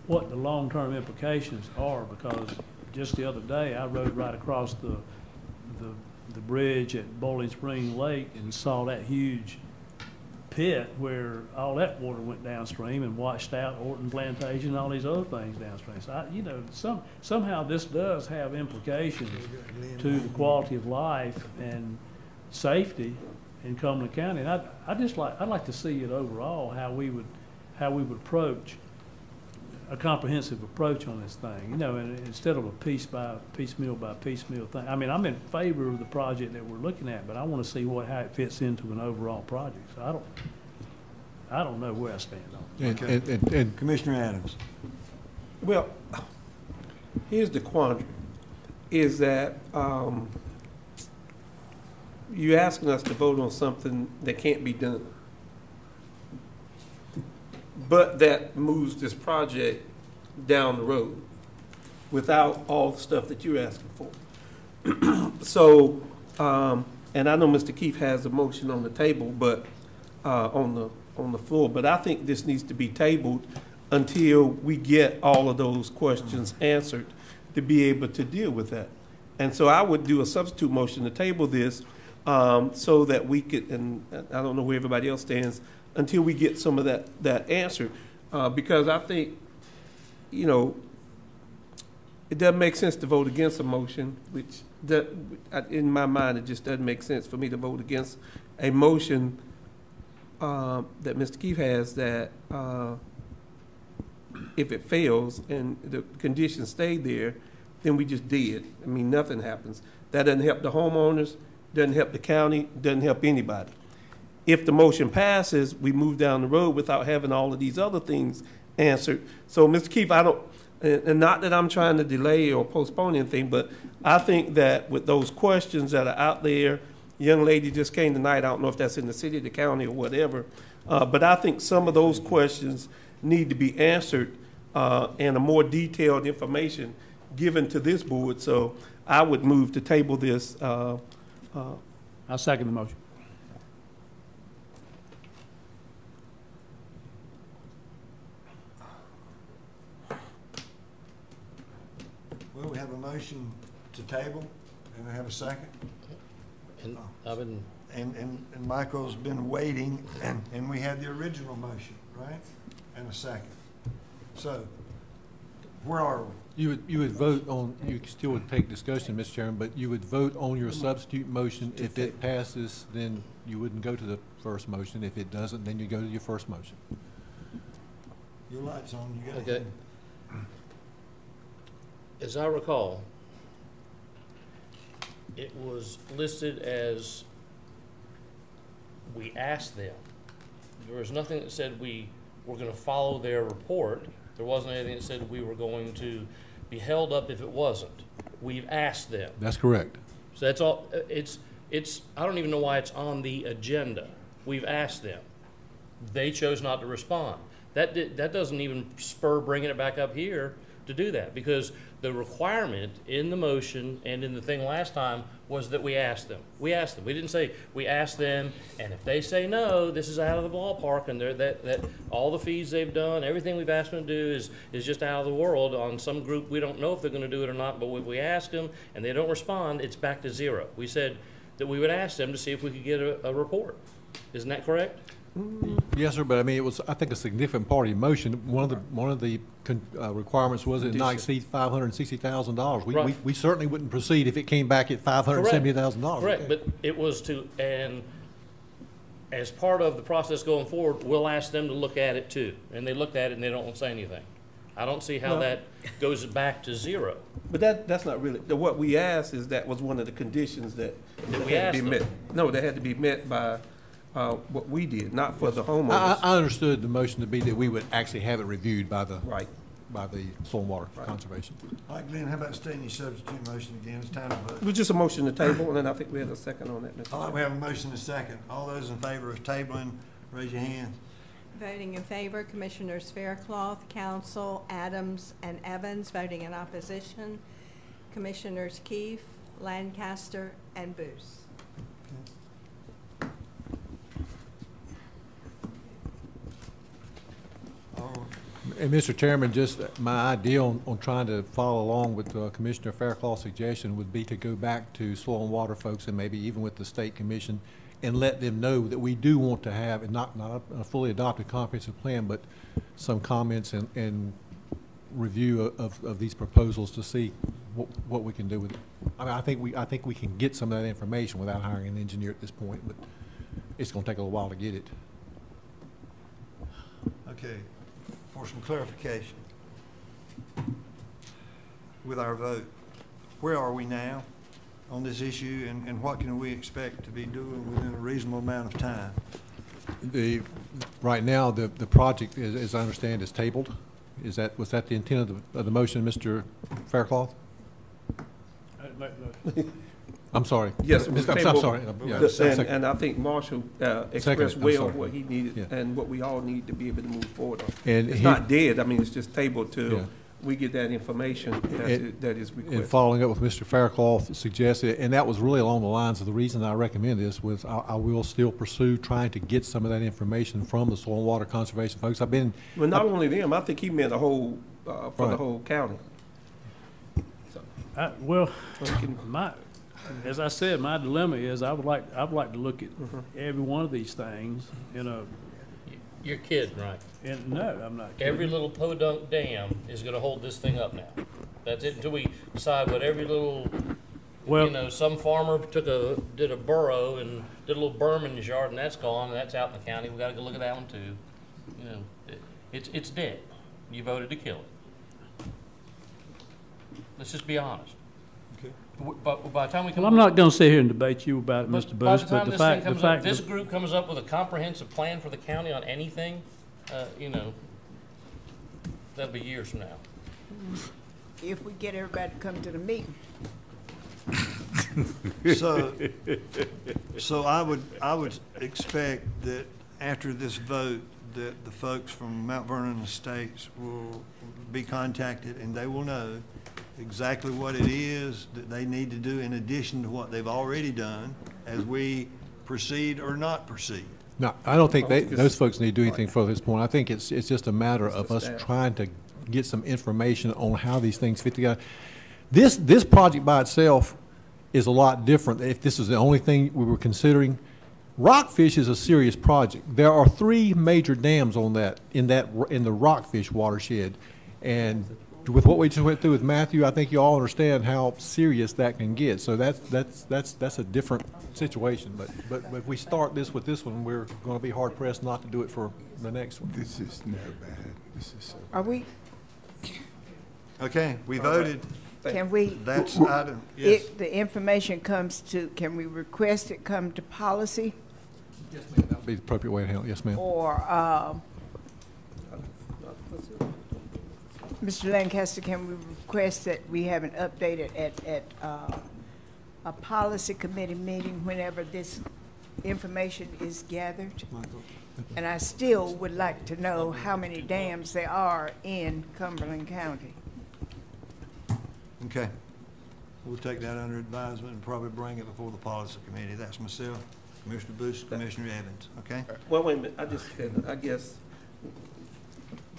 Speaker 2: what the long-term implications are, because just the other day I rode right across the bridge at Bowling Spring Lake and saw that huge pit where all that water went downstream and washed out Orton Plantation and all these other things downstream. So somehow this does have implications to the quality of life and safety in Cumberland County. And I'd like to see it overall, how we would approach a comprehensive approach on this thing, and instead of a piecemeal by piecemeal thing. I mean, I'm in favor of the project that we're looking at, but I want to see how it fits into an overall project. So I don't know where I stand on it.
Speaker 1: And Commissioner Adams.
Speaker 8: Well, here's the quandary, is that you're asking us to vote on something that can't be done, but that moves this project down the road without all the stuff that you're asking for. So, and I know Mr. Keefe has a motion on the table, but on the floor, but I think this needs to be tabled until we get all of those questions answered to be able to deal with that. And so I would do a substitute motion to table this so that we could, and I don't know where everybody else stands, until we get some of that answered, because I think, it doesn't make sense to vote against a motion, which in my mind it just doesn't make sense for me to vote against a motion that Mr. Keefe has that if it fails and the conditions stay there, then we just did. I mean, nothing happens. That doesn't help the homeowners, doesn't help the county, doesn't help anybody. If the motion passes, we move down the road without having all of these other things answered. So, Mr. Keefe, and not that I'm trying to delay or postpone anything, but I think that with those questions that are out there, young lady just came tonight, I don't know if that's in the city, the county, or whatever, but I think some of those questions need to be answered and a more detailed information given to this board. So I would move to table this.
Speaker 2: I'll second the motion.
Speaker 1: Well, we have a motion to table, and we have a second.
Speaker 17: And I've been...
Speaker 1: And Michael's been waiting, and we had the original motion, right? And a second. So, where are we?
Speaker 13: You would vote on, you still would take discussion, Mr. Chairman, but you would vote on your substitute motion. If it passes, then you wouldn't go to the first motion. If it doesn't, then you go to your first motion.
Speaker 1: Your light's on. You got
Speaker 17: Okay. As I recall, it was listed as we asked them. There was nothing that said we were going to follow their report. There wasn't anything that said we were going to be held up if it wasn't. We've asked them.
Speaker 13: That's correct.
Speaker 17: So that's all. It's. I don't even know why it's on the agenda. We've asked them. They chose not to respond. That doesn't even spur bringing it back up here to do that, because the requirement in the motion and in the thing last time was that we asked them. We asked them. We didn't say we asked them, and if they say no, this is out of the ballpark, and that all the fees they've done, everything we've asked them to do is just out of the world on some group. We don't know if they're going to do it or not, but if we ask them and they don't respond, it's back to zero. We said that we would ask them to see if we could get a report. Isn't that correct?
Speaker 13: Yes, sir, but I mean, it was, I think, a significant part of your motion. One of the requirements was it not exceed $560,000.
Speaker 17: Right.
Speaker 13: We certainly wouldn't proceed if it came back at $570,000.
Speaker 17: Correct, but it was and as part of the process going forward, we'll ask them to look at it too. And they looked at it and they don't say anything. I don't see how that goes back to zero.
Speaker 8: But that's not really, what we asked is that was one of the conditions that
Speaker 17: we
Speaker 8: had to be
Speaker 17: asked
Speaker 8: met. No, that had to be met by what we did, not for the homeowners.
Speaker 13: I understood the motion to be that we would actually have it reviewed by the by the soil and water conservation.
Speaker 1: All right, Glenn, how about stating your substitute motion again? It's time to vote.
Speaker 8: It was just a motion to table, and then I think we had a second on that, Mr.
Speaker 1: All right, we have a motion and a second. All those in favor of tabling, raise your hands.
Speaker 15: Voting in favor, Commissioners Faircloth, Council, Adams, and Evans. Voting in opposition, Commissioners Keefe, Lancaster, and Booth.
Speaker 13: And Mr. Chairman, just my idea on trying to follow along with Commissioner Faircloth's suggestion would be to go back to soil and water folks and maybe even with the state commission and let them know that we do want to have, and not a fully adopted comprehensive plan, but some comments and review of these proposals to see what we can do with it. I mean, I think we can get some of that information without hiring an engineer at this point, but it's going to take a little while to get it.
Speaker 1: Okay, for some clarification with our vote, where are we now on this issue, and what can we expect to be doing within a reasonable amount of time?
Speaker 13: Right now, the project, as I understand, is tabled. Was that the intent of the motion, Mr. Faircloth? I'm sorry.
Speaker 8: Yes,
Speaker 13: I'm sorry. Yeah,
Speaker 8: and I think Marshall expressed well what he needed and what we all need to be able to move forward on. And it's not dead. I mean, it's just tabled till we get that information that is requested.
Speaker 13: And following up with Mr. Faircloth suggested, and that was really along the lines of the reason I recommend this was I will still pursue trying to get some of that information from the soil and water conservation folks.
Speaker 8: Well, not only them, I think he meant the whole for the whole county.
Speaker 2: As I said, my dilemma is I would like to look at every one of these things in a.
Speaker 17: You're kidding, right?
Speaker 2: And no, I'm not kidding.
Speaker 17: Every little podunk dam is going to hold this thing up now. That's it until we decide what every little. Well, you know, some farmer did a burrow and did a little berm in his yard, and that's gone. And that's out in the county. We got to go look at that one too. You know, it's dead. You voted to kill it. Let's just be honest. But by the time we come,
Speaker 2: I'm not going to sit here and debate you about it, Mr. Bush.
Speaker 17: But the fact this group comes up with a comprehensive plan for the county on anything, you know, that'll be years from now.
Speaker 6: If we get everybody to come to the meeting.
Speaker 1: So I would expect that after this vote, that the folks from Mount Vernon Estates will be contacted, and they will know exactly what it is that they need to do in addition to what they've already done as we proceed or not proceed.
Speaker 13: No, I don't think those folks need to do anything further at this point. I think it's just a matter of us trying to get some information on how these things fit together. This project by itself is a lot different. If this is the only thing we were considering, Rockfish is a serious project. There are 3 major dams on in the Rockfish watershed, and with what we just went through with Matthew, I think you all understand how serious that can get. So that's a different situation. But if we start this with this one, we're going to be hard pressed not to do it for the next one.
Speaker 9: This is no bad. This is so.
Speaker 6: Are we?
Speaker 1: Okay, we voted.
Speaker 6: Can we?
Speaker 1: That's item. Yes.
Speaker 6: If the information comes to, can we request it come to policy?
Speaker 13: Yes, ma'am. That would be the appropriate way to handle it. Yes, ma'am.
Speaker 6: Or Mr. Lancaster, can we request that we have an update at a policy committee meeting whenever this information is gathered? And I still would like to know how many dams there are in Cumberland County.
Speaker 1: Okay. We'll take that under advisement and probably bring it before the policy committee. That's myself, Commissioner Booth, Commissioner Evans. Okay?
Speaker 8: Well, wait a minute. I guess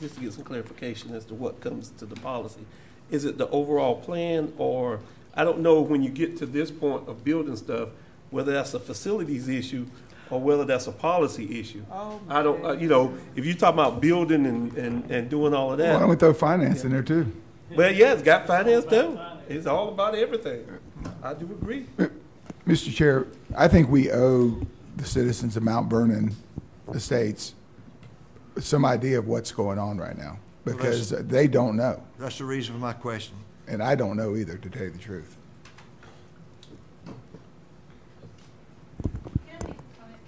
Speaker 8: just to get some clarification as to what comes to the policy. Is it the overall plan, or I don't know when you get to this point of building stuff, whether that's a facilities issue or whether that's a policy issue. I don't, you know, if you talk about building and doing all of that.
Speaker 9: Why don't we throw finance in there too?
Speaker 8: Well, yeah, it's got finance too. It's all about everything. I do agree.
Speaker 9: Mr. Chair, I think we owe the citizens of Mount Vernon Estates some idea of what's going on right now, because they don't know.
Speaker 1: That's the reason for my question.
Speaker 9: And I don't know either, to tell you the truth.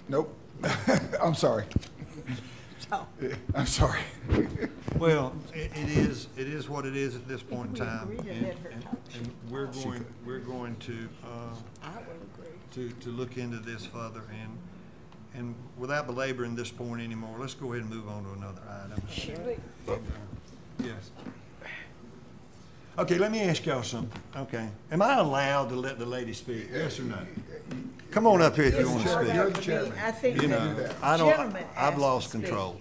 Speaker 9: Nope. I'm sorry. I'm sorry.
Speaker 1: Well, it is what it is at this point in time. And we're going to look into this further, and without belaboring this point anymore, let's go ahead and move on to another item. Yes. Okay, let me ask y'all something. Okay. Am I allowed to let the lady speak? Yes or no? Come on up here if you want to speak.
Speaker 6: You're the chairman. I think
Speaker 1: You know,
Speaker 6: gentleman
Speaker 1: I've
Speaker 6: asked
Speaker 1: lost
Speaker 6: to speak.
Speaker 1: control.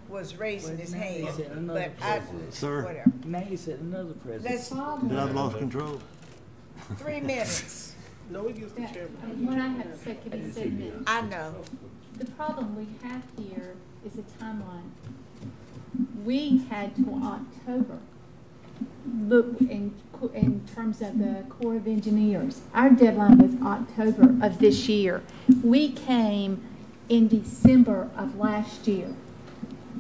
Speaker 6: Was raising his hand,
Speaker 14: another
Speaker 6: but I,
Speaker 14: president.
Speaker 1: Sir?
Speaker 6: whatever.
Speaker 14: Now you said another president.
Speaker 6: Let's,
Speaker 1: Did I lost control?
Speaker 6: 3 minutes.
Speaker 8: No, he gets the chairman.
Speaker 16: What I have to say can be said now.
Speaker 6: I know.
Speaker 16: The problem we have here is a timeline. We had till October, look, in terms of the Corps of Engineers. Our deadline was October of this year. We came in December of last year.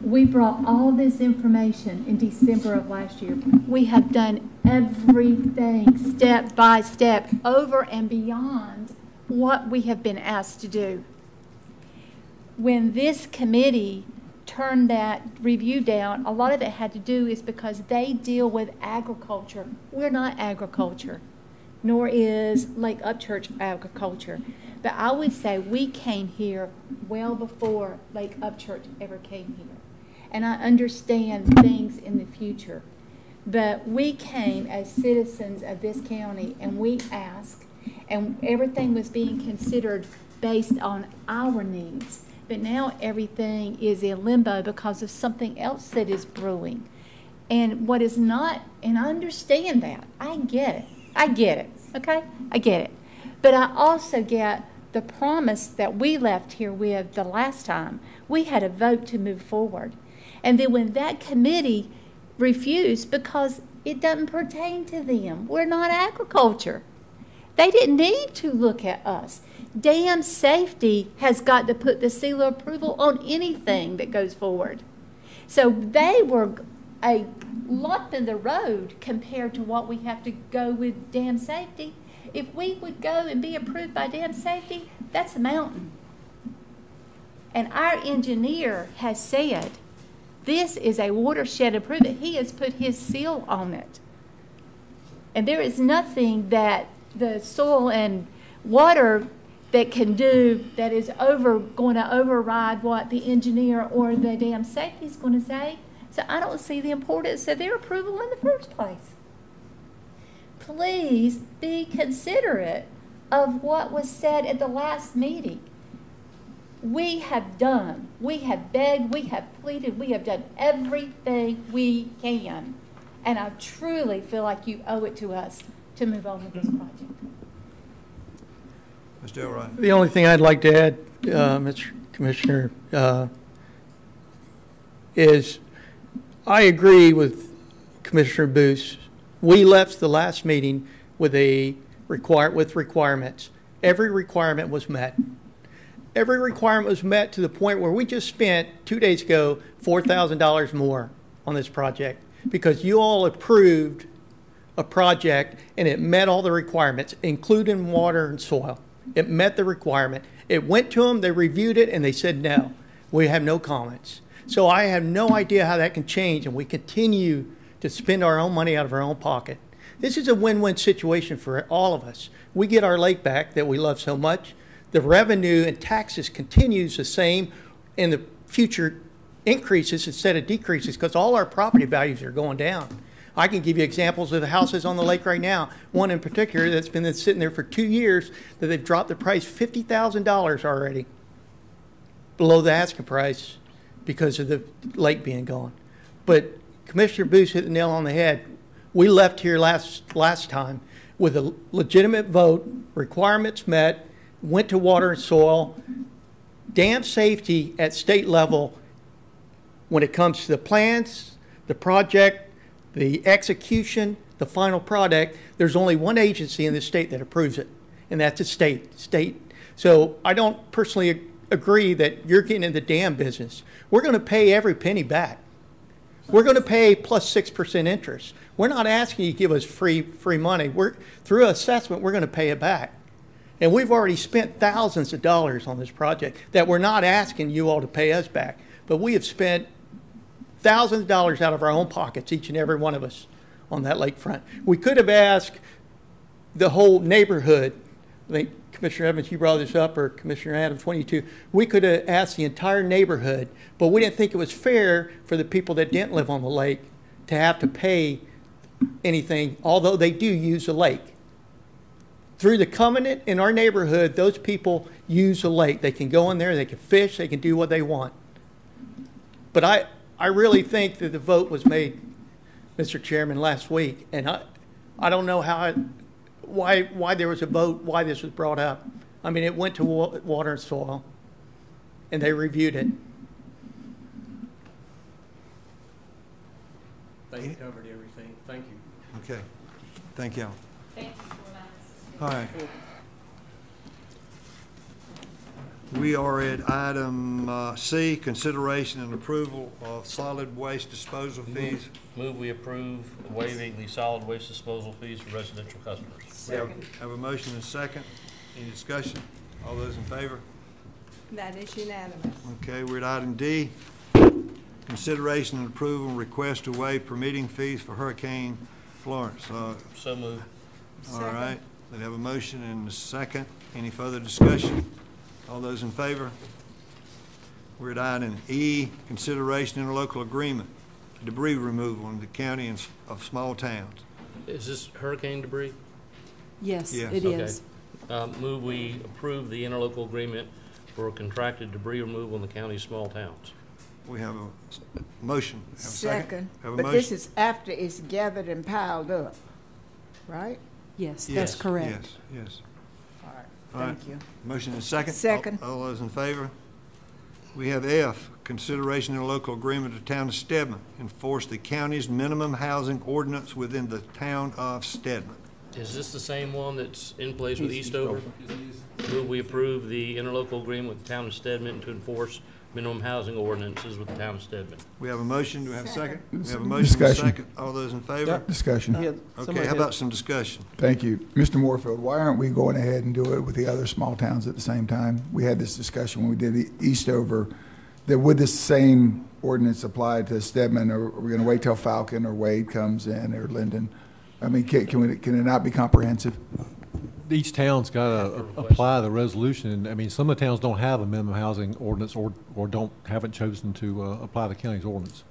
Speaker 16: We brought all this information in December of last year. We have done everything step by step, over and beyond what we have been asked to do. When this committee turned that review down, a lot of it had to do is because they deal with agriculture. We're not agriculture, nor is Lake Upchurch agriculture. But I would say we came here well before Lake Upchurch ever came here. And I understand things in the future. But we came as citizens of this county and we asked, and everything was being considered based on our needs. But now everything is in limbo because of something else that is brewing. And what is not, and I understand that. I get it. I get it. Okay? I get it. But I also get the promise that we left here with the last time. We had a vote to move forward. And then when that committee refused because it doesn't pertain to them, we're not agriculture. They didn't need to look at us. Dam safety has got to put the seal of approval on anything that goes forward. So they were a lump in the road compared to what we have to go with dam safety. If we would go and be approved by dam safety, that's a mountain. And our engineer has said, this is a watershed improvement. He has put his seal on it. And there is nothing that the soil and water that can do that is going to override what the engineer or the dam safety is going to say. So I don't see the importance of their approval in the first place. Please be considerate of what was said at the last meeting. We have done, we have begged, we have pleaded, we have done everything we can. And I truly feel like you owe it to us to move on with this project.
Speaker 1: Mr. Elroy.
Speaker 18: The only thing I'd like to add, Mr. Commissioner, is I agree with Commissioner Booth. We left the last meeting with requirements. Every requirement was met. Every requirement was met to the point where we just spent 2 days ago $4,000 more on this project because you all approved a project and it met all the requirements, including water and soil. It met the requirement. It went to them, they reviewed it, and they said no. We have no comments. So I have no idea how that can change, and we continue to spend our own money out of our own pocket. This is a win-win situation for all of us. We get our lake back that we love so much. The revenue and taxes continues the same, and the future increases instead of decreases because all our property values are going down. I can give you examples of the houses on the lake right now. One in particular that's been sitting there for 2 years that they've dropped the price $50,000 already below the asking price because of the lake being gone. But Commissioner Booth hit the nail on the head. We left here last time with a legitimate vote, requirements met, went to water and soil, dam safety at state level when it comes to the plans, the project, the execution, the final product. There's only one agency in the state that approves it, and that's the state. So I don't personally agree that you're getting in the dam business. We're going to pay every penny back. We're going to pay plus 6% interest. We're not asking you to give us free money. Through assessment, we're going to pay it back. And we've already spent thousands of dollars on this project that we're not asking you all to pay us back. but we have spent thousands of dollars out of our own pockets, each and every one of us, on that lakefront. We could have asked the whole neighborhood. I think Commissioner Evans, you brought this up, or Commissioner Adams, 22. We could have asked the entire neighborhood, but we didn't think it was fair for the people that didn't live on the lake to have to pay anything, although they do use the lake. Through the covenant in our neighborhood, those people use the lake. They can go in there, they can fish, they can do what they want. But I really think that the vote was made, Mr. Chairman, last week, and I don't know why there was a vote, why this was brought up. I mean, it went to Water and Soil, and they reviewed it.
Speaker 8: They covered everything. Thank you.
Speaker 1: Okay, thank you.
Speaker 23: Thank you for that.
Speaker 1: All right. We are at item C, consideration and approval of solid waste disposal fees.
Speaker 17: Move we approve waiving the solid waste disposal fees for residential customers.
Speaker 1: We have a motion and a second. Any discussion? All those in favor?
Speaker 15: That is unanimous.
Speaker 1: Okay, we're at item D, consideration and approval and request to waive permitting fees for Hurricane Florence.
Speaker 17: So moved.
Speaker 1: All right, we have a motion and a second. Any further discussion? All those in favor? We're at item E, consideration interlocal agreement, debris removal in the county and of small towns.
Speaker 17: Is this hurricane debris?
Speaker 4: Yes,
Speaker 1: Yes.
Speaker 4: it is.
Speaker 17: Move we approve the interlocal agreement for contracted debris removal in the county's small towns.
Speaker 1: We have a motion. Have a
Speaker 6: Second.
Speaker 1: Have a
Speaker 6: But
Speaker 1: motion.
Speaker 6: this is after it's gathered and piled up, right?
Speaker 4: Yes,
Speaker 1: Yes,
Speaker 4: that's correct.
Speaker 1: Yes.
Speaker 6: All right,
Speaker 1: All right.
Speaker 6: thank you.
Speaker 1: Motion and second.
Speaker 6: Second.
Speaker 1: All those in favor? We have F, consideration in a local agreement of the town of Stedman, enforce the county's minimum housing ordinance within the town of Stedman.
Speaker 17: Is this the same one that's in place with Eastover? Move we approve the interlocal agreement with the town of Stedman to enforce minimum housing ordinances with the town of Stedman.
Speaker 1: We have a motion. Do we have a second? We have a motion and a
Speaker 9: Discussion.
Speaker 1: second. All those in favor?
Speaker 9: Discussion.
Speaker 1: Okay, how about some discussion?
Speaker 9: Thank you. Mr. Moorfield, why aren't we going ahead and do it with the other small towns at the same time? We had this discussion when we did Eastover, that would this same ordinance apply to Stedman, or are we going to wait till Falcon or Wade comes in, or Linden? I mean, can it not be comprehensive?
Speaker 13: Each town's got to apply the resolution. And I mean, some of the towns don't have a minimum housing ordinance or haven't chosen to apply the county's ordinance.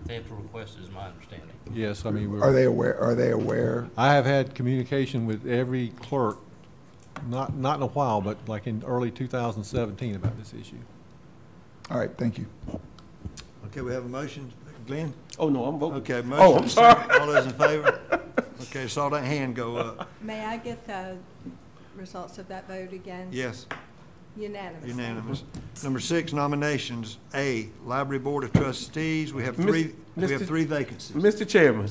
Speaker 17: They have to request it, is my understanding.
Speaker 13: Yes, I mean,
Speaker 9: Are they aware?
Speaker 13: I have had communication with every clerk, not in a while, but like in early 2017 about this issue.
Speaker 9: All right, thank you.
Speaker 1: Okay, we have a motion. Glenn?
Speaker 8: Oh, no, I'm voting.
Speaker 1: Okay, motion.
Speaker 8: Oh, I'm sorry.
Speaker 1: All those in favor? Okay, saw that hand go up.
Speaker 15: May I get the results of that vote again?
Speaker 1: Yes,
Speaker 15: Unanimous.
Speaker 1: unanimous. Number 6, nominations. A, Library Board of Trustees. We have three vacancies.
Speaker 8: Mr. Chairman,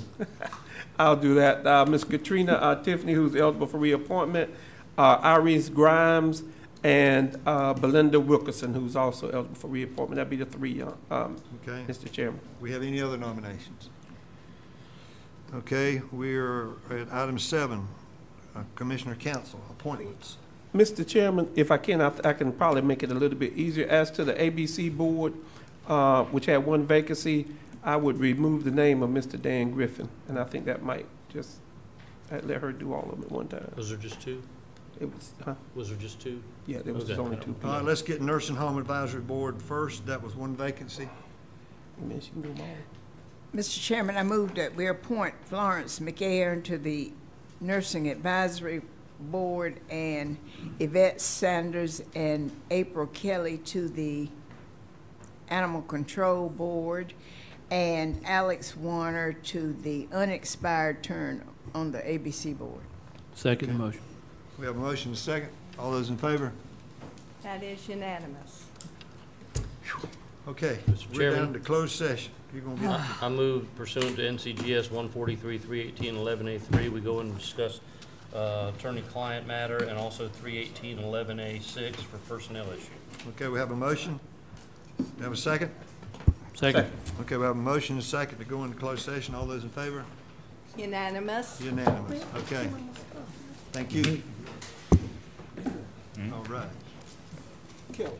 Speaker 8: I'll do that. Ms. Katrina Tiffany, who's eligible for reappointment, Iris Grimes, and Belinda Wilkerson, who's also eligible for reappointment. That'd be the three,
Speaker 1: Okay.
Speaker 8: Mr. Chairman.
Speaker 1: We have any other nominations? Okay, we're at item 7, Commissioner Council appointments.
Speaker 8: Mr. Chairman, if I can, I can probably make it a little bit easier. As to the ABC Board, which had one vacancy, I would remove the name of Mr. Dan Griffin, and I think that might just let her do all of it at one time.
Speaker 17: Was there just two?
Speaker 8: It was, huh?
Speaker 17: Was there just two?
Speaker 8: Yeah, there was
Speaker 17: Okay.
Speaker 8: only two people.
Speaker 1: All right, let's get Nursing Home Advisory Board first. That was one vacancy.
Speaker 8: I mean, she can do them all.
Speaker 6: Mr. Chairman, I move that we appoint Florence McAaron to the Nursing Advisory Board and Yvette Sanders and April Kelly to the Animal Control Board and Alex Warner to the unexpired term on the ABC Board.
Speaker 2: Second motion.
Speaker 1: We have a motion and a second. All those in favor?
Speaker 15: That is unanimous.
Speaker 1: Okay,
Speaker 17: Mr.
Speaker 1: we're
Speaker 17: Chairman.
Speaker 1: down to closed session. You're gonna be,
Speaker 17: I move pursuant to NCGS 143, 318, 11A3, we go and discuss attorney-client matter and also 318, 11A6 for personnel issue.
Speaker 1: okay, we have a motion. Do we have a second?
Speaker 2: Second.
Speaker 1: Okay, we have a motion and a second to go into closed session. All those in favor?
Speaker 15: Unanimous.
Speaker 1: Unanimous. Okay. Thank you. All right.
Speaker 8: Kelly.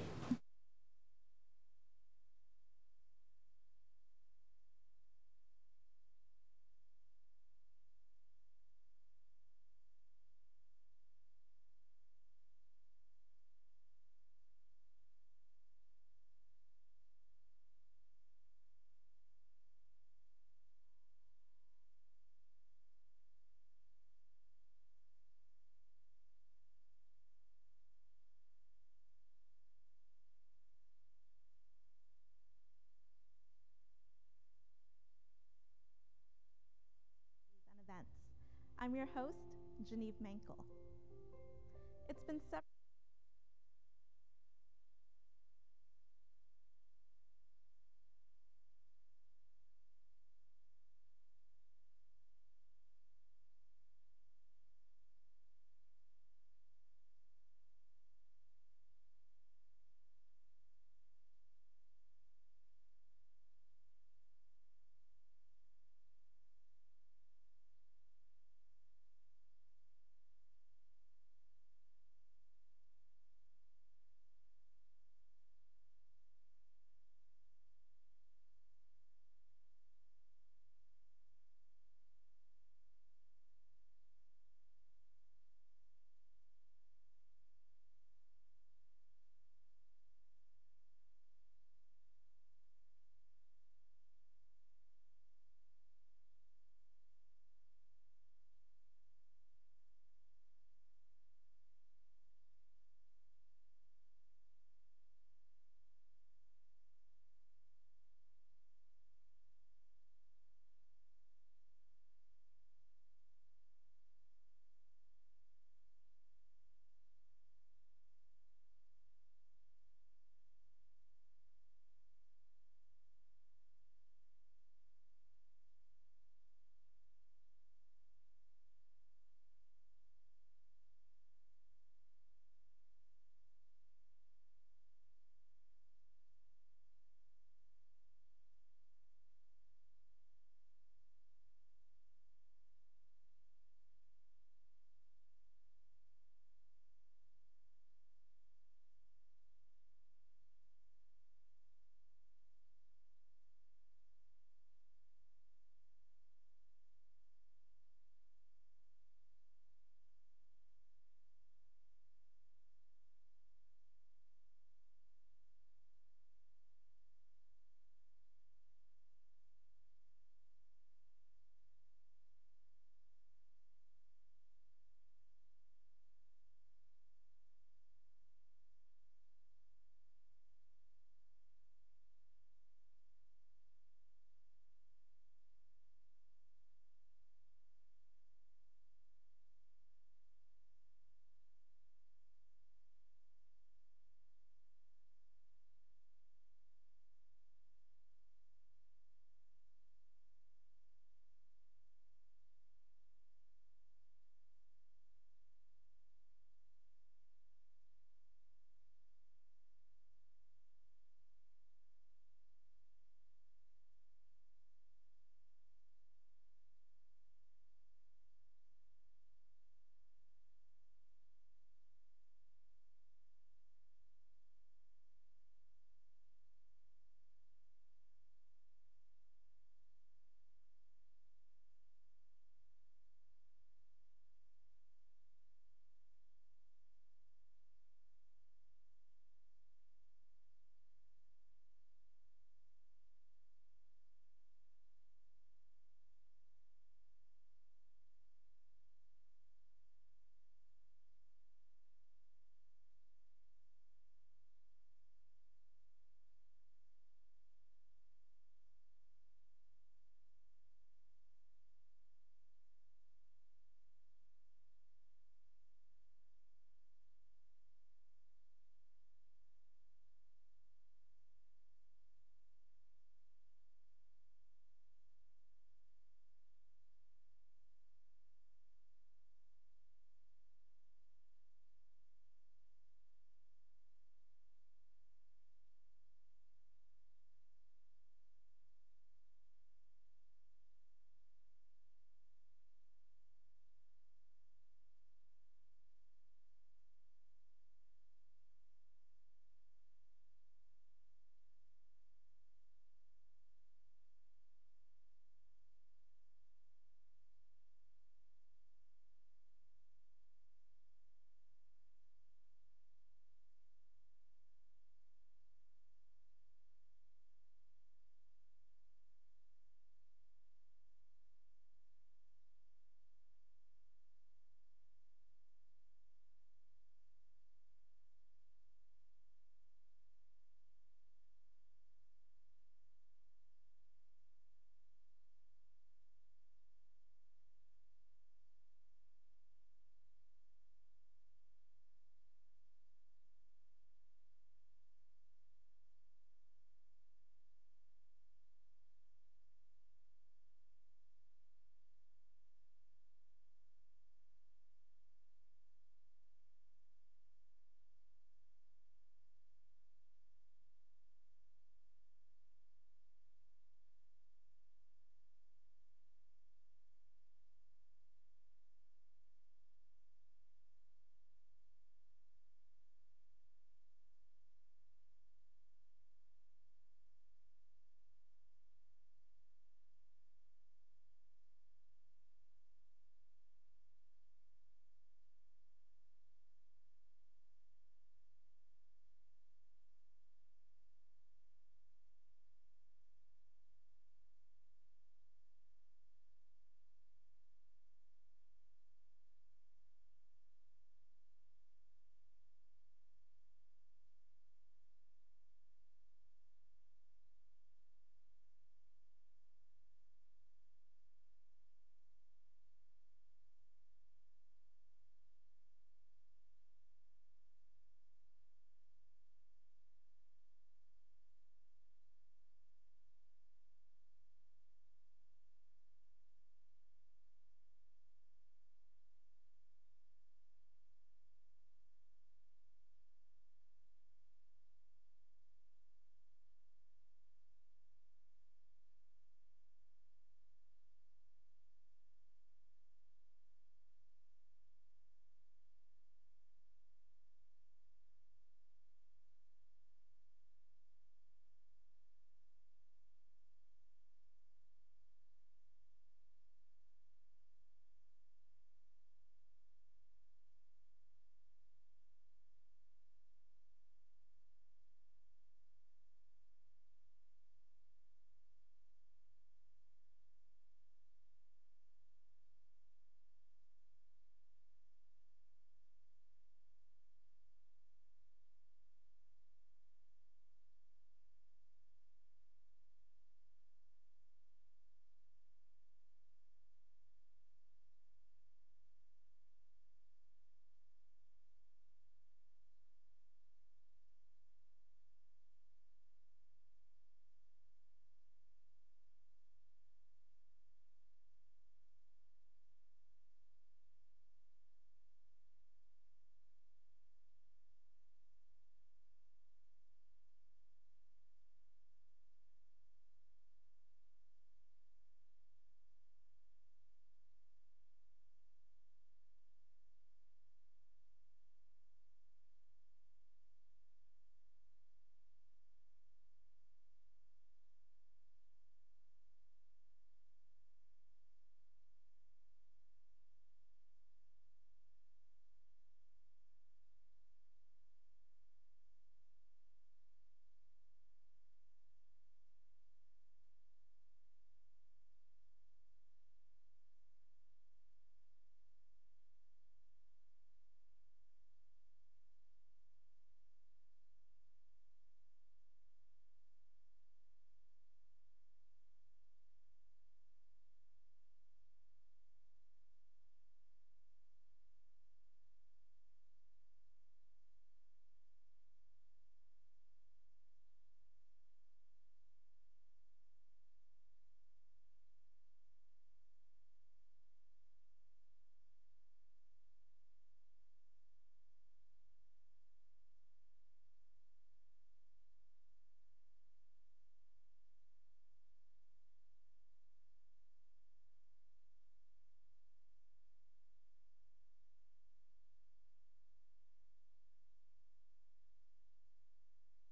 Speaker 3: I'm your host, Geneve Mankel. It's been several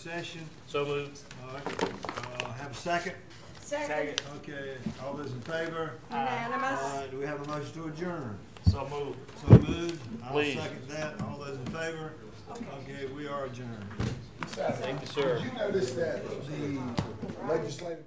Speaker 1: session.
Speaker 17: So moved.
Speaker 1: All right, have a second?
Speaker 15: Second.
Speaker 1: Okay, all those in favor?
Speaker 15: Unanimous.
Speaker 1: Do we have a motion to adjourn?
Speaker 17: So moved.
Speaker 1: So moved. I'll
Speaker 17: Please.
Speaker 1: second that. All those in favor? Okay, we are adjourned.
Speaker 17: Thank you, sir.
Speaker 9: Did you notice that the legislative